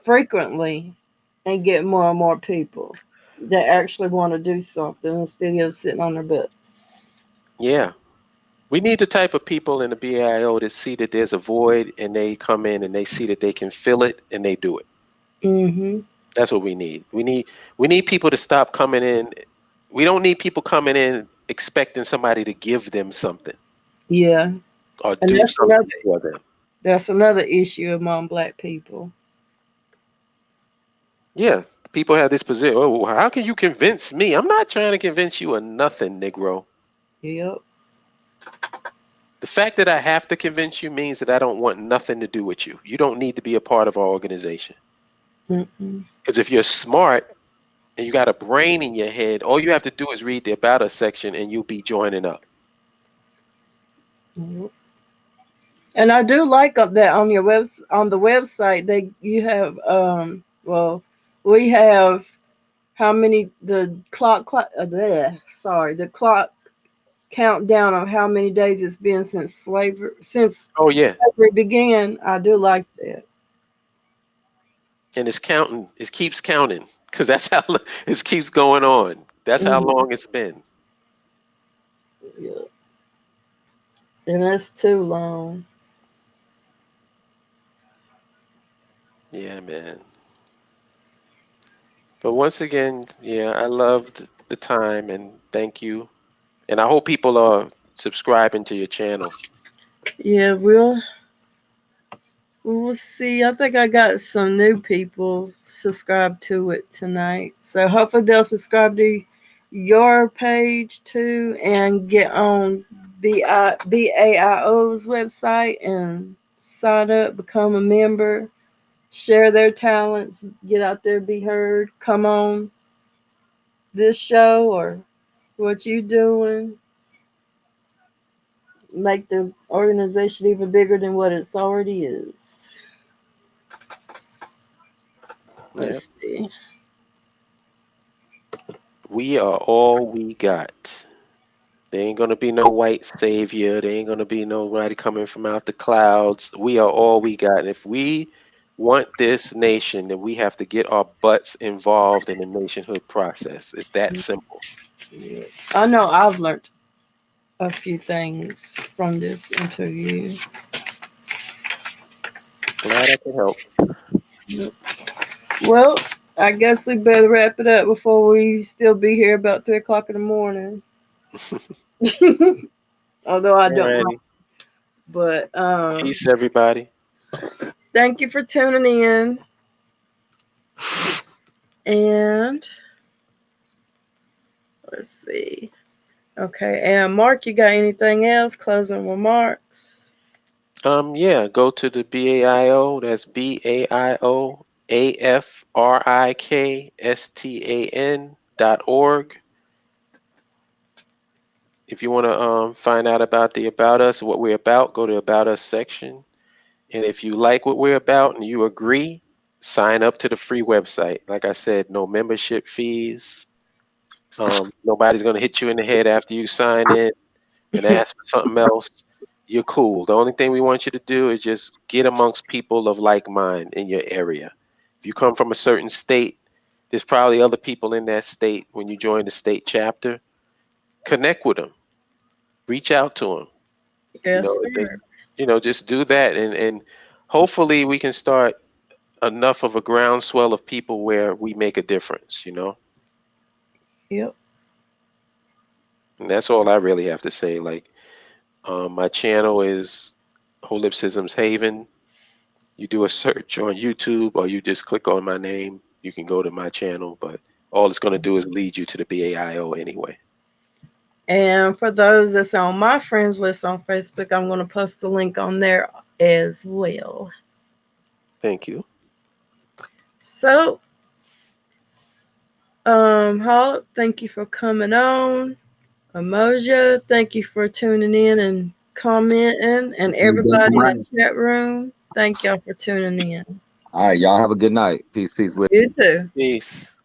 frequently and get more and more people that actually want to do something instead of sitting on their butts.
Yeah. We need the type of people in the BIO that see that there's a void and they come in and they see that they can fill it and they do it.
Mm-hmm.
That's what we need. We need people to stop coming in. We don't need people coming in expecting somebody to give them something
Yeah.
or
And
do something for them.
that's another issue among black people.
Yeah, people have this position. Oh, well, how can you convince me? I'm not trying to convince you of nothing, Negro.
Yep.
The fact that I have to convince you means that I don't want nothing to do with you. You don't need to be a part of our organization.
Mm-mm.
Because if you're smart and you got a brain in your head, all you have to do is read the About Us section and you'll be joining up.
Yep. And I do like up that on your on the website they you have well we have how many the the clock countdown of how many days it's been since
Oh, yeah.
slavery began. I do like that.
And it's counting. It keeps counting because that's how it keeps going on. That's how
Mhm.
long it's been.
Yeah. And that's too long.
Yeah, man. But once again, yeah, I loved the time and thank you. And I hope people are subscribing to your channel.
Yeah, we'll see. I think I got some new people subscribed to it tonight. So hopefully they'll subscribe to your page too and get on BAIO's website and sign up, become a member, share their talents, get out there, be heard, come on this show or what you doing, make the organization even bigger than what it's already is.
Yeah.
Let's see.
We are all we got. There ain't gonna be no white savior. There ain't gonna be nobody coming from out the clouds. We are all we got. And if we want this nation, then we have to get our butts involved in the nationhood process. It's that simple.
Yeah. I know I've learned a few things from this interview.
Glad I could help.
Yep. Well, I guess we better wrap it up before we still be here about 3 o'clock in the morning. Although I don't mind.
Alrighty.
But
Peace, everybody.
thank you for tuning in. And let's see. Okay, and Mark, you got anything else? Closing remarks?
Yeah, go to the BAIO. That's BAIO AFRIKSTAN.org. If you want to find out about the About Us, what we're about, go to the About Us section. And if you like what we're about and you agree, sign up to the free website. Like I said, no membership fees. Nobody's going to hit you in the head after you sign in and ask for something else. You're cool. The only thing we want you to do is just get amongst people of like mind in your area. If you come from a certain state, there's probably other people in that state. When you join the state chapter, connect with them, reach out to them.
Yes,
Just
sir.
just do that, and hopefully we can start enough of a groundswell of people where we make a difference.
Yep.
And that's all I really have to say. Like, my channel is Holipsism's Haven. You do a search on YouTube or you just click on my name, you can go to my channel, but all it's going to do is lead you to the BAIO anyway.
And for those that's on my friends list on Facebook, I'm going to post the link on there as well.
Thank you.
So, Holly, thank you for coming on. Emoja, thank you for tuning in and commenting. And everybody in the chat room, thank y'all for tuning in.
All right, y'all have a good night. Peace, peace.
You too.
Peace.